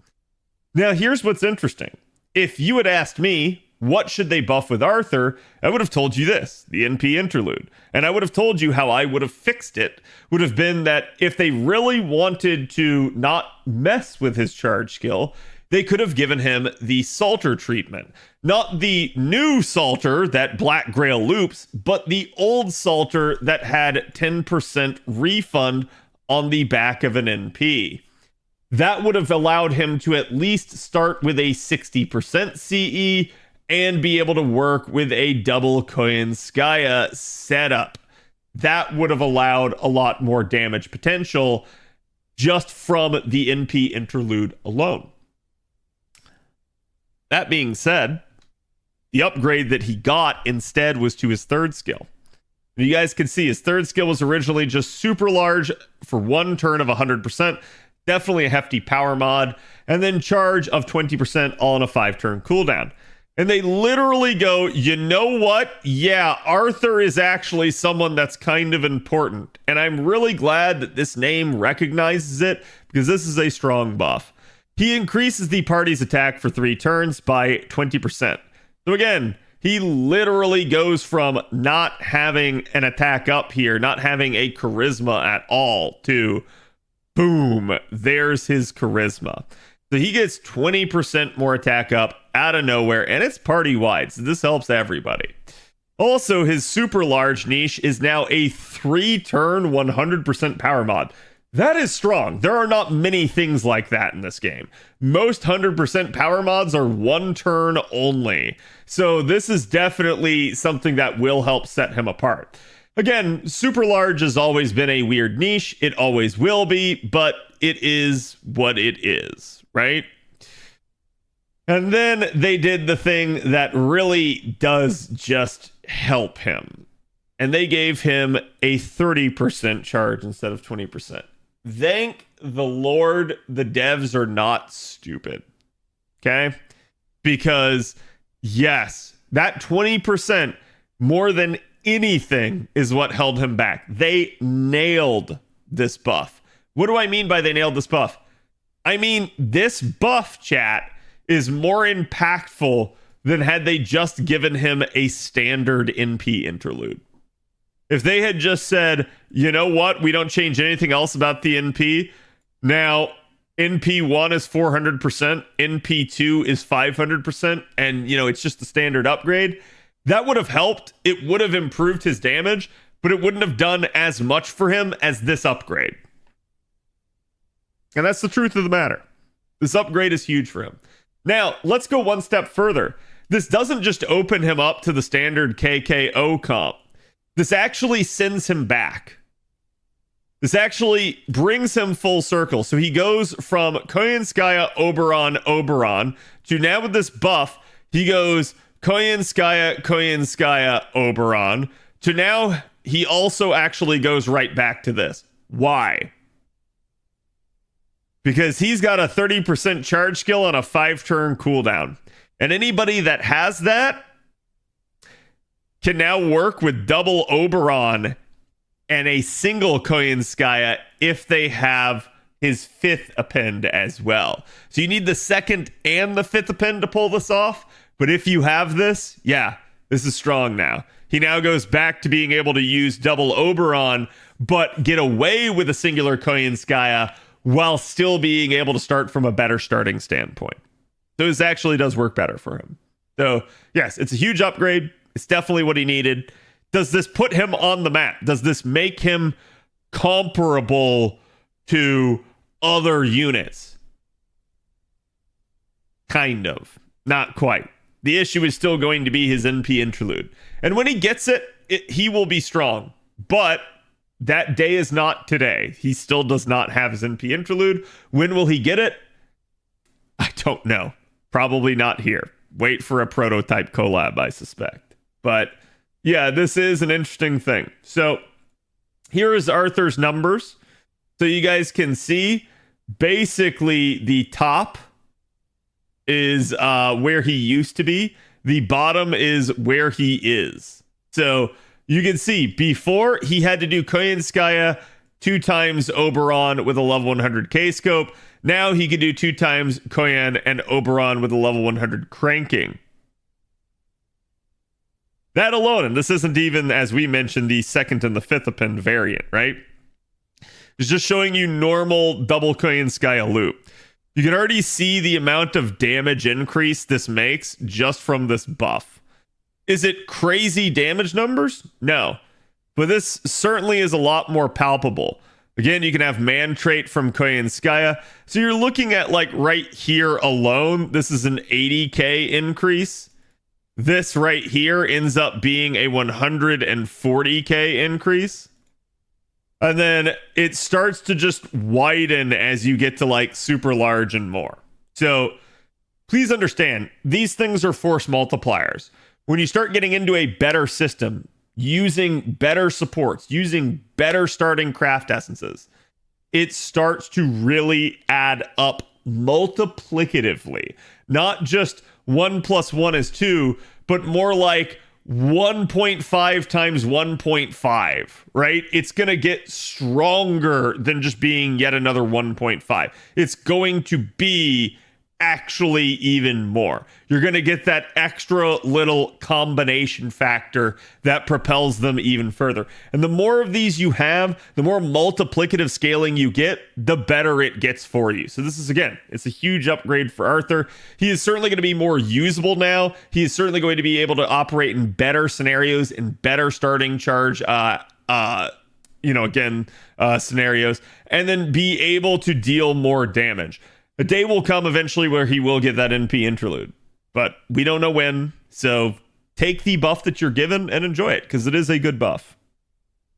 Now, here's what's interesting. If you had asked me, what should they buff with Arthur? I would have told you this, the NP interlude. And I would have told you how I would have fixed it. Would have been that if they really wanted to not mess with his charge skill, they could have given him the Salter treatment. Not the new Salter that Black Grail loops, but the old Salter that had 10% refund on the back of an NP. That would have allowed him to at least start with a 60% CE and be able to work with a double Koyanskaya setup. That would have allowed a lot more damage potential just from the NP interlude alone. That being said, the upgrade that he got instead was to his third skill. You guys can see his third skill was originally just super large for one turn of 100%. Definitely a hefty power mod. And then charge of 20% all in a 5-turn cooldown. And they literally go, you know what? Yeah, Arthur is actually someone that's kind of important. And I'm really glad that this name recognizes it, because this is a strong buff. He increases the party's attack for 3 turns by 20%. So again, he literally goes from not having an attack up here, not having a charisma at all, to boom, there's his charisma. So he gets 20% more attack up out of nowhere, and it's party-wide, so this helps everybody. Also, his super large niche is now a 3-turn 100% power mod. That is strong. There are not many things like that in this game. Most 100% power mods are 1 turn only. So this is definitely something that will help set him apart. Again, super large has always been a weird niche. It always will be, but it is what it is, right? And then they did the thing that really does just help him. And they gave him a 30% charge instead of 20%. Thank the Lord the devs are not stupid. Okay? Because, yes, that 20% more than anything is what held him back. They nailed this buff. What do I mean by they nailed this buff? I mean, this buff, chat, is more impactful than had they just given him a standard NP interlude. If they had just said, you know what, we don't change anything else about the NP. Now, NP1 is 400%, NP2 is 500%, and, it's just the standard upgrade. That would have helped. It would have improved his damage, but it wouldn't have done as much for him as this upgrade. And that's the truth of the matter. This upgrade is huge for him. Now, let's go one step further. This doesn't just open him up to the standard KKO comp. This actually sends him back. This actually brings him full circle. So he goes from Koyanskaya, Oberon, to now with this buff, he goes Koyanskaya, Oberon, to now he also actually goes right back to this. Why? Because he's got a 30% charge skill on a 5-turn cooldown. And anybody that has that can now work with double Oberon and a single Koyanskaya if they have his 5th append as well. So you need the 2nd and the 5th append to pull this off. But if you have this, yeah, this is strong now. He now goes back to being able to use double Oberon, but get away with a singular Koyanskaya while still being able to start from a better starting standpoint. So this actually does work better for him. So yes, it's a huge upgrade. It's definitely what he needed. Does this put him on the map? Does this make him comparable to other units? Kind of. Not quite. The issue is still going to be his NP interlude. And when he gets it, he will be strong. But that day is not today. He still does not have his NP interlude. When will he get it? I don't know. Probably not here. Wait for a prototype collab, I suspect. But yeah, this is an interesting thing. So here is Arthur's numbers. So you guys can see basically the top is where he used to be. The bottom is where he is. So you can see before he had to do Koyanskaya 2 times Oberon with a level 100 K-scope. Now he can do 2 times Koyan and Oberon with a level 100 cranking. That alone, and this isn't even, as we mentioned, the 2nd and the 5th append variant, right? It's just showing you normal double Koyanskaya loop. You can already see the amount of damage increase this makes just from this buff. Is it crazy damage numbers? No. But this certainly is a lot more palpable. Again, you can have man trait from Koyanskaya. So you're looking at like right here alone, this is an 80k increase. This right here ends up being a 140k increase. And then it starts to just widen as you get to like super large and more. So please understand, these things are force multipliers. When you start getting into a better system, using better supports, using better starting craft essences, it starts to really add up multiplicatively. Not just 1 + 1 is 2, but more like 1.5 times 1.5, right? It's going to get stronger than just being yet another 1.5. It's going to be actually even more. You're going to get that extra little combination factor that propels them even further. And the more of these you have, the more multiplicative scaling you get, the better it gets for you. So this is, again, it's a huge upgrade for Arthur. He is certainly going to be more usable now. He is certainly going to be able to operate in better scenarios, in better starting charge, scenarios, and then be able to deal more damage. A day will come eventually where he will get that NP interlude, but we don't know when. So take the buff that you're given and enjoy it, because it is a good buff.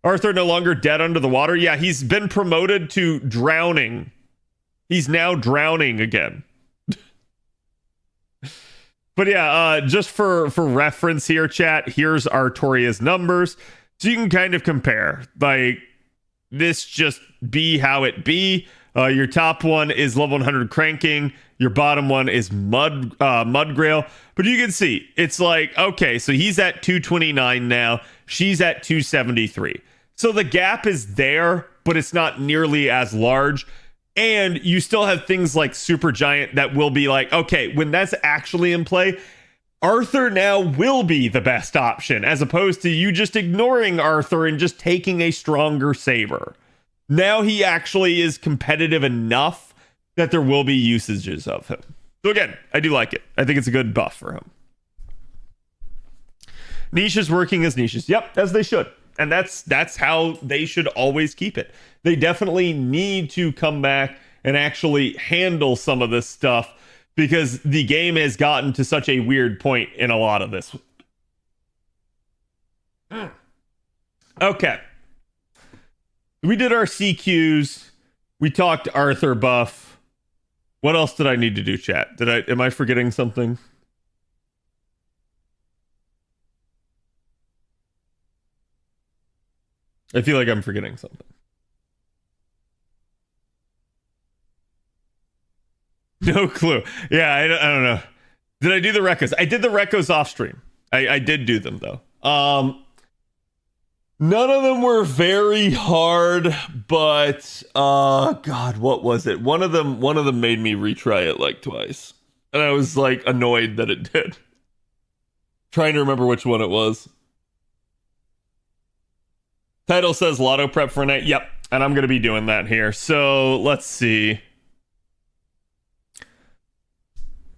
Arthur no longer dead under the water. Yeah, he's been promoted to drowning. He's now drowning again. But yeah, just for reference here, chat, here's Artoria's numbers. So you can kind of compare. Like, this just be how it be. Your top one is level 100 cranking. Your bottom one is Mudgrail. But you can see, it's like, okay, so he's at 229 now. She's at 273. So the gap is there, but it's not nearly as large. And you still have things like Supergiant that will be like, okay, when that's actually in play, Arthur now will be the best option, as opposed to you just ignoring Arthur and just taking a stronger Saber. Now he actually is competitive enough that there will be usages of him. So again, I do like it. I think it's a good buff for him. Niches working as niches. Yep, as they should. And that's how they should always keep it. They definitely need to come back and actually handle some of this stuff, because the game has gotten to such a weird point in a lot of this. Okay. We did our CQs. We talked Arthur buff. What else did I need to do, chat? Am I forgetting something? I feel like I'm forgetting something. No clue. Yeah, I don't know. Did I do the recos? I did the recos off stream. I did do them though. None of them were very hard, but God, what was it? One of them made me retry it like twice, and I was like annoyed that it did. Trying to remember which one it was. Title says Lotto prep for a night. Yep, and I'm gonna be doing that here. So let's see.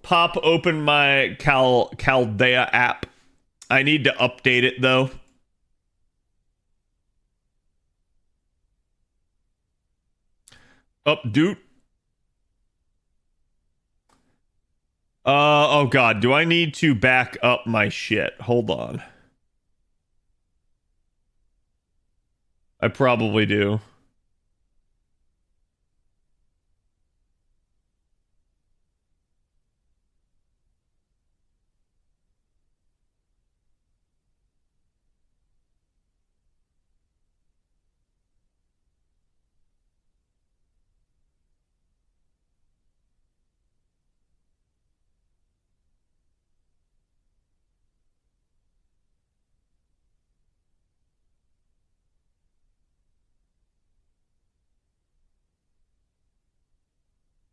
Pop open my Chaldea app. I need to update it though. Update. Oh god, do I need to back up my shit? Hold on. I probably do.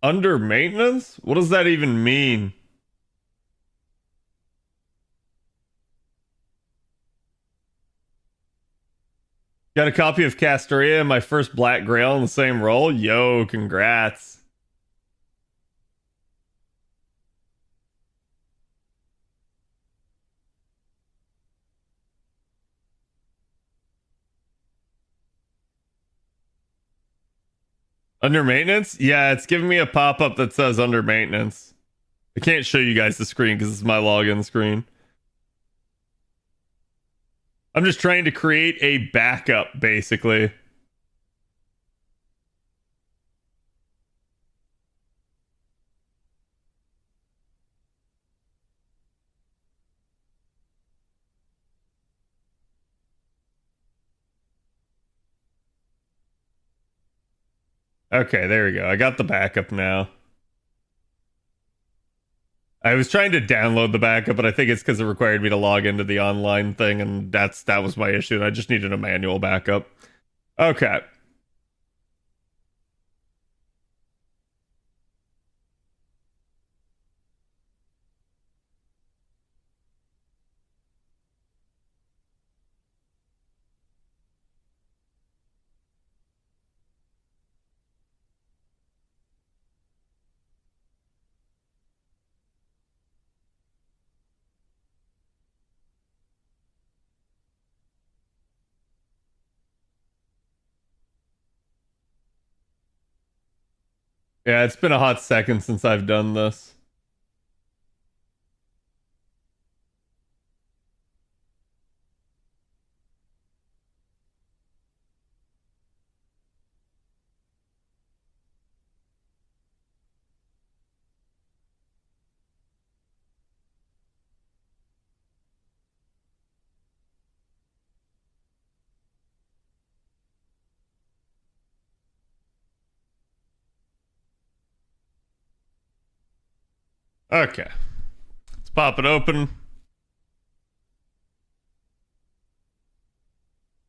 Under maintenance? What does that even mean? Got a copy of Castoria and my first Black Grail in the same role? Yo, congrats. Under maintenance? Yeah, it's giving me a pop-up that says under maintenance. I can't show you guys the screen because it's my login screen. I'm just trying to create a backup, basically. Okay, there we go. I got the backup now. I was trying to download the backup, but I think it's because it required me to log into the online thing, and that was my issue. I just needed a manual backup. Okay. Yeah, it's been a hot second since I've done this. Okay. Let's pop it open.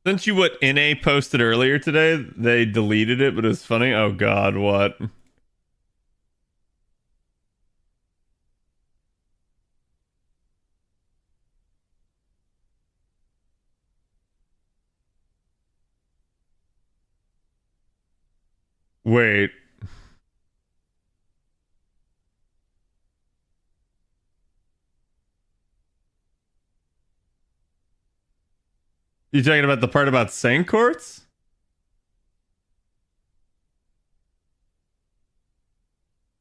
Sent you what NA posted earlier today? They deleted it, but it was funny. Oh god, what? Wait. You talking about the part about Sankorts?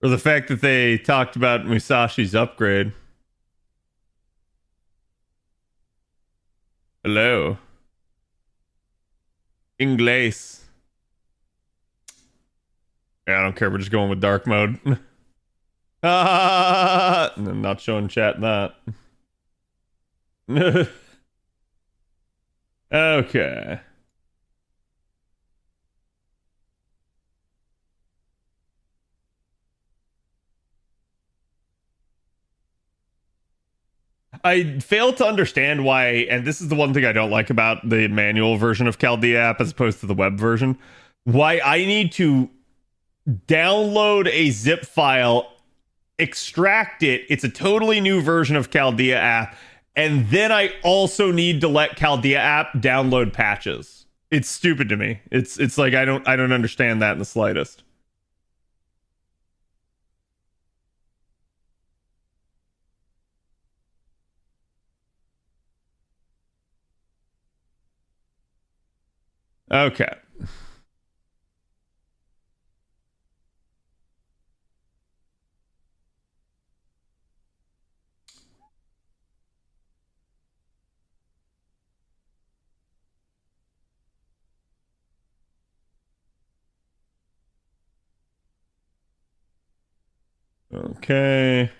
Or the fact that they talked about Musashi's upgrade? Hello. Inglés. Yeah, I don't care. We're just going with dark mode. I'm not showing chat that. Okay. I fail to understand why, and this is the one thing I don't like about the manual version of Chaldea app as opposed to the web version, why I need to download a zip file, extract it. It's a totally new version of Chaldea app, and then I also need to let Chaldea app download patches. It's stupid to me. It's like I don't understand that in the slightest. Okay. Okay.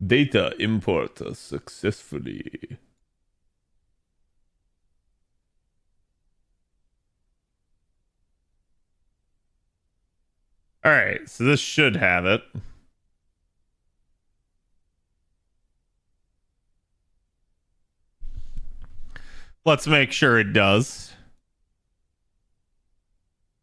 Data import successfully. All right, so this should have it. Let's make sure it does.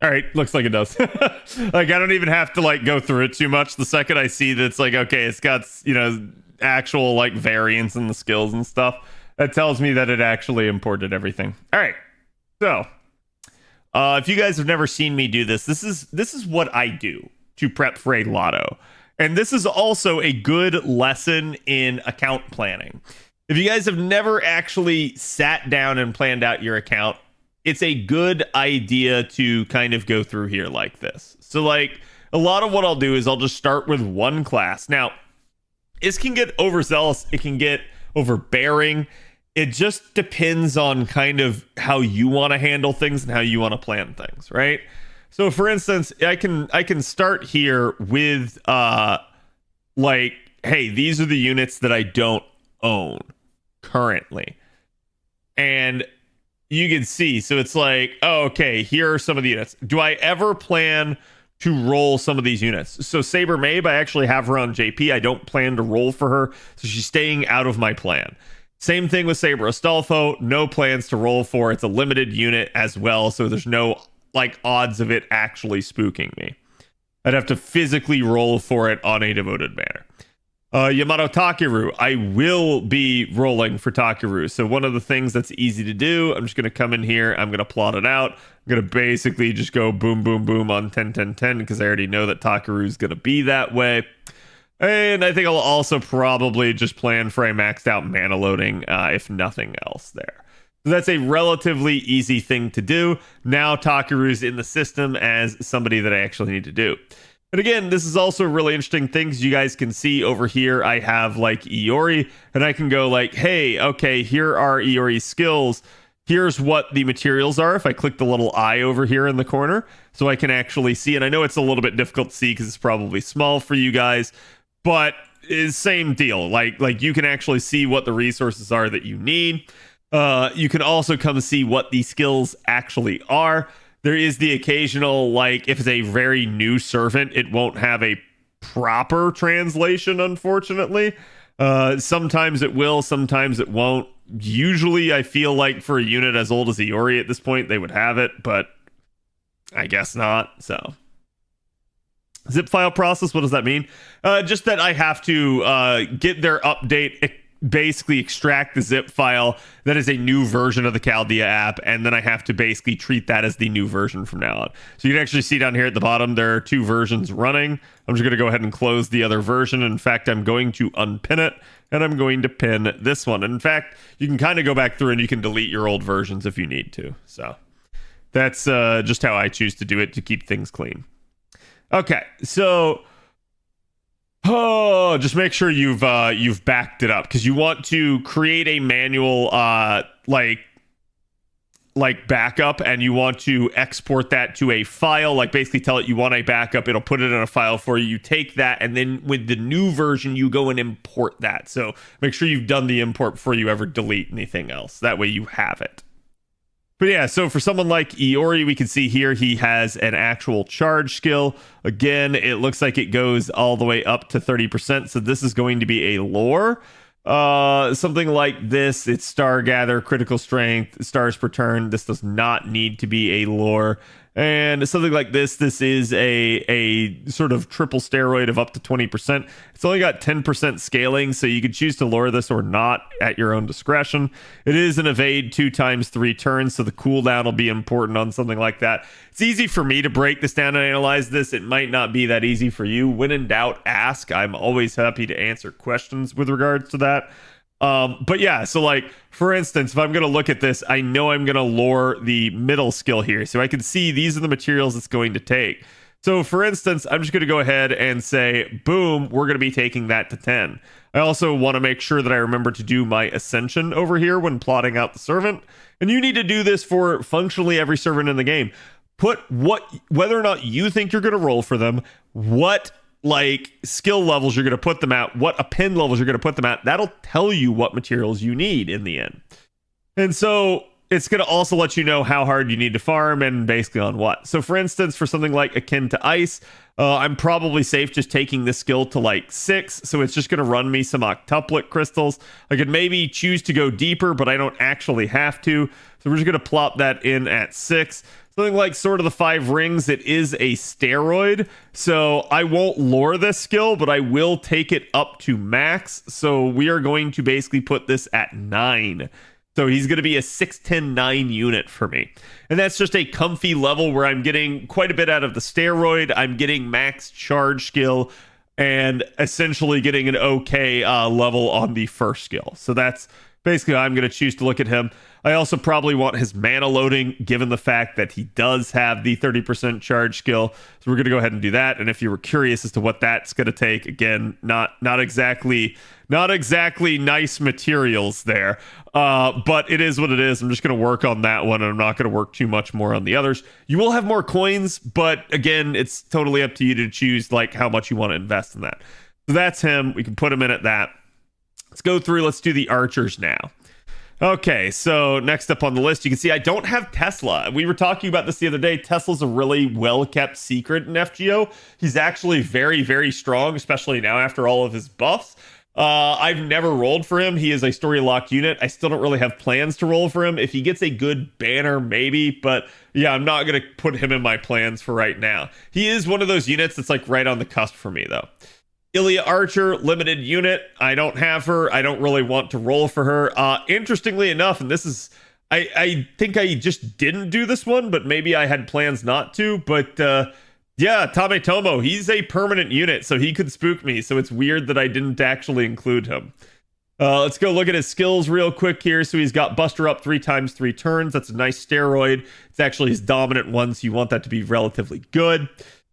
All right, looks like it does. Like I don't even have to like go through it too much. The second I see that it's like, okay, it's got, you know, actual like variants in the skills and stuff, that tells me that it actually imported everything. All right. So, if you guys have never seen me do this, this is what I do to prep for a lotto. And this is also a good lesson in account planning. If you guys have never actually sat down and planned out your account, it's a good idea to kind of go through here like this. So like a lot of what I'll do is I'll just start with one class. Now, this can get overzealous. It can get overbearing. It just depends on kind of how you want to handle things and how you want to plan things, right? So for instance, I can start here with like, hey, these are the units that I don't own currently. And you can see, so it's like, oh, okay, here are some of the units. Do I ever plan to roll some of these units? So Saber Mabe, I actually have her on JP. I don't plan to roll for her, so she's staying out of my plan. Same thing with Saber Astolfo, no plans to roll for. It's a limited unit as well, so there's no like odds of it actually spooking me. I'd have to physically roll for it on a devoted banner. Yamato Takeru, I will be rolling for Takeru. So one of the things that's easy to do, I'm just going to come in here. I'm going to plot it out. I'm going to basically just go boom, boom, boom on 10, 10, 10 because I already know that Takeru is going to be that way. And I think I'll also probably just plan for a maxed out mana loading, if nothing else there. So that's a relatively easy thing to do. Now Takeru's in the system as somebody that I actually need to do. And again, this is also a really interesting thing because you guys can see over here, I have like Iori, and I can go like, hey, okay, here are Iori's skills. Here's what the materials are if I click the little eye over here in the corner. So I can actually see, and I know it's a little bit difficult to see because it's probably small for you guys, but it's same deal. Like you can actually see what the resources are that you need. You can also come see what the skills actually are. There is the occasional, like, if it's a very new servant, it won't have a proper translation, unfortunately. Sometimes it will, sometimes it won't. Usually, I feel like for a unit as old as Iori at this point, they would have it, but I guess not. So, zip file process, what does that mean? Just that I have to get their update, basically extract the zip file that is a new version of the Chaldea app, and then I have to basically treat that as the new version from now on. So you can actually see down here at the bottom, there are 2 versions running. I'm just going to go ahead and close the other version. In fact, I'm going to unpin it, and I'm going to pin this one. And in fact, you can kind of go back through and you can delete your old versions if you need to. So that's just how I choose to do it to keep things clean. Okay, so just make sure you've backed it up, because you want to create a manual like backup, and you want to export that to a file. Like basically tell it you want a backup, it'll put it in a file for you. You take that, and then with the new version you go and import that. So make sure you've done the import before you ever delete anything else. That way you have it. But yeah, so for someone like Iori, we can see here he has an actual charge skill. Again, it looks like it goes all the way up to 30%. So this is going to be a lore. Something like this, it's Star Gather, critical strength, stars per turn. This does not need to be a lore. And something like this is a sort of triple steroid of up to 20%. It's only got 10% scaling, so you could choose to lure this or not at your own discretion. It is an evade 2 times 3 turns, so the cooldown will be important on something like that. It's easy for me to break this down and analyze this. It might not be that easy for you. When in doubt, ask. I'm always happy to answer questions with regards to that. But yeah, so like, for instance, if I'm going to look at this, I know I'm going to lure the middle skill here. So I can see these are the materials it's going to take. So for instance, I'm just going to go ahead and say, boom, we're going to be taking that to 10. I also want to make sure that I remember to do my ascension over here when plotting out the servant. And you need to do this for functionally every servant in the game. Put whether or not you think you're going to roll for them, what like skill levels you're going to put them at, what append levels you're going to put them at. That'll tell you what materials you need in the end. And so it's going to also let you know how hard you need to farm and basically on what. So for instance, for something like akin to ice, I'm probably safe just taking this skill to like 6. So it's just going to run me some octuplet crystals. I could maybe choose to go deeper, but I don't actually have to. So we're just going to plop that in at 6. Something like Sword of the 5 Rings, it is a steroid, so I won't lure this skill, but I will take it up to max. So we are going to basically put this at 9. So he's going to be a 6/10/9 unit for me. And that's just a comfy level where I'm getting quite a bit out of the steroid. I'm getting max charge skill and essentially getting an okay level on the first skill. So that's basically how I'm going to choose to look at him. I also probably want his mana loading, given the fact that he does have the 30% charge skill. So we're going to go ahead and do that. And if you were curious as to what that's going to take, again, not exactly nice materials there. But it is what it is. I'm just going to work on that one, and I'm not going to work too much more on the others. You will have more coins, but again, it's totally up to you to choose like how much you want to invest in that. So that's him. We can put him in at that. Let's go through. Let's do the archers now. Okay, so next up on the list, you can see I don't have Tesla. We were talking about this the other day. Tesla's a really well-kept secret in FGO. He's actually very, very strong, especially now after all of his buffs. I've never rolled for him. He is a story-locked unit. I still don't really have plans to roll for him. If he gets a good banner, maybe. But yeah, I'm not going to put him in my plans for right now. He is one of those units that's like right on the cusp for me, though. Ilya Archer, limited unit. I don't have her. I don't really want to roll for her. Interestingly enough, and this is, I think I just didn't do this one, but maybe I had plans not to. But yeah, Tametomo, he's a permanent unit, so he could spook me. So it's weird that I didn't actually include him. Let's go look at his skills real quick here. So he's got Buster Up 3 times 3 turns. That's a nice steroid. It's actually his dominant one, so you want that to be relatively good.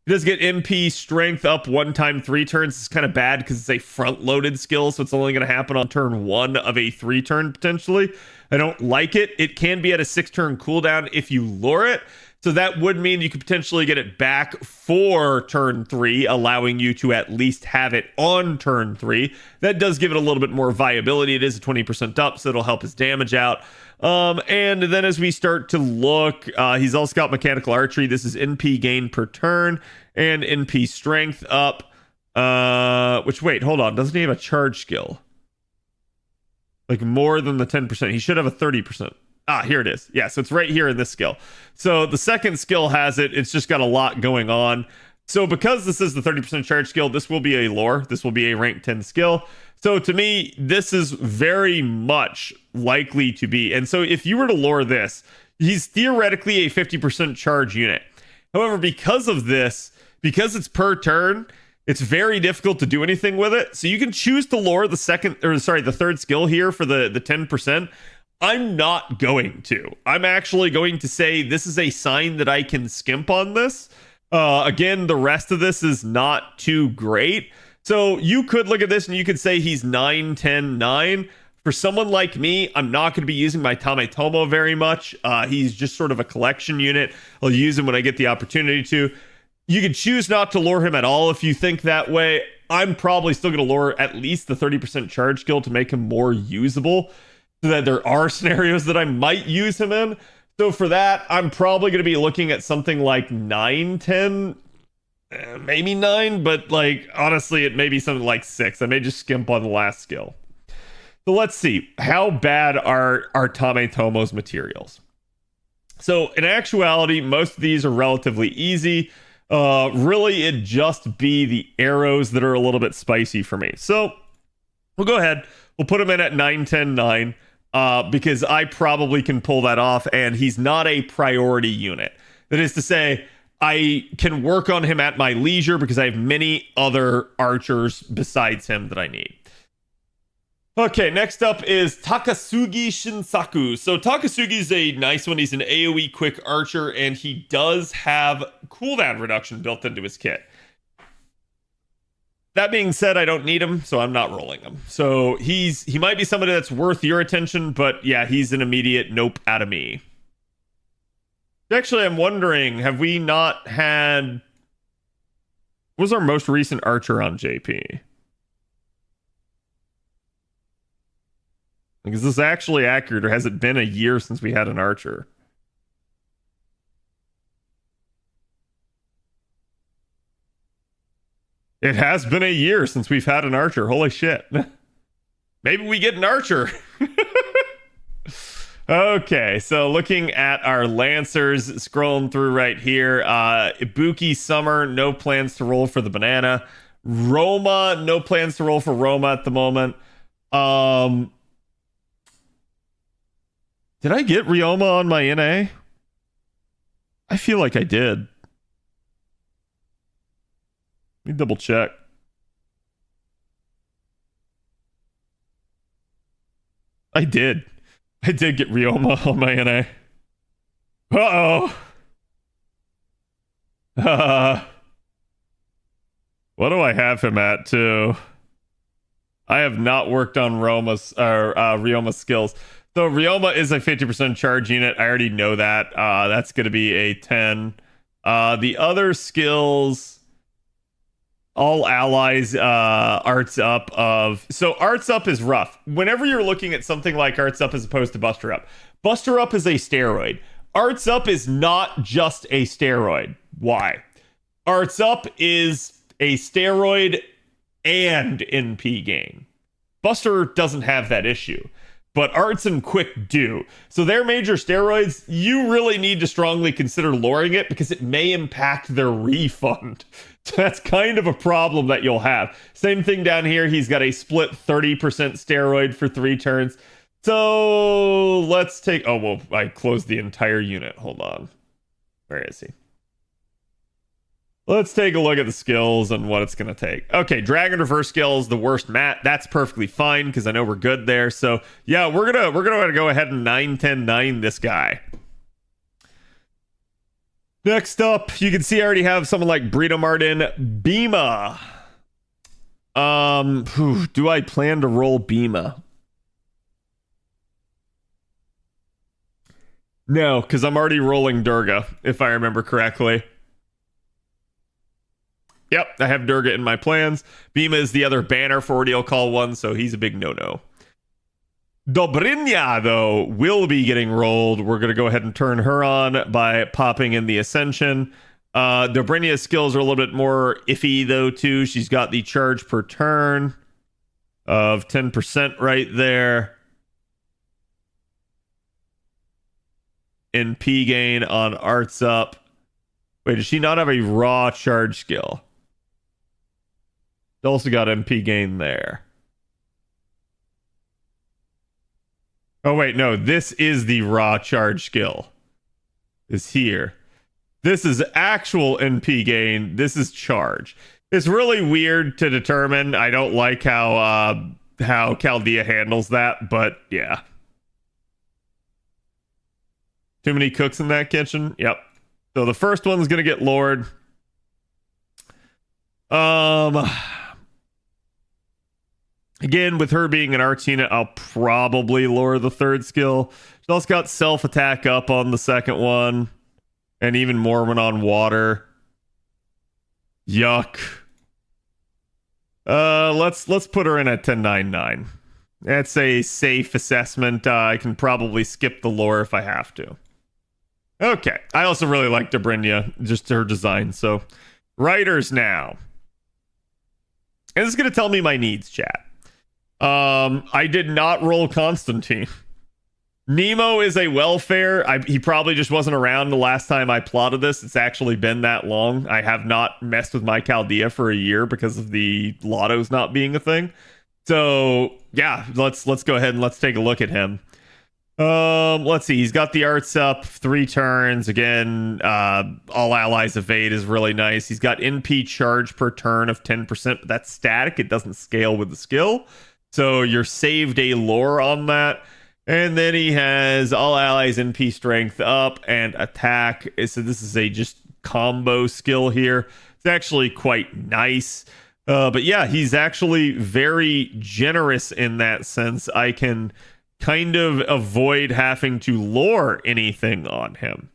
He does get MP strength up 1 time 3 turns. It's kind of bad because it's a front-loaded skill, so it's only going to happen on turn 1 of a 3 turn potentially. I don't like it. It can be at a 6 turn cooldown if you lure it. So that would mean you could potentially get it back for turn 3, allowing you to at least have it on turn 3. That does give it a little bit more viability. It is a 20% up, so it'll help his damage out. And then as we start to look, he's also got mechanical archery. This is NP gain per turn and NP strength up. Which, wait, hold on. Doesn't he have a charge skill? Like more than the 10%. He should have a 30%. Ah, here it is. Yeah, so it's right here in this skill. So the second skill has it. It's just got a lot going on. So because this is the 30% charge skill, this will be a lore. This will be a rank 10 skill. So to me, this is very much likely to be. And so if you were to lore this, he's theoretically a 50% charge unit. However, because of this, because it's per turn, it's very difficult to do anything with it. So you can choose to lore the third skill here for the 10%. I'm not going to. I'm actually going to say this is a sign that I can skimp on this. Again, the rest of this is not too great. So you could look at this and you could say he's 9, 10, 9. For someone like me, I'm not going to be using my Tametomo very much. He's just sort of a collection unit. I'll use him when I get the opportunity to. You could choose not to lure him at all if you think that way. I'm probably still going to lure at least the 30% charge skill to make him more usable, so that there are scenarios that I might use him in. So for that, I'm probably going to be looking at something like 9, 10, maybe 9, but like honestly, it may be something like 6. I may just skimp on the last skill. So let's see. How bad are Tametomo's materials? So in actuality, most of these are relatively easy. Really, it'd just be the arrows that are a little bit spicy for me. So we'll go ahead. We'll put him in at 9, 10, 9. Because I probably can pull that off, and he's not a priority unit. That is to say, I can work on him at my leisure because I have many other archers besides him that I need. Okay, next up is Takasugi Shinsaku. So Takasugi is a nice one. He's an AoE quick archer, and he does have cooldown reduction built into his kit. That being said, I don't need him, so I'm not rolling him. So he might be somebody that's worth your attention, but yeah, he's an immediate nope out of me. Actually, I'm wondering, have we not had... What was our most recent archer on JP? Like, is this actually accurate, or has it been a year since we had an archer? It has been a year since we've had an archer. Holy shit. Maybe we get an archer. Okay, so looking at our Lancers, scrolling through right here. Ibuki Summer, no plans to roll for the banana. Roma, no plans to roll for Roma at the moment. Did I get Ryoma on my NA? I feel like I did. Let me double check. I did. I did get Ryoma on my NA. Uh-oh. What do I have him at, too? I have not worked on Ryoma's skills. So Ryoma is a 50% charge unit. I already know that. That's going to be a 10. The other skills... All allies, arts up of... So arts up is rough. Whenever you're looking at something like arts up as opposed to buster up is a steroid. Arts up is not just a steroid. Why? Arts up is a steroid and NP gain. Buster doesn't have that issue, but arts and quick do. So their major steroids, you really need to strongly consider lowering it because it may impact their refund. That's kind of a problem that you'll have. Same thing down here. He's got a split 30% steroid for 3 turns. So let's take... Oh, well, I closed the entire unit. Hold on. Where is he? Let's take a look at the skills and what it's going to take. Okay, Dragon Reverse skill is the worst mat. That's perfectly fine because I know we're good there. So yeah, we're gonna go ahead and 9, 10, 9 this guy. Next up, you can see I already have someone like Brito Martin. Bima. Do I plan to roll Bima? No, because I'm already rolling Durga, if I remember correctly. Yep, I have Durga in my plans. Bima is the other banner for Ordeal Call 1, so he's a big no-no. Dobrynya, though, will be getting rolled. We're going to go ahead and turn her on by popping in the Ascension. Dobrinia's skills are a little bit more iffy though too. She's got the charge per turn of 10% right there. NP gain on Arts Up. Wait, does she not have a raw charge skill? She also got MP gain there. Oh wait, no, this is the raw charge skill. Is here. This is actual NP gain. This is charge. It's really weird to determine. I don't like how Chaldea handles that, but yeah. Too many cooks in that kitchen? Yep. So the first one's gonna get lured. Again, with her being an Artina, I'll probably lure the third skill. She's also got self attack up on the second one, and even more when on water. Yuck. Let's put her in at 1099. That's a safe assessment. I can probably skip the lore if I have to. Okay. I also really like Dobrinia, just her design. So, writers now. And this is going to tell me my needs, chat. I did not roll Constantine. Nemo is a welfare. He probably just wasn't around the last time I plotted this. It's actually been that long. I have not messed with my Chaldea for a year because of the Lottos not being a thing. So yeah, let's go ahead and let's take a look at him. Let's see. He's got the arts up 3 turns. Again, all allies evade is really nice. He's got NP charge per turn of 10%, but that's static. It doesn't scale with the skill. So you're saved a lore on that. And then he has all allies NP strength up and attack. So this is a just combo skill here. It's actually quite nice. But yeah, he's actually very generous in that sense. I can kind of avoid having to lore anything on him.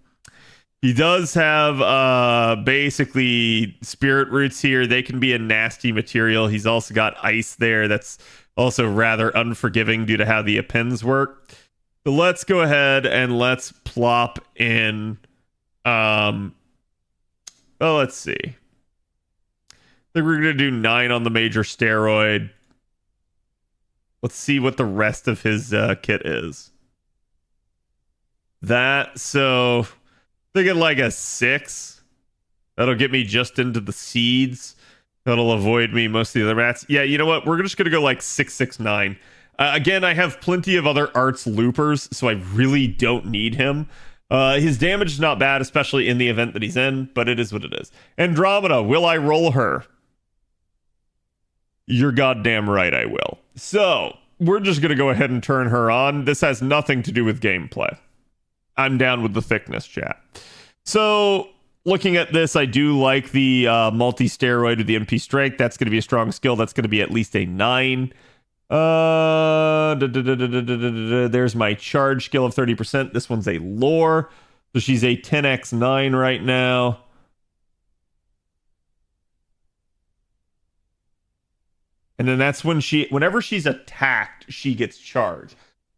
He does have basically spirit roots here. They can be a nasty material. He's also got ice there. That's also rather unforgiving due to how the appends work. So let's go ahead and let's plop in. Let's see. I think we're gonna do 9 on the major steroid. Let's see what the rest of his kit is. So thinking like a 6. That'll get me just into the seeds. That'll avoid me most of the other mats. Yeah, you know what? We're just gonna go like 669. Again, I have plenty of other arts loopers, so I really don't need him. His damage is not bad, especially in the event that he's in, but it is what it is. Andromeda, will I roll her? You're goddamn right I will. So, we're just going to go ahead and turn her on. This has nothing to do with gameplay. I'm down with the thickness, chat. So, looking at this, I do like the multi-steroid with the MP strength. That's going to be a strong skill. That's going to be at least a 9. There's my charge skill of 30%. This one's a lore. So she's a 10x9 right now. And then that's when whenever she's attacked, she gets charged.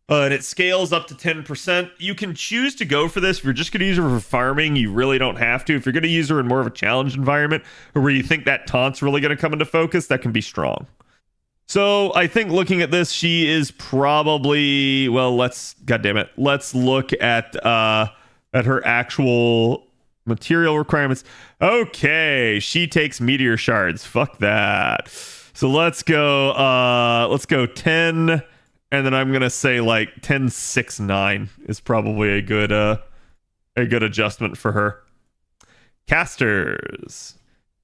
And it scales up to 10%. You can choose to go for this. If you're just going to use her for farming, you really don't have to. If you're going to use her in more of a challenge environment, or where you think that taunt's really going to come into focus, that can be strong. So I think looking at this, she is probably, well, let's look at her actual material requirements. Okay, she takes meteor shards. Fuck that. So let's go 10, and then I'm gonna say like 1069 is probably a good adjustment for her. Casters.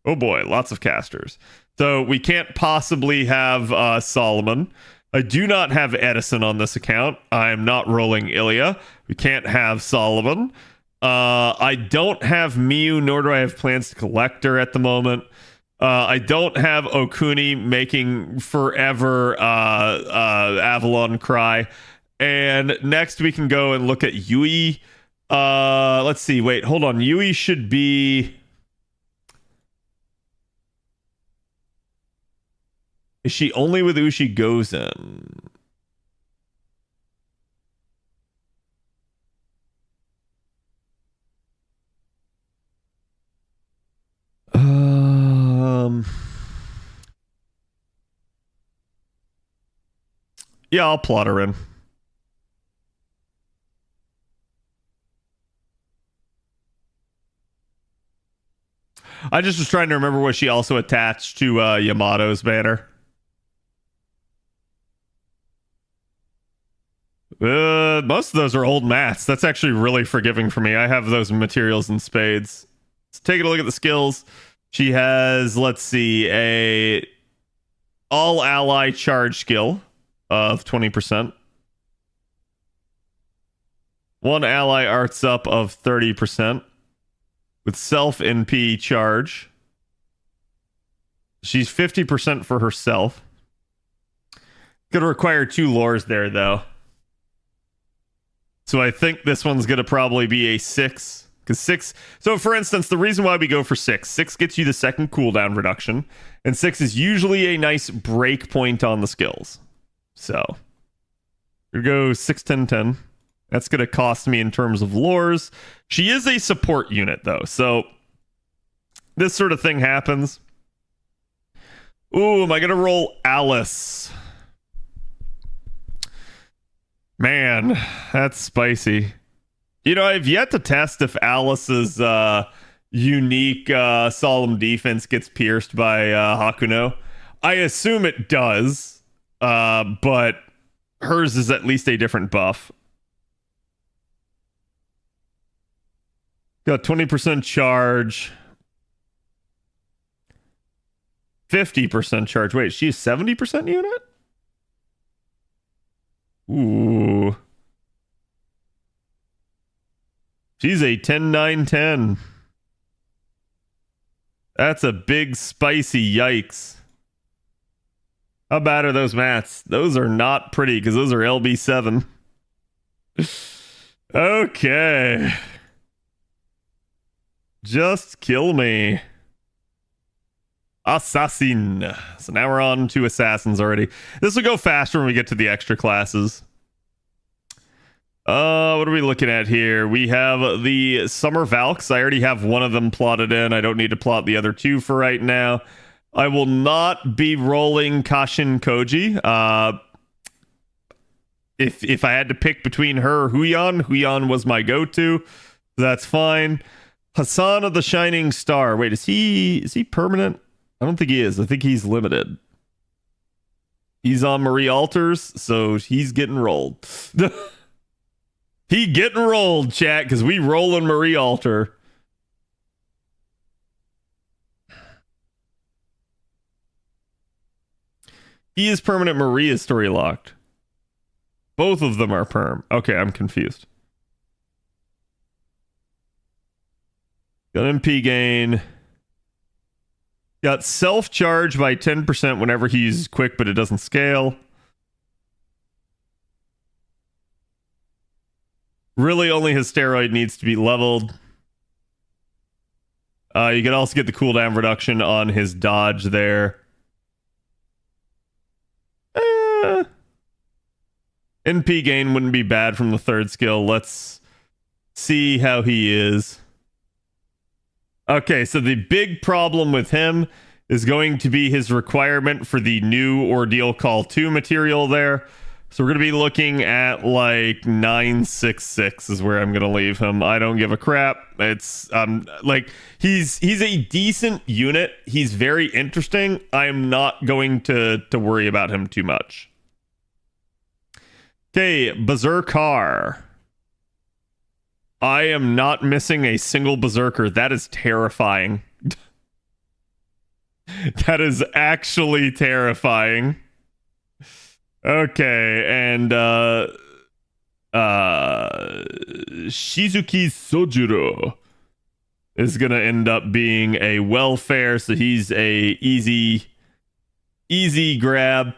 Oh boy, lots of casters. So we can't possibly have Solomon. I do not have Edison on this account. I'm not rolling Ilya. We can't have Solomon. I don't have Miu, nor do I have plans to collect her at the moment. I don't have Okuni making forever Avalon cry. And next we can go and look at Yui. Let's see. Wait, hold on. Yui should be... Is she only with Ushi Gozen? Yeah, I'll plot her in. I just was trying to remember, was she also attached to Yamato's banner? Most of those are old mats. That's actually really forgiving for me. I have those materials in spades. Let's take a look at the skills. She has, let's see, a all ally charge skill of 20%. One ally arts up of 30% with self NP charge. She's 50% for herself. Gonna require 2 lores there, though. So I think this one's gonna probably be a 6. Because 6... So, for instance, the reason why we go for 6. 6 gets you the second cooldown reduction. And 6 is usually a nice break point on the skills. So, here we go 6, 10, 10. That's going to cost me in terms of lores. She is a support unit, though. So, this sort of thing happens. Ooh, am I going to roll Alice? Man, that's spicy. You know, I've yet to test if Alice's unique solemn defense gets pierced by Hakuno. I assume it does, but hers is at least a different buff. Got 20% charge. 50% charge. Wait, she's 70% unit? Ooh. She's a 10, 9, 10. That's a big spicy yikes. How bad are those mats? Those are not pretty because those are LB7. Okay. Just kill me. Assassin. So now we're on to assassins already. This will go faster when we get to the extra classes. What are we looking at here? We have the Summer Valks. I already have one of them plotted in. I don't need to plot the other 2 for right now. I will not be rolling Kashin Koji. If I had to pick between her or Huyan was my go-to. That's fine. Hassan of the Shining Star. Wait, is he permanent? I don't think he is. I think he's limited. He's on Marie Alters, so he's getting rolled. He getting rolled, chat, because we rolling Marie Alter. He is permanent. Marie is story locked. Both of them are perm. Okay, I'm confused. Got MP gain. Got self-charge by 10% whenever he's quick, but it doesn't scale. Really, only his steroid needs to be leveled. You can also get the cooldown reduction on his dodge there. NP gain wouldn't be bad from the 3rd skill. Let's see how he is. Okay, so the big problem with him is going to be his requirement for the new Ordeal Call 2 material there. So we're going to be looking at like 966 is where I'm going to leave him. I don't give a crap. It's like he's a decent unit. He's very interesting. I'm not going to worry about him too much. Okay, Berserker. I am not missing a single Berserker. That is terrifying. That is actually terrifying. Okay, and Shizuki Sojuro is gonna end up being a welfare, so he's a easy grab.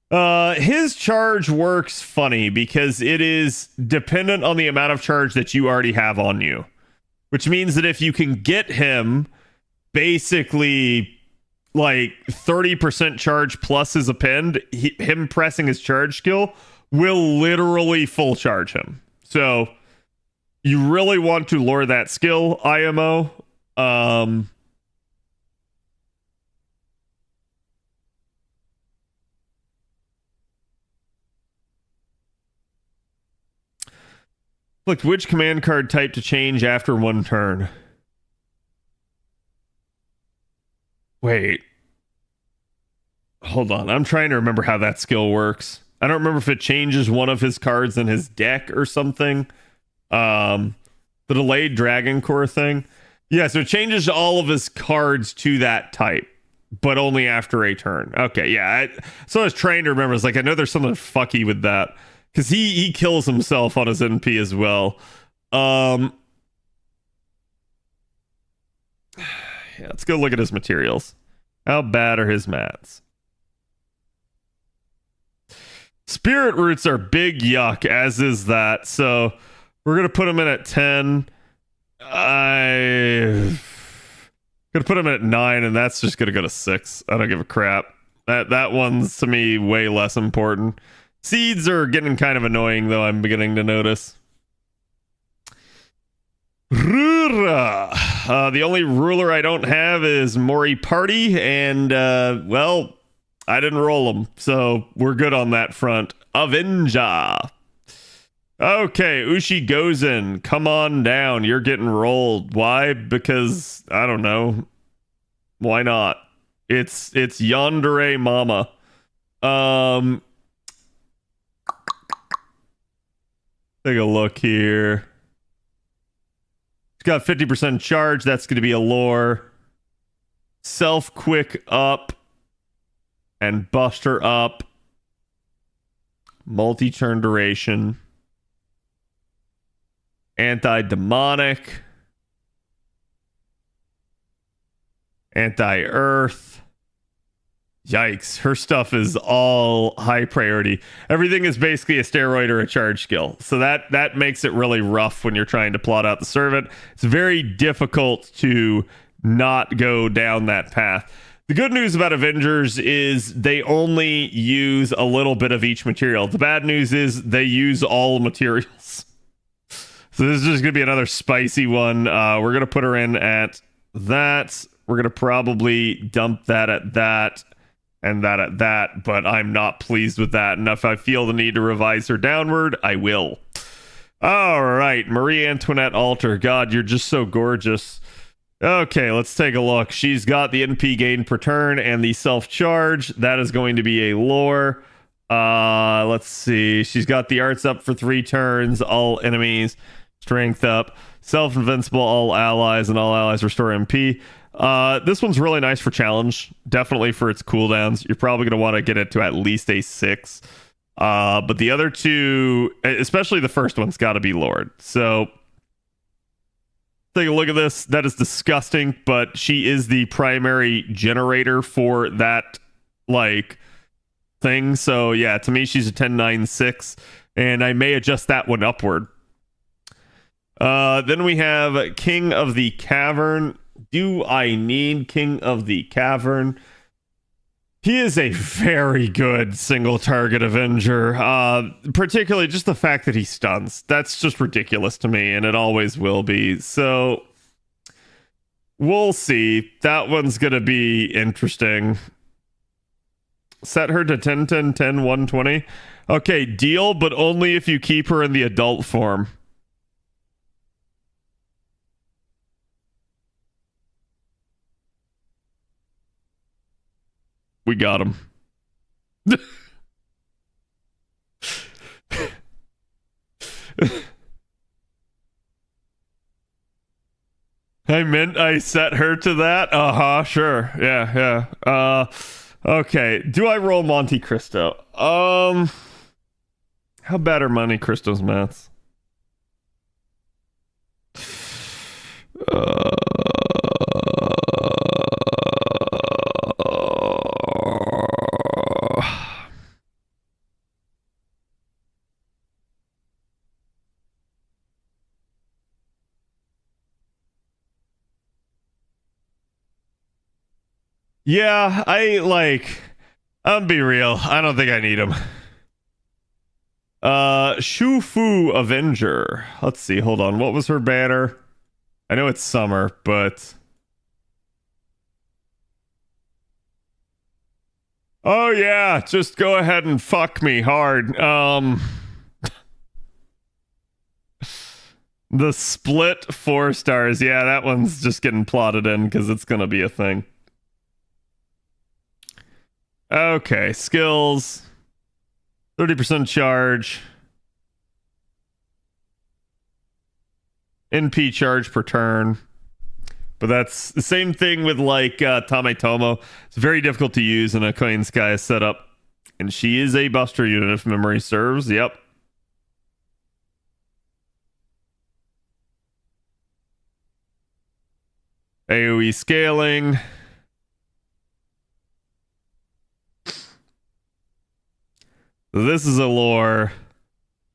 His charge works funny because it is dependent on the amount of charge that you already have on you, which means that if you can get him basically like 30% charge plus his append, him pressing his charge skill will literally full charge him. So you really want to lure that skill, IMO. Select which command card type to change after one turn. Wait. Hold on. I'm trying to remember how that skill works. I don't remember if it changes one of his cards in his deck or something. The delayed Dragon Core thing. Yeah, so it changes all of his cards to that type, but only after a turn. Okay, yeah. So I was trying to remember. It's like, I know there's something fucky with that. Because he kills himself on his NP as well. Yeah, let's go look at his materials. How bad are his mats? Spirit Roots are big yuck, as is that. So we're going to put him in at 10. I'm going to put him in at 9, and that's just going to go to 6. I don't give a crap. That one's, to me, way less important. Seeds are getting kind of annoying, though, I'm beginning to notice. The only ruler I don't have is Mori Party, and, well, I didn't roll them, so we're good on that front. Avenger. Okay, Ushi Gozen, come on down. You're getting rolled. Why? Because, I don't know. Why not? It's Yandere Mama. Take a look here. It's got 50% charge. That's going to be a lore. Self quick up. And Buster up. Multi-turn duration. Anti-demonic. Anti-earth. Yikes, her stuff is all high priority. Everything is basically a steroid or a charge skill. So that makes it really rough when you're trying to plot out the servant. It's very difficult to not go down that path. The good news about Avengers is they only use a little bit of each material. The bad news is they use all materials. So this is just going to be another spicy one. We're going to put her in at that. We're going to probably dump that at that. And that at that, but I'm not pleased with that. And if I feel the need to revise her downward, I will. All right, Marie Antoinette Alter. God, you're just so gorgeous. Okay, let's take a look. She's got the NP gain per turn and the self-charge. That is going to be a lore. Let's see. She's got the arts up for 3 turns. All enemies, strength up. Self-invincible, all allies, and all allies restore MP. This one's really nice for challenge, definitely for its cooldowns. You're probably going to want to get it to at least a 6. But the other two, especially the first one's got to be Lord. So take a look at this. That is disgusting, but she is the primary generator for that like thing. So yeah, to me she's a 10-9-6, and I may adjust that one upward. Then we have King of the Cavern. Do I need King of the Cavern? He is a very good single target Avenger. Particularly just the fact that he stuns. That's just ridiculous to me, and it always will be. So we'll see. That one's going to be interesting. Set her to 10, 10, 10, 120. Okay, deal, but only if you keep her in the adult form. We got him. I meant I set her to that? Sure. Yeah. Okay. Do I roll Monte Cristo? How bad are Monte Cristo's maths? Yeah, I'll be real. I don't think I need him. Shufu Avenger. Let's see. Hold on. What was her banner? I know it's summer, but oh yeah, just go ahead and fuck me hard. The split 4 stars. Yeah, that one's just getting plotted in because it's going to be a thing. Okay, skills. 30% charge. NP charge per turn. But that's the same thing with like Tametomo. It's very difficult to use in a Coin Sky setup. And she is a buster unit if memory serves. Yep. AoE scaling. This is a lore.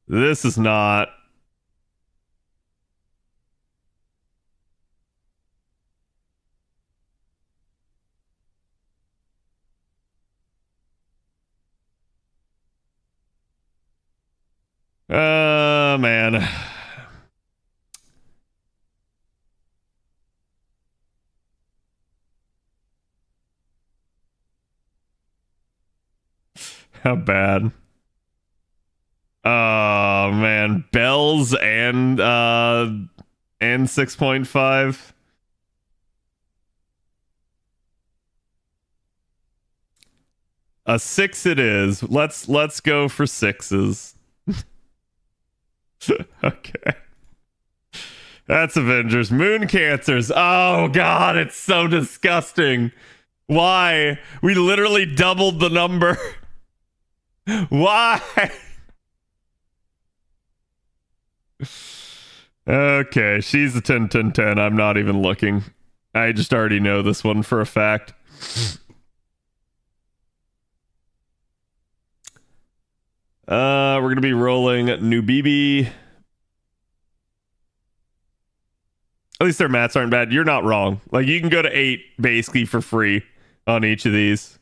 This is not. Man. How bad? Oh man, bells and 6.5. A 6 it is. Let's go for 6s. Okay. That's Avengers. Moon Cancers. Oh god, it's so disgusting. Why? We literally doubled the number. Why? Okay, she's a 10 10 10. I'm not even looking. I just already know this one for a fact. We're gonna be rolling New BB. At least their mats aren't bad. You're not wrong. Like you can go to 8 basically for free on each of these.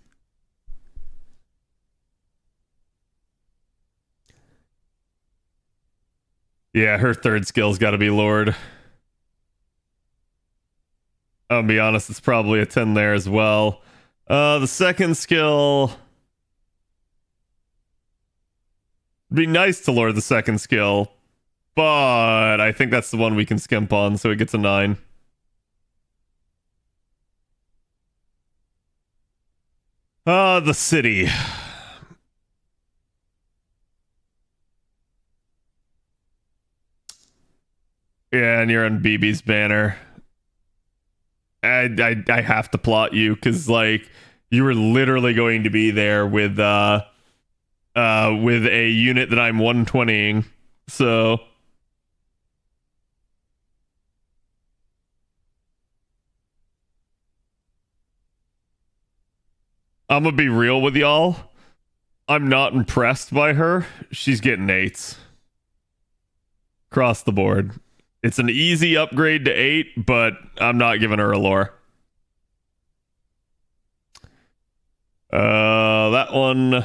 Yeah, her third skill's got to be Lord. I'll be honest, it's probably a 10 there as well. The second skill. It'd be nice to Lord the second skill, but I think that's the one we can skimp on, so it gets a 9. The city. Yeah, and you're on BB's banner. I have to plot you because like you were literally going to be there with a unit that I'm 120ing. So I'm gonna be real with y'all. I'm not impressed by her. She's getting 8s across the board. It's an easy upgrade to 8, but I'm not giving her a lore. That one.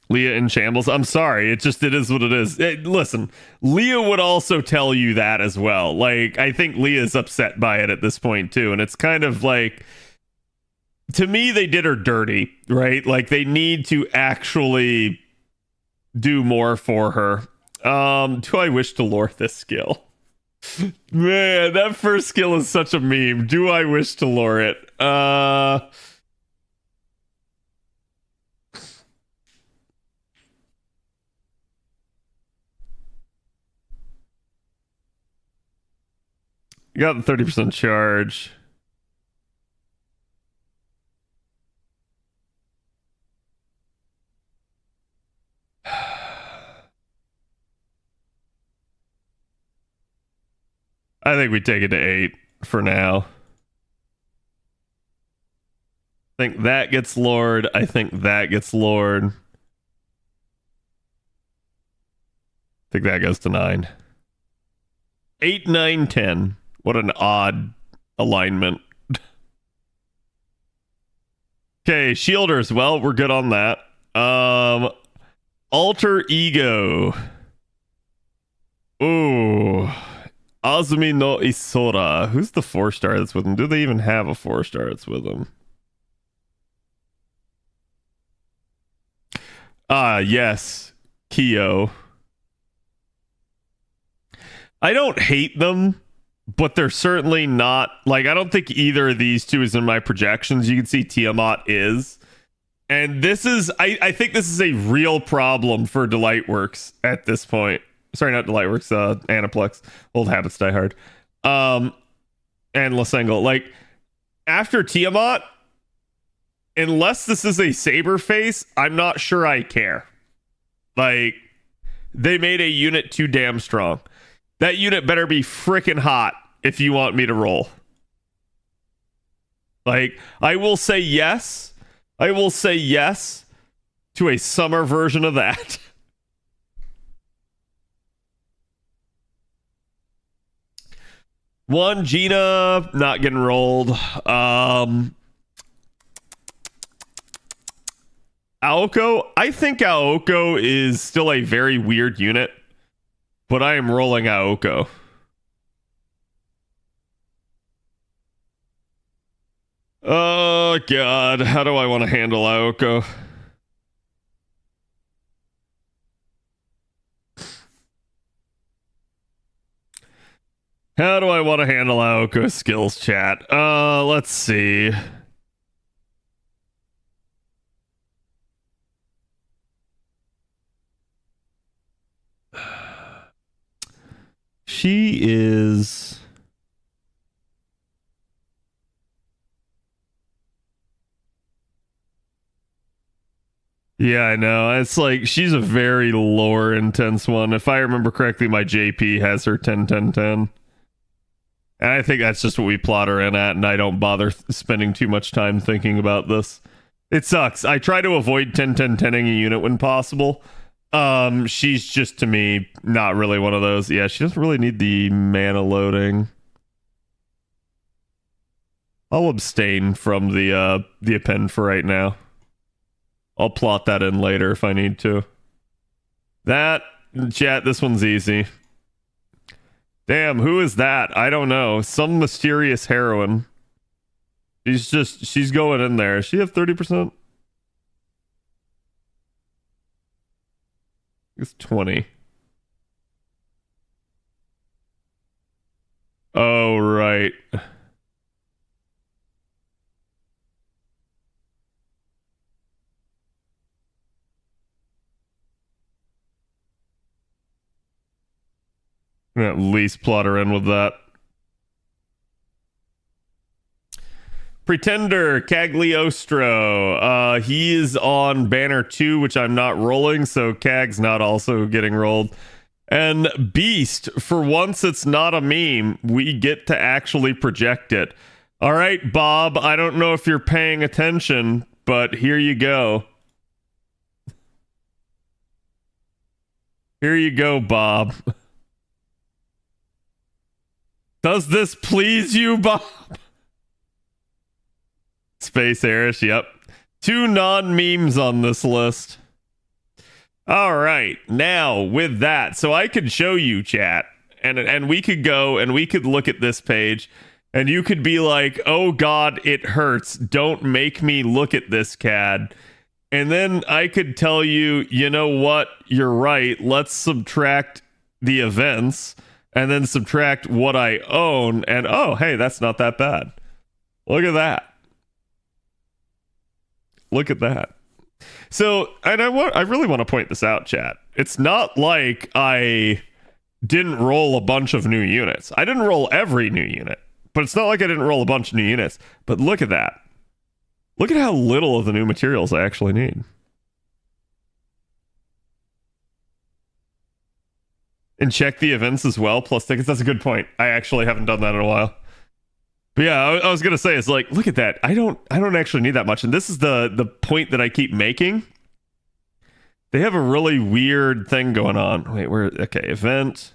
Leah in shambles. I'm sorry. It is what it is. Listen, Leah would also tell you that as well. Like, I think Leah's upset by it at this point too. And it's kind of like, to me, they did her dirty, right? Like, they need to actually do more for her. Do I wish to lore this skill? Man, that first skill is such a meme. Do I wish to lore it? You got the 30% charge. I think we take it to 8 for now. I think that gets Lord. I think that gets Lord. I think that goes to 9. 8, 9, 10. What an odd alignment. Okay, shielders. Well, we're good on that. Alter Ego. Ooh. Azumi no Isora. Who's the 4-star that's with him? Do they even have a 4-star that's with him? Yes. Kyo. I don't hate them, but they're certainly not like, I don't think either of these two is in my projections. You can see Tiamat is. And this is, I think this is a real problem for Delightworks at this point. Sorry, not Delightworks, Aniplex. Old habits die hard. And Lasengle. Like, after Tiamat, unless this is a saber face, I'm not sure I care. Like, they made a unit too damn strong. That unit better be freaking hot if you want me to roll. Like, I will say yes. I will say yes to a summer version of that. One, Gina, not getting rolled. Aoko, I think Aoko is still a very weird unit, but I am rolling Aoko. Oh, God. How do I want to handle Aoko? How do I want to handle Aoko skills, chat? Let's see. She is... Yeah, I know. It's like, she's a very lore intense one. If I remember correctly, my JP has her 10-10-10. And I think that's just what we plot her in at, and I don't bother spending too much time thinking about this. It sucks. I try to avoid 10-10-10ing a unit when possible. She's just, to me, not really one of those. Yeah, she doesn't really need the mana loading. I'll abstain from the append for right now. I'll plot that in later if I need to. That, chat, this one's easy. Damn, who is that? I don't know. Some mysterious heroine. She's going in there. Does she have 30%? It's 20. Oh, right. At least plot her in with that. Pretender, Cagliostro. He is on banner 2, which I'm not rolling, so Cag's not also getting rolled. And Beast, for once it's not a meme, we get to actually project it. All right, Bob, I don't know if you're paying attention, but here you go. Here you go, Bob. Does this please you, Bob? Space Harris, yep. 2 non-memes on this list. All right, now with that, so I could show you, chat, and we could go and we could look at this page, and you could be like, oh God, it hurts. Don't make me look at this, CAD. And then I could tell you, you know what? You're right. Let's subtract the events and then subtract what I own. And oh, hey, that's not that bad. Look at that. Look at that. So, and I really want to point this out, chat. It's not like I didn't roll a bunch of new units. I didn't roll every new unit, but it's not like I didn't roll a bunch of new units. But look at that. Look at how little of the new materials I actually need. And check the events as well, plus tickets. That's a good point. I actually haven't done that in a while. But yeah, I was gonna say, it's like, look at that. I don't actually need that much. And this is the point that I keep making. They have a really weird thing going on. Wait, where? Okay, event.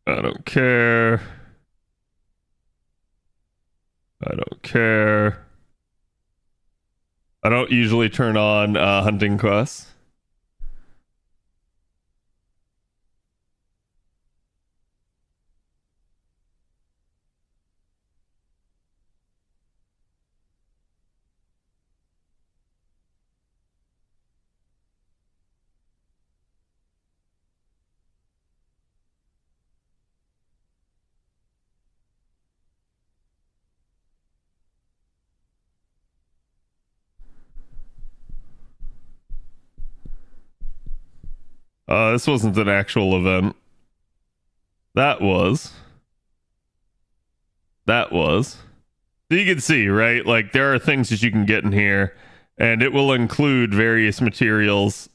I don't care. I don't care. I don't usually turn on hunting quests. This wasn't an actual event. That was. So you can see, right? Like, there are things that you can get in here, and it will include various materials,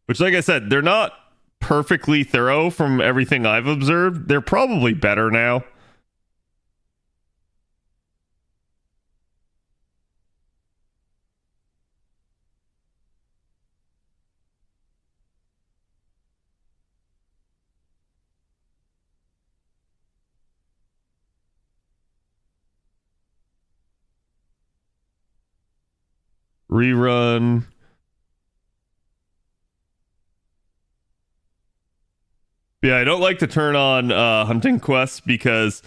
which, like I said, they're not perfectly thorough from everything I've observed. They're probably better now. Rerun. Yeah, I don't like to turn on hunting quests because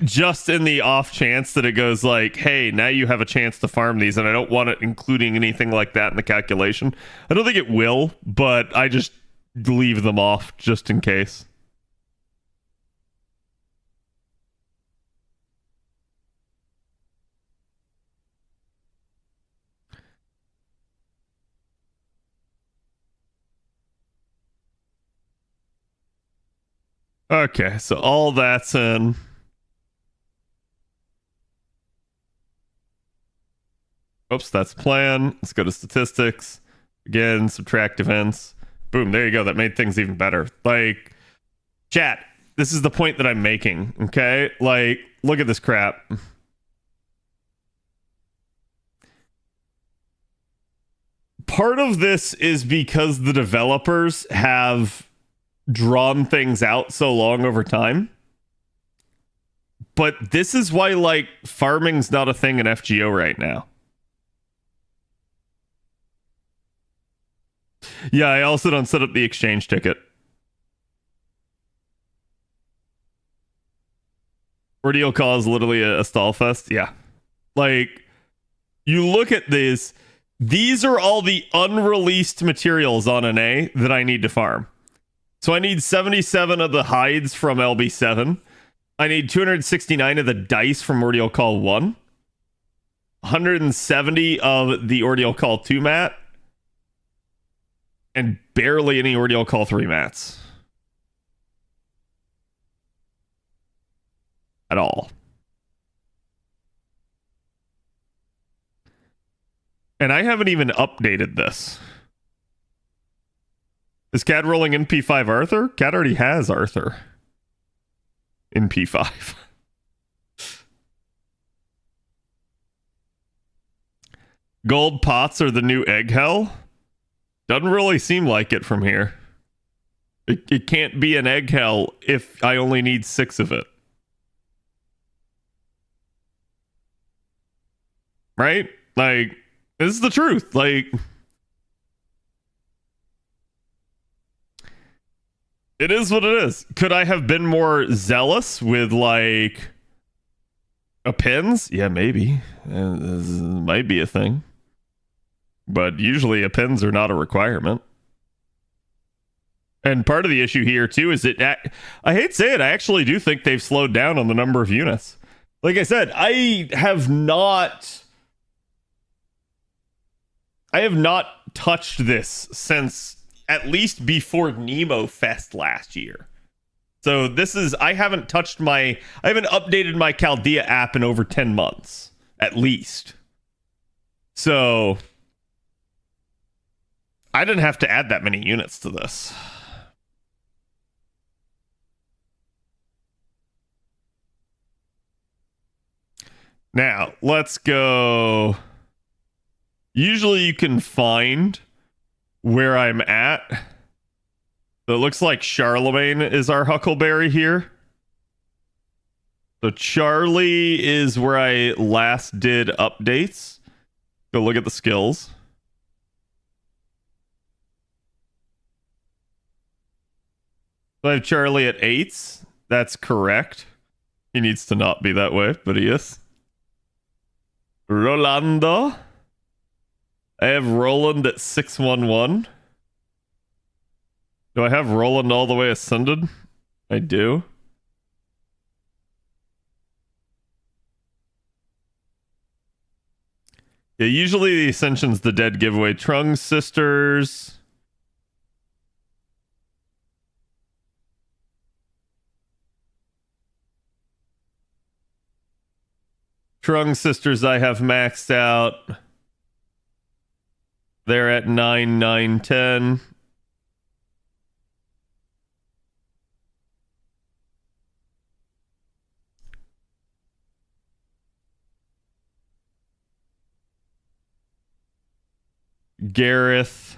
just in the off chance that it goes like, hey, now you have a chance to farm these, and I don't want it including anything like that in the calculation. I don't think it will, but I just leave them off just in case. Okay, so all that's in. Oops, that's plan. Let's go to statistics. Again, subtract events. Boom, there you go. That made things even better. Like, chat, this is the point that I'm making, okay? Like, look at this crap. Part of this is because the developers have drawn things out so long over time. But this is why, like, farming's not a thing in FGO right now. Yeah, I also don't set up the exchange ticket. Ordeal Call is literally a stall fest. Yeah. Like, you look at this, these are all the unreleased materials on an A that I need to farm. So I need 77 of the hides from LB7. I need 269 of the dice from Ordeal Call 1. 170 of the Ordeal Call 2 mat. And barely any Ordeal Call 3 mats. At all. And I haven't even updated this. Is Cad rolling in P5 Arthur? Cad already has Arthur in P5. Gold pots are the new egg hell? Doesn't really seem like it from here. It can't be an egg hell if I only need 6 of it. Right? Like, this is the truth. Like, it is what it is. Could I have been more zealous with, like, a pins? Yeah, maybe. This might be a thing. But usually a pins are not a requirement. And part of the issue here, too, is that I hate to say it, I actually do think they've slowed down on the number of units. Like I said, I have not touched this since at least before Nemo Fest last year. So this is, I haven't updated my Chaldea app in over 10 months, at least. So I didn't have to add that many units to this. Now, let's go. Usually you can find where I'm at. So it looks like Charlemagne is our Huckleberry here. So Charlie is where I last did updates. Go look at the skills. So I have Charlie at 8s. That's correct. He needs to not be that way, but he is. Rolando. I have Roland at 611. Do I have Roland all the way ascended? I do. Yeah, usually the Ascension's the dead giveaway. Trung Sisters. Trung Sisters I have maxed out. They're at 9, 9, 10. Gareth.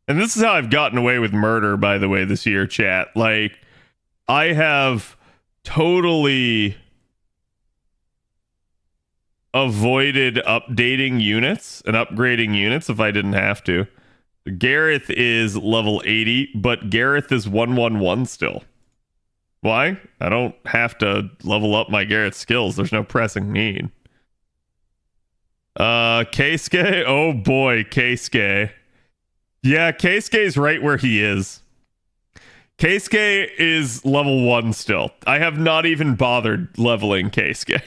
And this is how I've gotten away with murder, by the way, this year, chat. Like, I have totally avoided updating units and upgrading units if I didn't have to. Gareth is level 80, but Gareth is 111 still. Why? I don't have to level up my Gareth skills. There's no pressing need. Keisuke? Oh boy, Keisuke. Yeah, Keisuke's right where he is. Keisuke is level 1 still. I have not even bothered leveling Keisuke.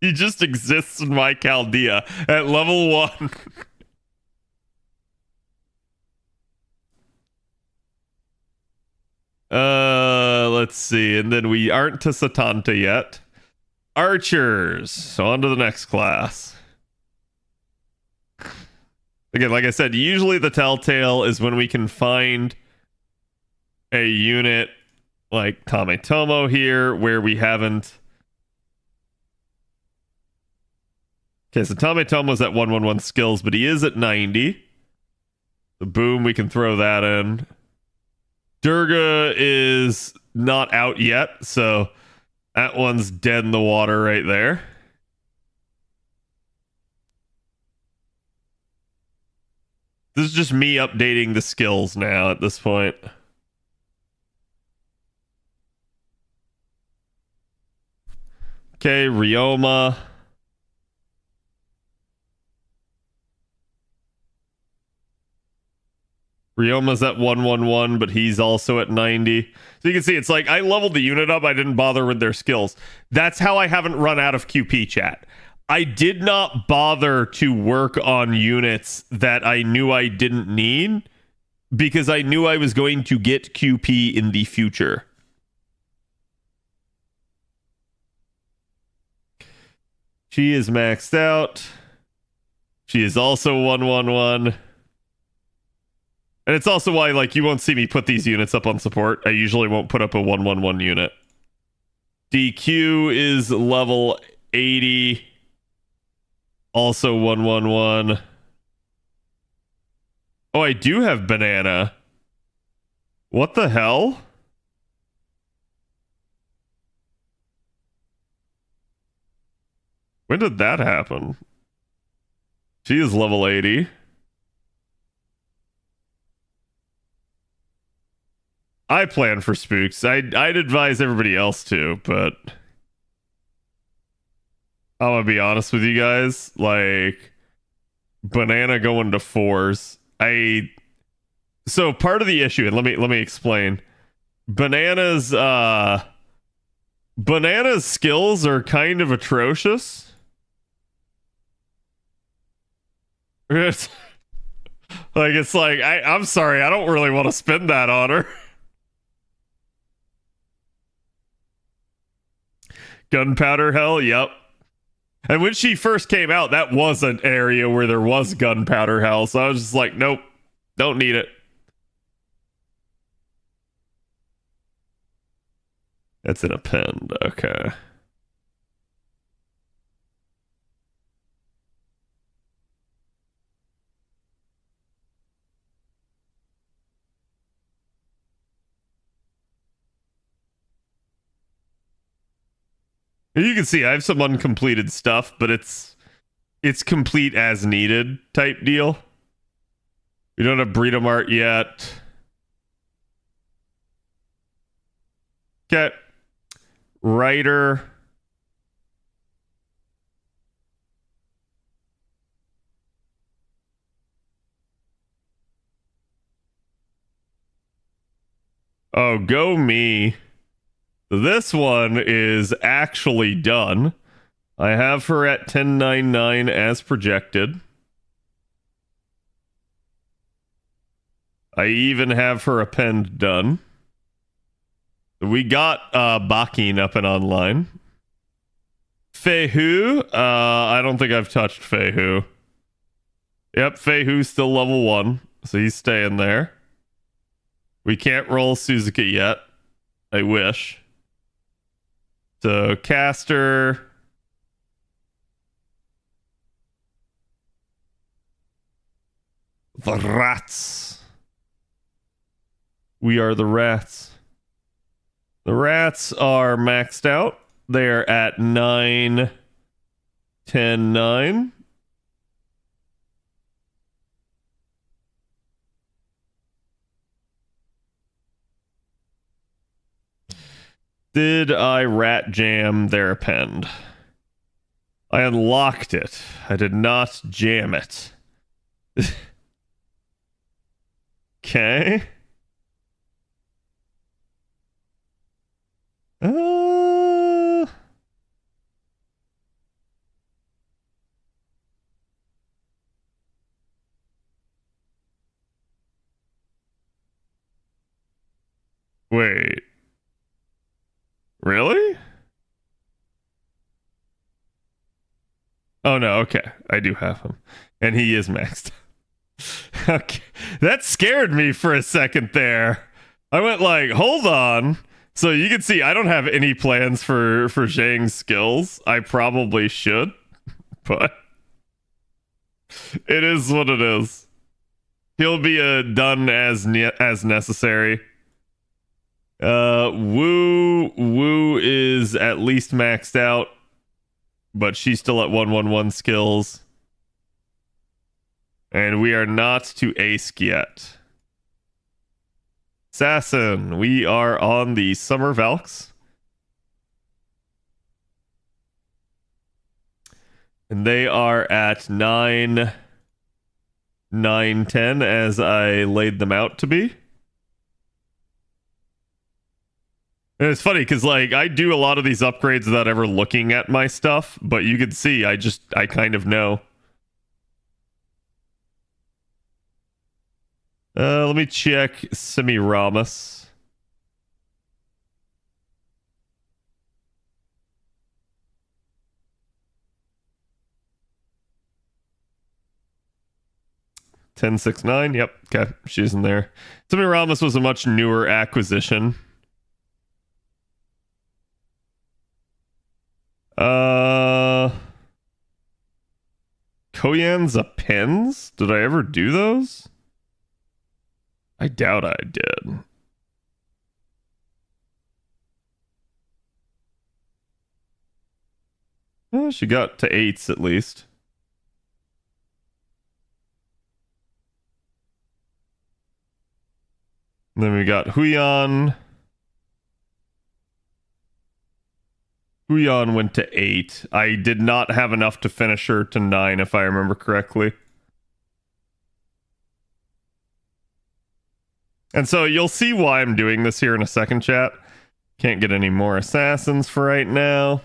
He just exists in my Chaldea at level 1. Let's see. And then we aren't to Satanta yet. Archers. So on to the next class. Again, like I said, usually the telltale is when we can find a unit like Tometomo here where we haven't. Okay, so Tometomo's at 111 skills, but he is at 90. So boom, we can throw that in. Durga is not out yet, so that one's dead in the water right there. This is just me updating the skills now at this point. Okay, Ryoma. Ryoma's at 111, but he's also at 90. So you can see it's like I leveled the unit up. I didn't bother with their skills. That's how I haven't run out of QP, chat. I did not bother to work on units that I knew I didn't need because I knew I was going to get QP in the future. She is maxed out. She is also 111. And it's also why, like, you won't see me put these units up on support. I usually won't put up a 111 unit. DQ is level 80. Also 111. Oh, I do have Banana. What the hell? When did that happen? She is level 80. I plan for spooks. I'd advise everybody else to, but I'm gonna be honest with you guys. Like, Banana going to 4s. So part of the issue, and let me explain. Banana's skills are kind of atrocious. It's like I'm sorry, I don't really want to spend that on her. Gunpowder hell, yep. And when she first came out, that was an area where there was gunpowder hell. So I was just like, nope, don't need it. That's an append, okay. You can see I have some uncompleted stuff, but it's complete as needed type deal. We don't have Breedomart yet. Okay. Writer. Oh, go me. This one is actually done. I have her at 1099 as projected. I even have her append done. We got Bakin up and online. Feihu, I don't think I've touched Feihu. Yep, Feihu's still level 1, so he's staying there. We can't roll Suzuki yet. I wish. So, Caster. The rats. We are the rats. The rats are maxed out. They're at 9, 10, 9. Did I rat jam their append? I unlocked it. I did not jam it. Okay. Wait. Really? Oh no, okay. I do have him. And he is maxed. Okay. That scared me for a second there. I went like, hold on. So you can see I don't have any plans for Zhang's skills. I probably should, but it is what it is. He'll be done as necessary. Wu is at least maxed out, but she's still at 111 skills. And we are not to ace yet. Assassin, we are on the Summer Valks. And they are at 9, 9, 10 as I laid them out to be. And it's funny because like I do a lot of these upgrades without ever looking at my stuff, but you can see I kind of know. Let me check Semiramis. Ten six nine. Yep. Okay, she's in there. Semiramis was a much newer acquisition. Koyan's appends? Did I ever do those? I doubt I did. Well, she got to 8s at least. And then we got Huyan. Huyan went to 8. I did not have enough to finish her to 9, if I remember correctly. And so you'll see why I'm doing this here in a second, chat. Can't get any more assassins for right now.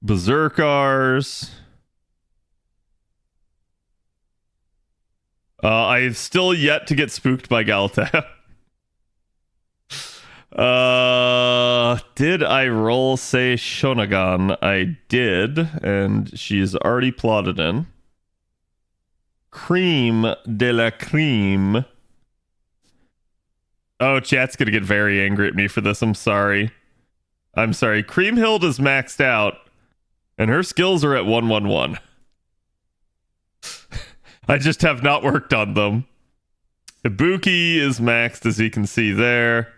Berserkers. I've still yet to get spooked by Galata. Did I roll say Shonagan? I did, and she's already plotted in. Cream de la cream. Oh, chat's gonna get very angry at me for this. I'm sorry. I'm sorry. Creamhild is maxed out, and her skills are at 111. I just have not worked on them. Ibuki is maxed, as you can see there.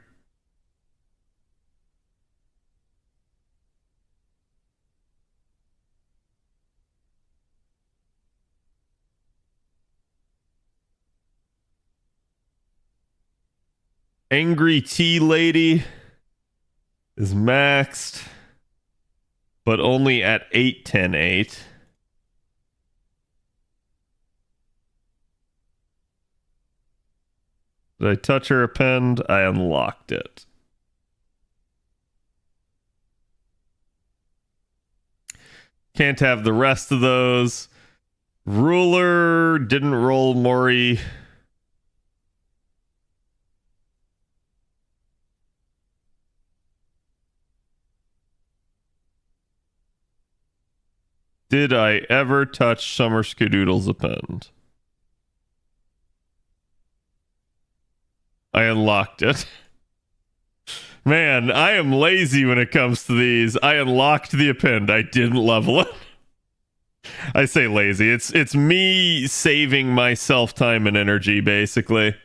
Angry Tea Lady is maxed, but only at 8, 10, 8. Did I touch her append? I unlocked it. Can't have the rest of those. Ruler didn't roll Mori. Did I ever touch Summer Skadoodle's append? I unlocked it. Man, I am lazy when it comes to these. I unlocked the append. I didn't level it. I say lazy. It's me saving myself time and energy, basically.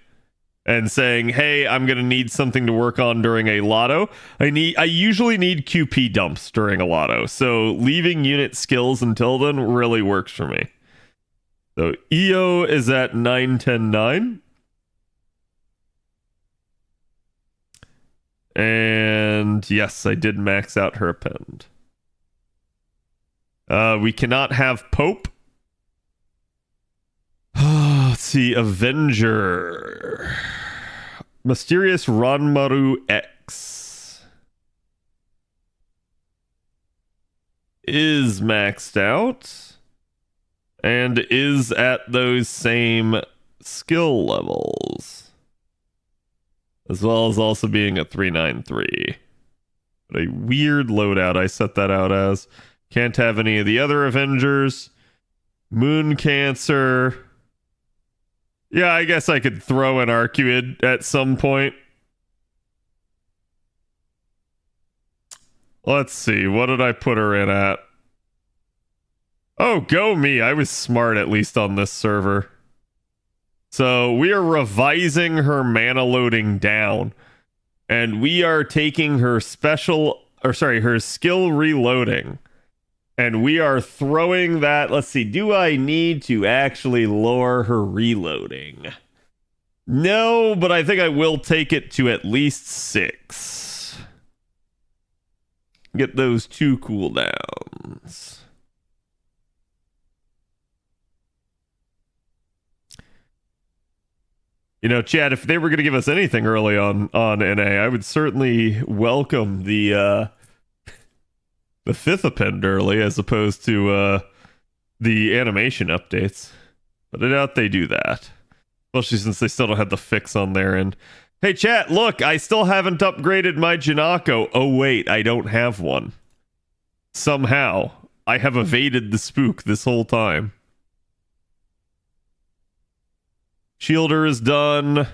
And saying, hey, I'm gonna need something to work on during a lotto. I usually need QP dumps during a lotto. So leaving unit skills until then really works for me. So EO is at 9-10-9. And yes, I did max out her append. We cannot have Pope. Let's see, Avenger. Mysterious Ranmaru X is maxed out and is at those same skill levels, as well as also being a 393. But a weird loadout I set that out as. Can't have any of the other Avengers. Moon Cancer. Yeah, I guess I could throw an Arcuid at some point. Let's see. What did I put her in at? Oh, go me. I was smart, at least on this server. So we are revising her mana loading down. And we are taking her her skill reloading. And we are throwing that. Let's see. Do I need to actually lower her reloading? No, but I think I will take it to at least 6. Get those 2 cooldowns. You know, Chad, if they were going to give us anything early on NA, I would certainly welcome the 5th append early as opposed to the animation updates. But I doubt they do that. Especially since they still don't have the fix on their end. Hey, chat, look, I still haven't upgraded my Janako. Oh, wait, I don't have one. Somehow, I have evaded the spook this whole time. Shielder is done.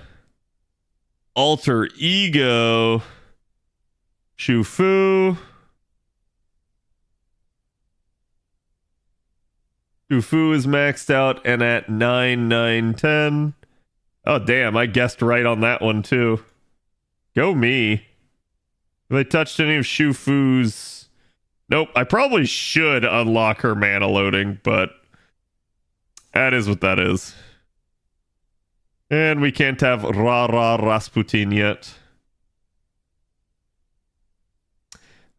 Alter Ego. Shufu. Shufu is maxed out and at 9-9-10. Oh, damn, I guessed right on that one, too. Go me. Have I touched any of Shufu's? Nope, I probably should unlock her mana loading, but that is what that is. And we can't have Rara Rasputin yet.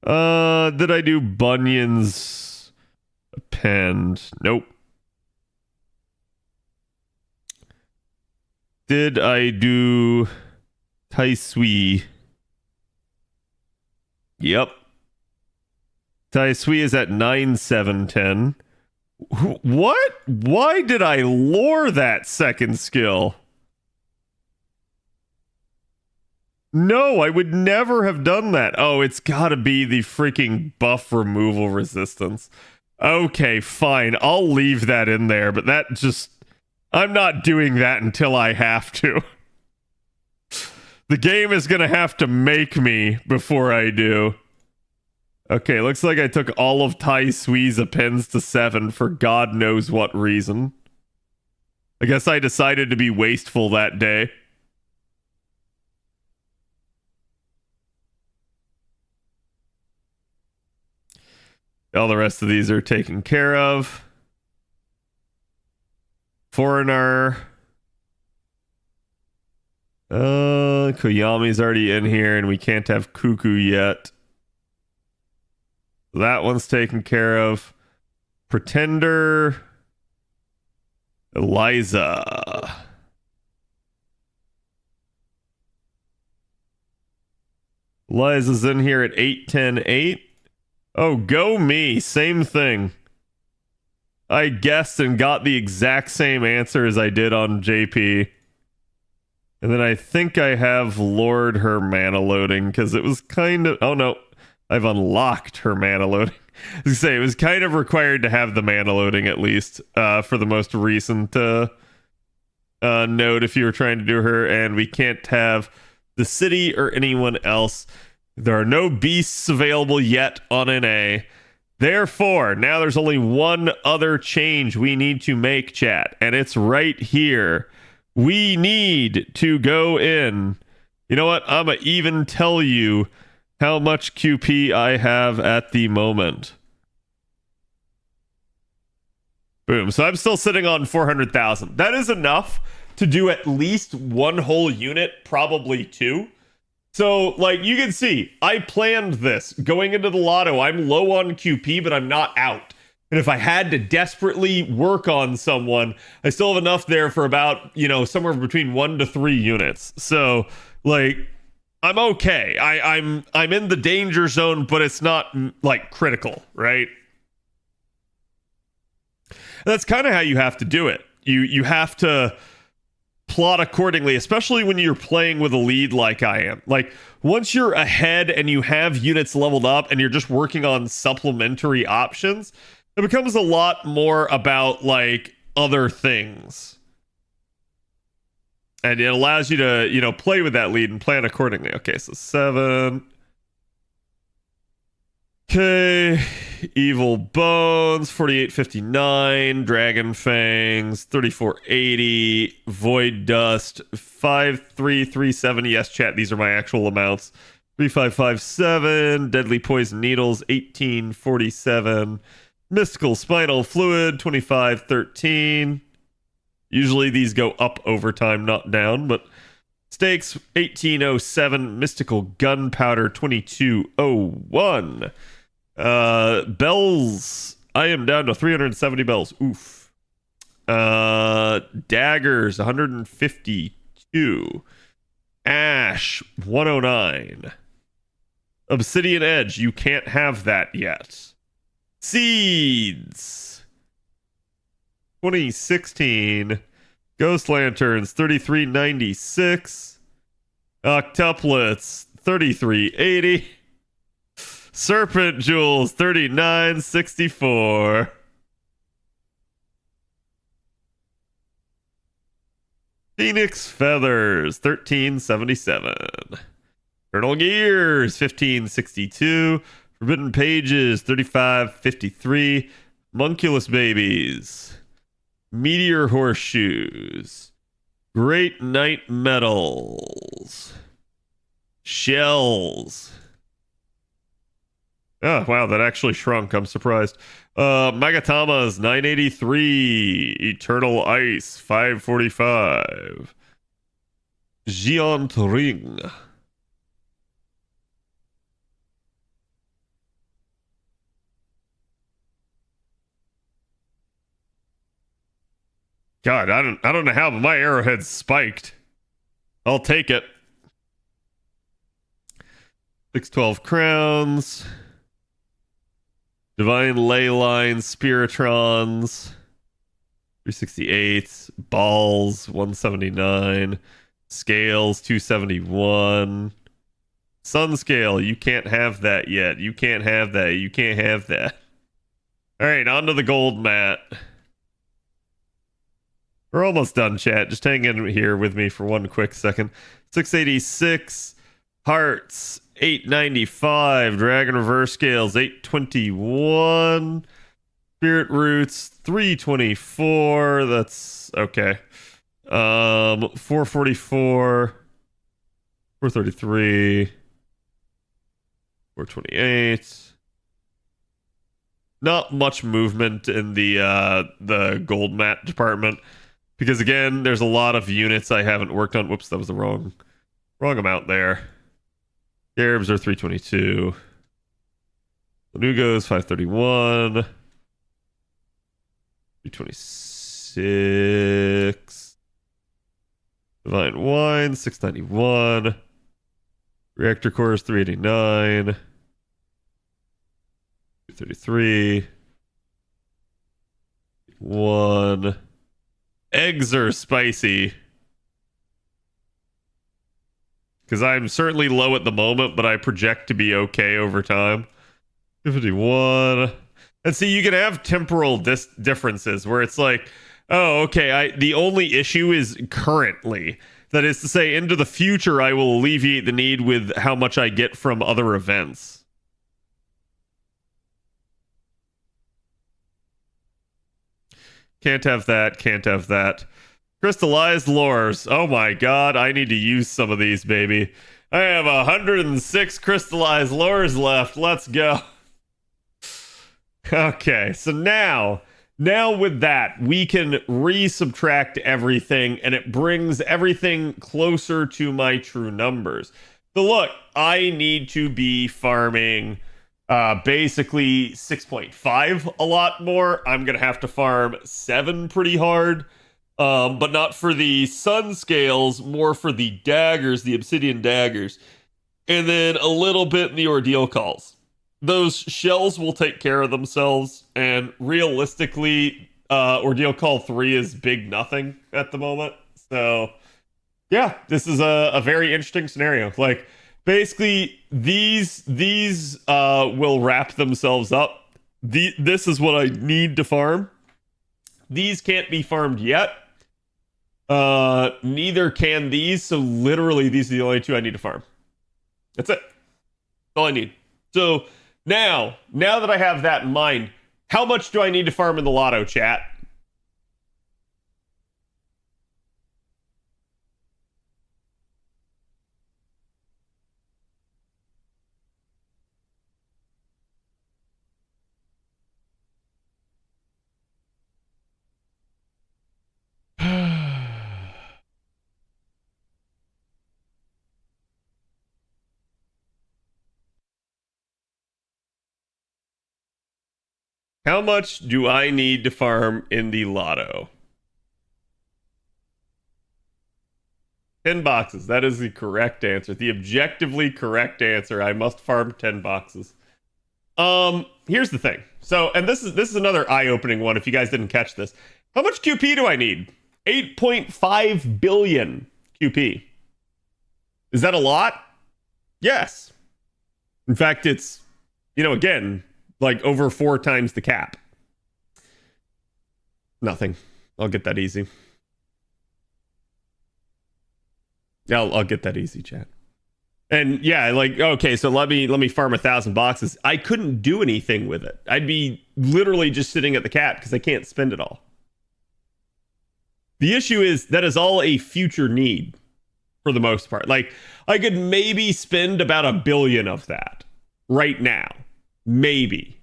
Did I do Bunyan's append? Nope. Did I do Tai Sui? Yep. Tai Sui is at 9-7-10. What? Why did I lore that second skill? No, I would never have done that. Oh, it's gotta be the freaking buff removal resistance. Okay, fine. I'll leave that in there, but that just... I'm not doing that until I have to. The game is gonna have to make me before I do. Okay, looks like I took all of Tai Sui's appends to 7 for God knows what reason. I guess I decided to be wasteful that day. All the rest of these are taken care of. Foreigner. Koyami's already in here and we can't have Cuckoo yet. That one's taken care of. Pretender. Eliza. Eliza's in here at 8-10-8. Oh, go me. Same thing. I guessed and got the exact same answer as I did on JP. And then I think I have lowered her mana loading because it was kind of... Oh, no. I've unlocked her mana loading. I was gonna say, it was kind of required to have the mana loading, at least, for the most recent node if you were trying to do her. And we can't have the city or anyone else. There are no beasts available yet on NA. Therefore, now there's only one other change we need to make, chat, and it's right here. We need to go in. You know what? I'm going to even tell you how much QP I have at the moment. Boom. So I'm still sitting on 400,000. That is enough to do at least one whole unit, probably two. So, like, you can see, I planned this. Going into the lotto, I'm low on QP, but I'm not out. And if I had to desperately work on someone, I still have enough there for about, you know, somewhere between 1 to 3 units. So, like, I'm okay. I'm in the danger zone, but it's not, like, critical, right? And that's kind of how you have to do it. You have to plot accordingly, especially when you're playing with a lead like I am. Like, once you're ahead and you have units leveled up and you're just working on supplementary options, it becomes a lot more about, like, other things. And it allows you to, you know, play with that lead and plan accordingly. Okay, so 7. Okay, Evil Bones, 4859, Dragon Fangs, 3480, Void Dust, 5337. Yes, chat, these are my actual amounts. 3557, Deadly Poison Needles, 1847, Mystical Spinal Fluid, 2513. Usually these go up over time, not down, but Stakes, 1807, Mystical Gunpowder, 2201. Bells, I am down to 370 bells. Oof. Daggers, 152. Ash, 109. Obsidian Edge, you can't have that yet. Seeds, 2016. Ghost Lanterns, 3396. Octuplets, 3380. Serpent Jewels, 3964. Phoenix Feathers, 1377. Eternal Gears, 1562. Forbidden Pages, 3553. Munculus Babies. Meteor Horseshoes. Great Knight Medals. Shells. Oh, wow, that actually shrunk. I'm surprised. Magatamas, 983. Eternal Ice, 545. Giant Ring. God, I don't know how, but my arrowhead's spiked. I'll take it. 612 crowns. Divine Leyline, Spiritrons, 368, Balls, 179, Scales, 271, Sun Scale, you can't have that yet. You can't have that. You can't have that. All right, on to the gold mat. We're almost done, chat. Just hang in here with me for one quick second. 686, Hearts, 895, Dragon Reverse Scales, 821, Spirit Roots, 324, that's okay. 444, 433, 428. Not much movement in the gold mat department, because again, there's a lot of units I haven't worked on. Whoops, that was the wrong amount there. Scarabs are 322. Lanugos 531. 326. Divine Wine 691. Reactor Cores 389. 233. 1. Eggs are spicy. Because I'm certainly low at the moment, but I project to be okay over time. 51. And see, you can have temporal differences where it's like, oh, okay, the only issue is currently. That is to say, into the future, I will alleviate the need with how much I get from other events. Can't have that, can't have that. Crystallized lures. Oh my god, I need to use some of these, baby. I have 106 crystallized lures left. Let's go. Okay, so now with that, we can re-subtract everything, and it brings everything closer to my true numbers. So look, I need to be farming basically 6.5 a lot more. I'm going to have to farm 7 pretty hard, but not for the sun scales, more for the daggers, the obsidian daggers, and then a little bit in the ordeal calls. Those shells will take care of themselves, and realistically, Ordeal Call 3 is big nothing at the moment. So, yeah, this is a very interesting scenario. Like, basically, these will wrap themselves up. This is what I need to farm. These can't be farmed yet. Neither can these, so literally, these are the only 2 I need to farm. That's it. That's all I need. So... Now that I have that in mind, how much do I need to farm in the lotto, chat? How much do I need to farm in the lotto? 10 boxes. That is the correct answer. The objectively correct answer. I must farm 10 boxes. Here's the thing. So, and this is another eye-opening one if you guys didn't catch this. How much QP do I need? 8.5 billion QP. Is that a lot? Yes. In fact, it's, again, like over 4 times the cap. Nothing. I'll get that easy. Yeah, I'll get that easy, chat. And yeah, like, okay, so let me farm 1,000 boxes. I couldn't do anything with it. I'd be literally just sitting at the cap because I can't spend it all. The issue is that is all a future need for the most part. Like, I could maybe spend about 1 billion of that right now. Maybe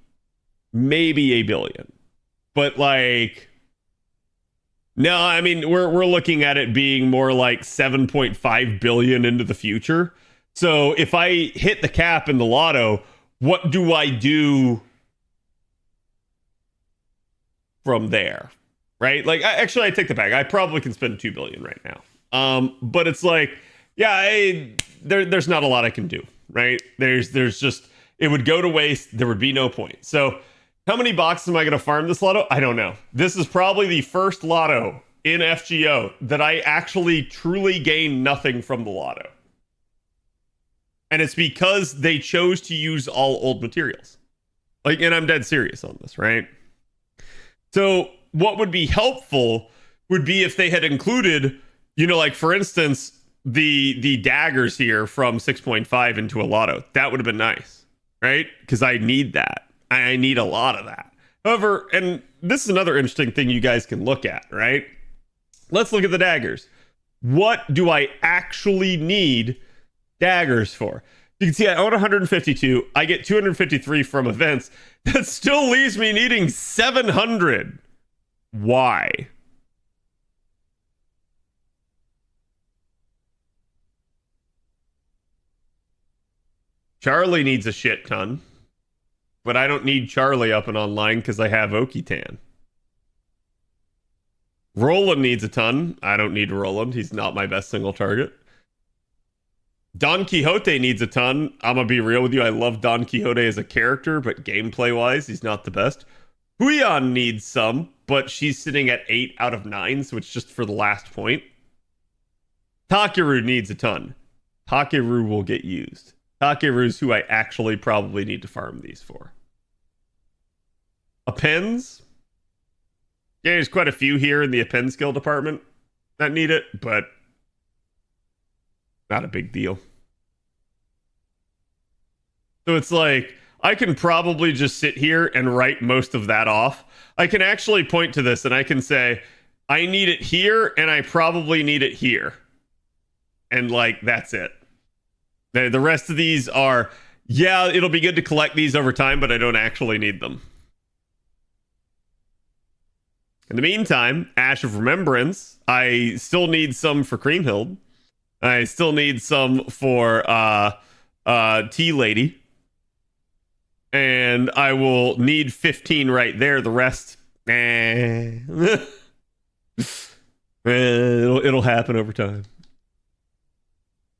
1 billion. But like, no, I mean, we're looking at it being more like 7.5 billion into the future. So if I hit the cap in the lotto, what do I do from there? Right? Like, actually, I take the back. I probably can spend 2 billion right now. But it's like, yeah, there's not a lot I can do, right? There's just, it would go to waste. There would be no point. So how many boxes am I going to farm this lotto? I don't know. This is probably the first lotto in FGO that I actually truly gain nothing from the lotto. And it's because they chose to use all old materials. Like, and I'm dead serious on this, right? So what would be helpful would be if they had included, like, for instance, the daggers here from 6.5 into a lotto. That would have been nice, right? Because I need that. I need a lot of that. However, and this is another interesting thing you guys can look at, right? Let's look at the daggers. What do I actually need daggers for? You can see I own 152. I get 253 from events. That still leaves me needing 700. Why? Charlie needs a shit ton. But I don't need Charlie up and online because I have Okitan. Roland needs a ton. I don't need Roland. He's not my best single target. Don Quixote needs a ton. I'm going to be real with you. I love Don Quixote as a character, but gameplay-wise, he's not the best. Huion needs some, but she's sitting at 8 out of 9, so it's just for the last point. Takeru needs a ton. Takeru will get used. Takeru's who I actually probably need to farm these for. Appends? Yeah, there's quite a few here in the append skill department that need it, but not a big deal. So it's like, I can probably just sit here and write most of that off. I can actually point to this and I can say, I need it here and I probably need it here. And like, that's it. The rest of these are, yeah, it'll be good to collect these over time, but I don't actually need them. In the meantime, Ash of Remembrance, I still need some for Creamhild. I still need some for Tea Lady. And I will need 15 right there. The rest, it'll happen over time.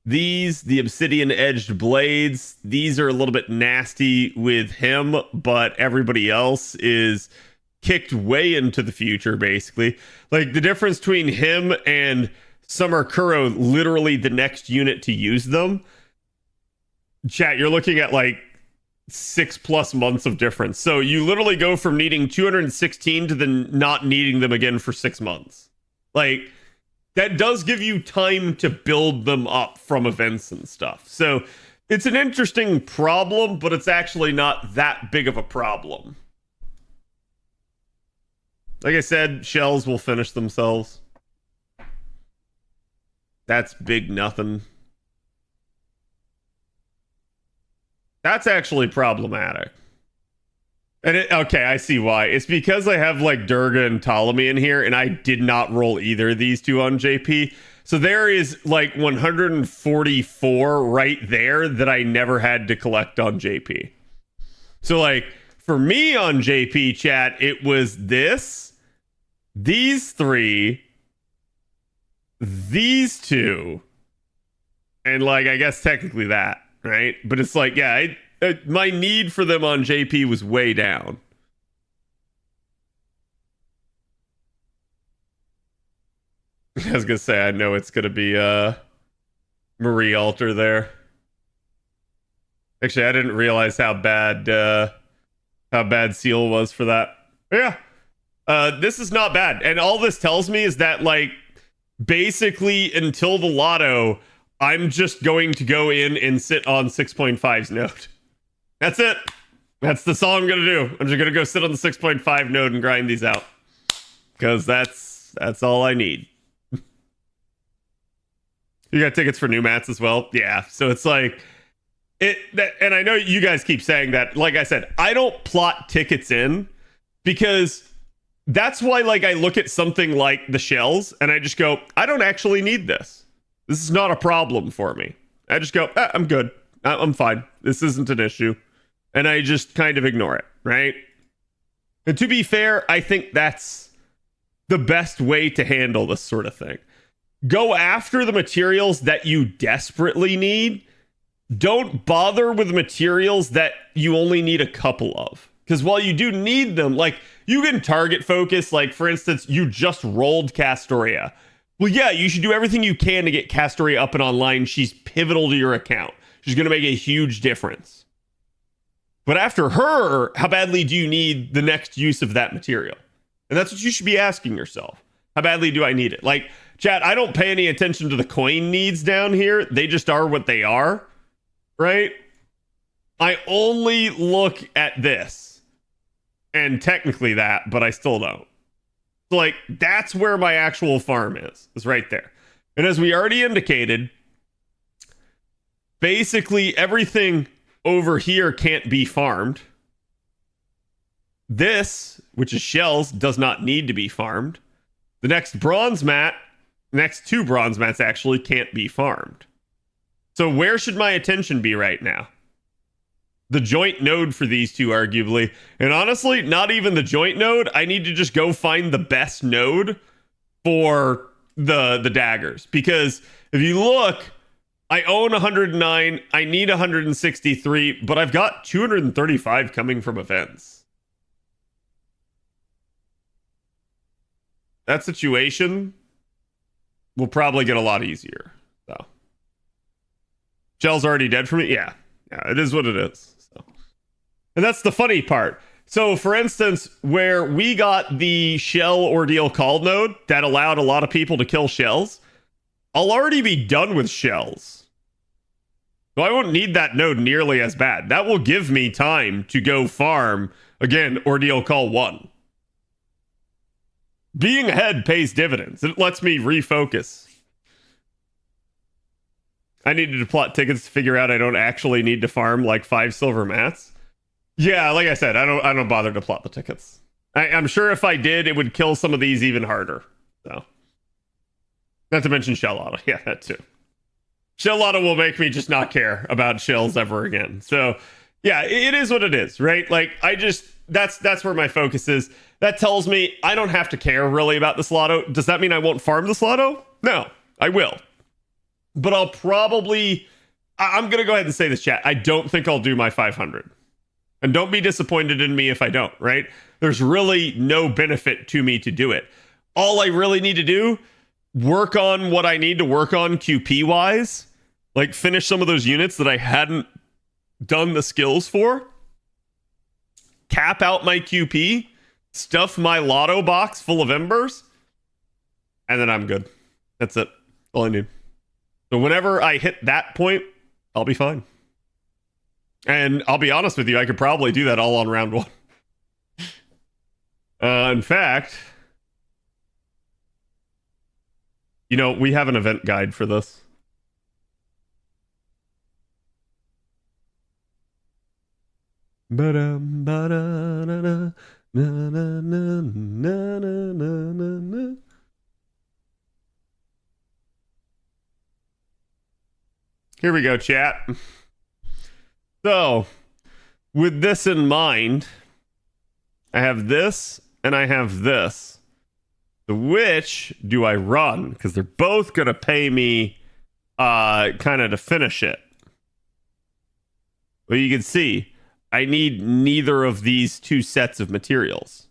These, the obsidian edged blades, these are a little bit nasty with him, but everybody else is kicked way into the future, basically. Like, the difference between him and Summer Kuro, literally the next unit to use them. Chat, you're looking at like 6+ months of difference. So you literally go from needing 216 to then not needing them again for 6 months. Like, that does give you time to build them up from events and stuff. So it's an interesting problem, but it's actually not that big of a problem. Like I said, shells will finish themselves. That's big nothing. That's actually problematic. And okay, I see why. It's because I have like Durga and Ptolemy in here, and I did not roll either of these two on JP. So there is like 144 right there that I never had to collect on JP. So like for me on JP chat, it was this, these three, these two, and like I guess technically that, right? But it's like, yeah, my need for them on JP was way down. I was gonna say, I know it's gonna be Marie Alter there. Actually, I didn't realize how bad Seal was for that. But yeah, this is not bad, and all this tells me is that like basically until the Lotto, I'm just going to go in and sit on 6.5's node. That's it. That's all I'm gonna do. I'm just gonna go sit on the 6.5 node and grind these out, because that's all I need. You got tickets for new mats as well? Yeah. So it's like and I know you guys keep saying that. Like I said, I don't plot tickets in because that's why like I look at something like the shells and I just go, I don't actually need this. This is not a problem for me. I just go, I'm good. I'm fine. This isn't an issue. And I just kind of ignore it, right? And to be fair, I think that's the best way to handle this sort of thing. Go after the materials that you desperately need. Don't bother with materials that you only need a couple of. Because while you do need them, like, you can target focus. Like, for instance, you just rolled Castoria. Well, yeah, you should do everything you can to get Castoria up and online. She's pivotal to your account. She's going to make a huge difference. But after her, how badly do you need the next use of that material? And that's what you should be asking yourself. How badly do I need it? Like, chat, I don't pay any attention to the coin needs down here. They just are what they are, right? I only look at this. And technically that, but I still don't. So, like, that's where my actual farm is right there. And as we already indicated, basically everything over here can't be farmed. This, which is shells, does not need to be farmed. The next bronze mat, next two bronze mats actually can't be farmed. So where should my attention be right now? The joint node for these two, arguably. And honestly, not even the joint node. I need to just go find the best node for the daggers. Because if you look, I own 109, I need 163, but I've got 235 coming from events. that situation will probably get a lot easier. So, Shell's already dead for me. Yeah, it is what it is. So, and that's the funny part. So, for instance, where we got the Shell Ordeal Call node that allowed a lot of people to kill Shells, I'll already be done with Shells. So I won't need that node nearly as bad. That will give me time to go farm, again, Ordeal Call 1. Being ahead pays dividends. It lets me refocus. I needed to plot tickets to figure out I don't actually need to farm like 5 silver mats. Yeah, like I said, I don't bother to plot the tickets. I'm sure if I did, it would kill some of these even harder. So, not to mention Shell Lotto. Yeah, that too. Shell Lotto will make me just not care about shells ever again. So, yeah, it is what it is, right? Like, that's where my focus is. That tells me I don't have to care really about this Lotto. Does that mean I won't farm this Lotto? No, I will. But I'm going to go ahead and say this, chat. I don't think I'll do my 500. And don't be disappointed in me if I don't, right? There's really no benefit to me to do it. All I really need to do, work on what I need to work on QP-wise. Like, finish some of those units that I hadn't done the skills for. Cap out my QP. Stuff my Lotto box full of embers. And then I'm good. That's it. All I need. So whenever I hit that point, I'll be fine. And I'll be honest with you, I could probably do that all on round 1. In fact, you know, we have an event guide for this. Here we go, chat. So, with this in mind, I have this and I have this. So which do I run? Because they're both going to pay me kind of to finish it. Well, you can see, I need neither of these 2 sets of materials.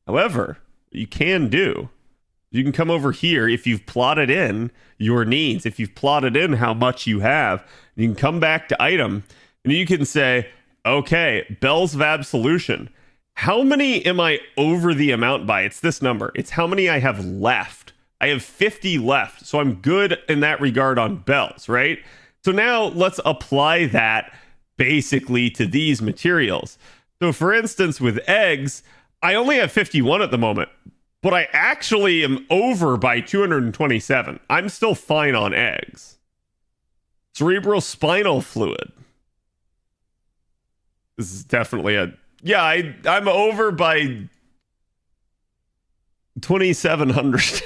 However, what you can do, you can come over here if you've plotted in your needs, if you've plotted in how much you have, you can come back to item, and you can say, okay, Bell's Vab solution. How many am I over the amount by? It's this number. It's how many I have left. I have 50 left, so I'm good in that regard on bells, right? So now let's apply that basically to these materials. So for instance, with eggs, I only have 51 at the moment, but I actually am over by 227. I'm still fine on eggs. Cerebral spinal fluid. This is definitely a... Yeah, I'm over by 2,700.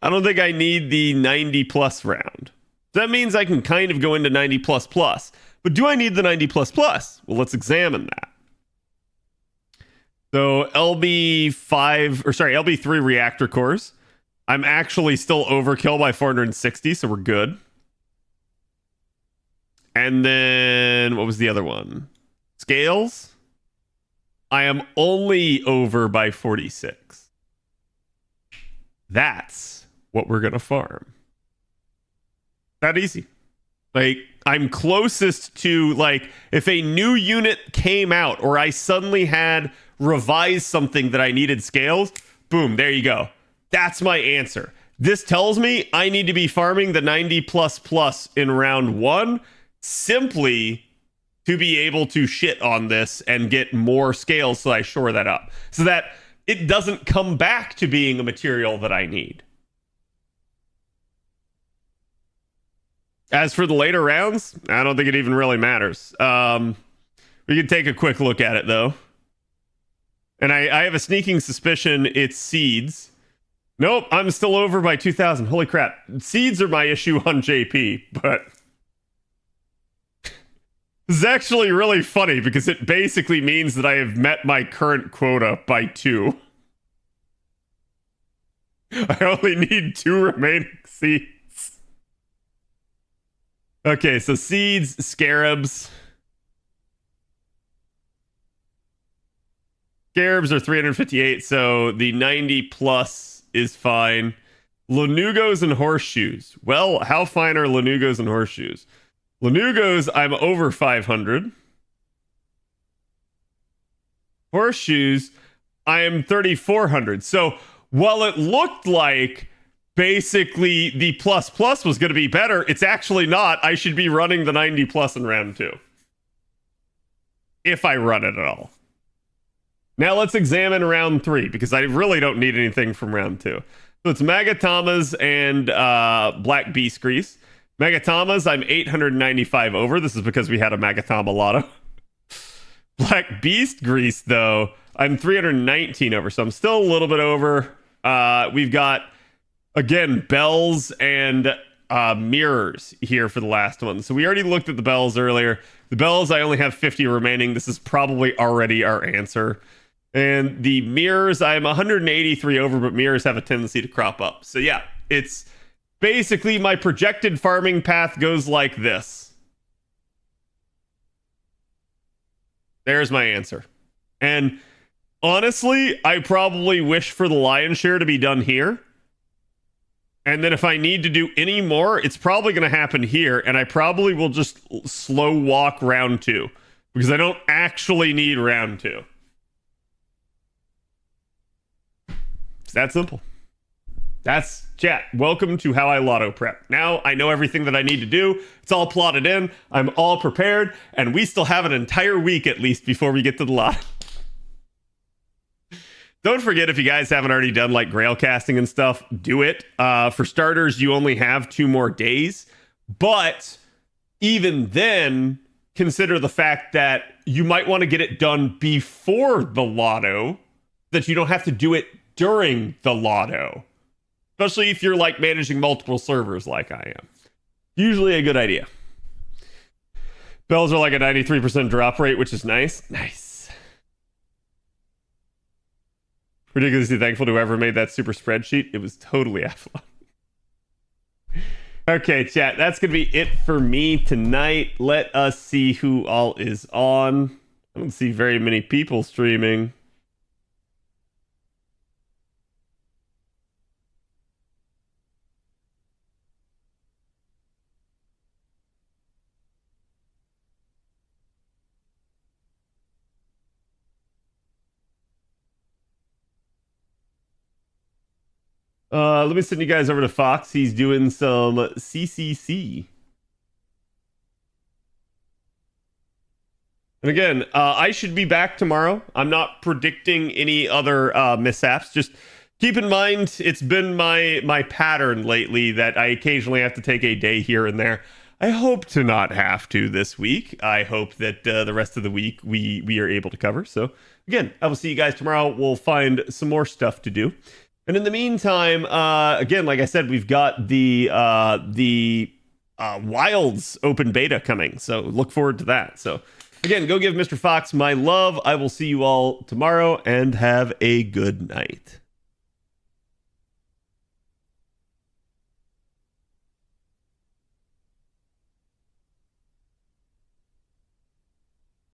I don't think I need the 90 plus round. That means I can kind of go into 90 plus plus. But do I need the 90 plus plus? Well, let's examine that. So LB3 reactor cores. I'm actually still overkill by 460, so we're good. And then what was the other one? Scales. I am only over by 46. That's what we're going to farm. That easy. Like, I'm closest to, like, if a new unit came out or I suddenly had revised something that I needed scales, boom, there you go. That's my answer. This tells me I need to be farming the 90 plus plus in round 1 simply to be able to shit on this and get more scales so I shore that up. So that it doesn't come back to being a material that I need. As for the later rounds, I don't think it even really matters. We can take a quick look at it, though. And I have a sneaking suspicion it's seeds. Nope, I'm still over by 2,000. Holy crap. Seeds are my issue on JP, but... This is actually really funny because it basically means that I have met my current quota by 2. I only need 2 remaining seeds. Okay, so seeds, scarabs. Scarabs are 358, so the 90 plus is fine. Lanugos and horseshoes. Well, how fine are Lanugos and horseshoes? Lanugos, I'm over 500. Horseshoes, I am 3,400. So while it looked like basically the plus plus was going to be better, it's actually not. I should be running the 90 plus in round 2. If I run it at all. Now let's examine round 3, because I really don't need anything from round 2. So it's Magatamas and Black Beast Grease. Magatamas, I'm 895 over. This is because we had a Magatama Lotto. Black Beast Grease, though, I'm 319 over, so I'm still a little bit over. We've got, again, bells and mirrors here for the last one. So we already looked at the bells earlier. The bells, I only have 50 remaining. This is probably already our answer. And the mirrors, I'm 183 over, but mirrors have a tendency to crop up. So yeah, it's basically my projected farming path goes like this. There's my answer. And honestly, I probably wish for the lion's share to be done here. And then if I need to do any more, it's probably going to happen here. And I probably will just slow walk round 2, because I don't actually need round 2. It's that simple. That's chat. Welcome to how I lotto prep. Now I know everything that I need to do. It's all plotted in. I'm all prepared. And we still have an entire week at least before we get to the lotto. Don't forget, if you guys haven't already done like grail casting and stuff, do it. For starters, you only have 2 more days. But even then, consider the fact that you might want to get it done before the lotto, that you don't have to do it during the lotto. Especially if you're like managing multiple servers like I am. Usually a good idea. Bells are like a 93% drop rate, which is nice. Nice. Ridiculously thankful to whoever made that super spreadsheet. It was totally Avalon. Okay, chat. That's going to be it for me tonight. Let us see who all is on. I don't see very many people streaming. Let me send you guys over to Fox. He's doing some CCC. And again, I should be back tomorrow. I'm not predicting any other mishaps. Just keep in mind, it's been my pattern lately that I occasionally have to take a day here and there. I hope to not have to this week. I hope that the rest of the week we are able to cover. So again, I will see you guys tomorrow. We'll find some more stuff to do. And in the meantime, again, like I said, we've got the Wilds open beta coming. So look forward to that. So again, go give Mr. Fox my love. I will see you all tomorrow and have a good night.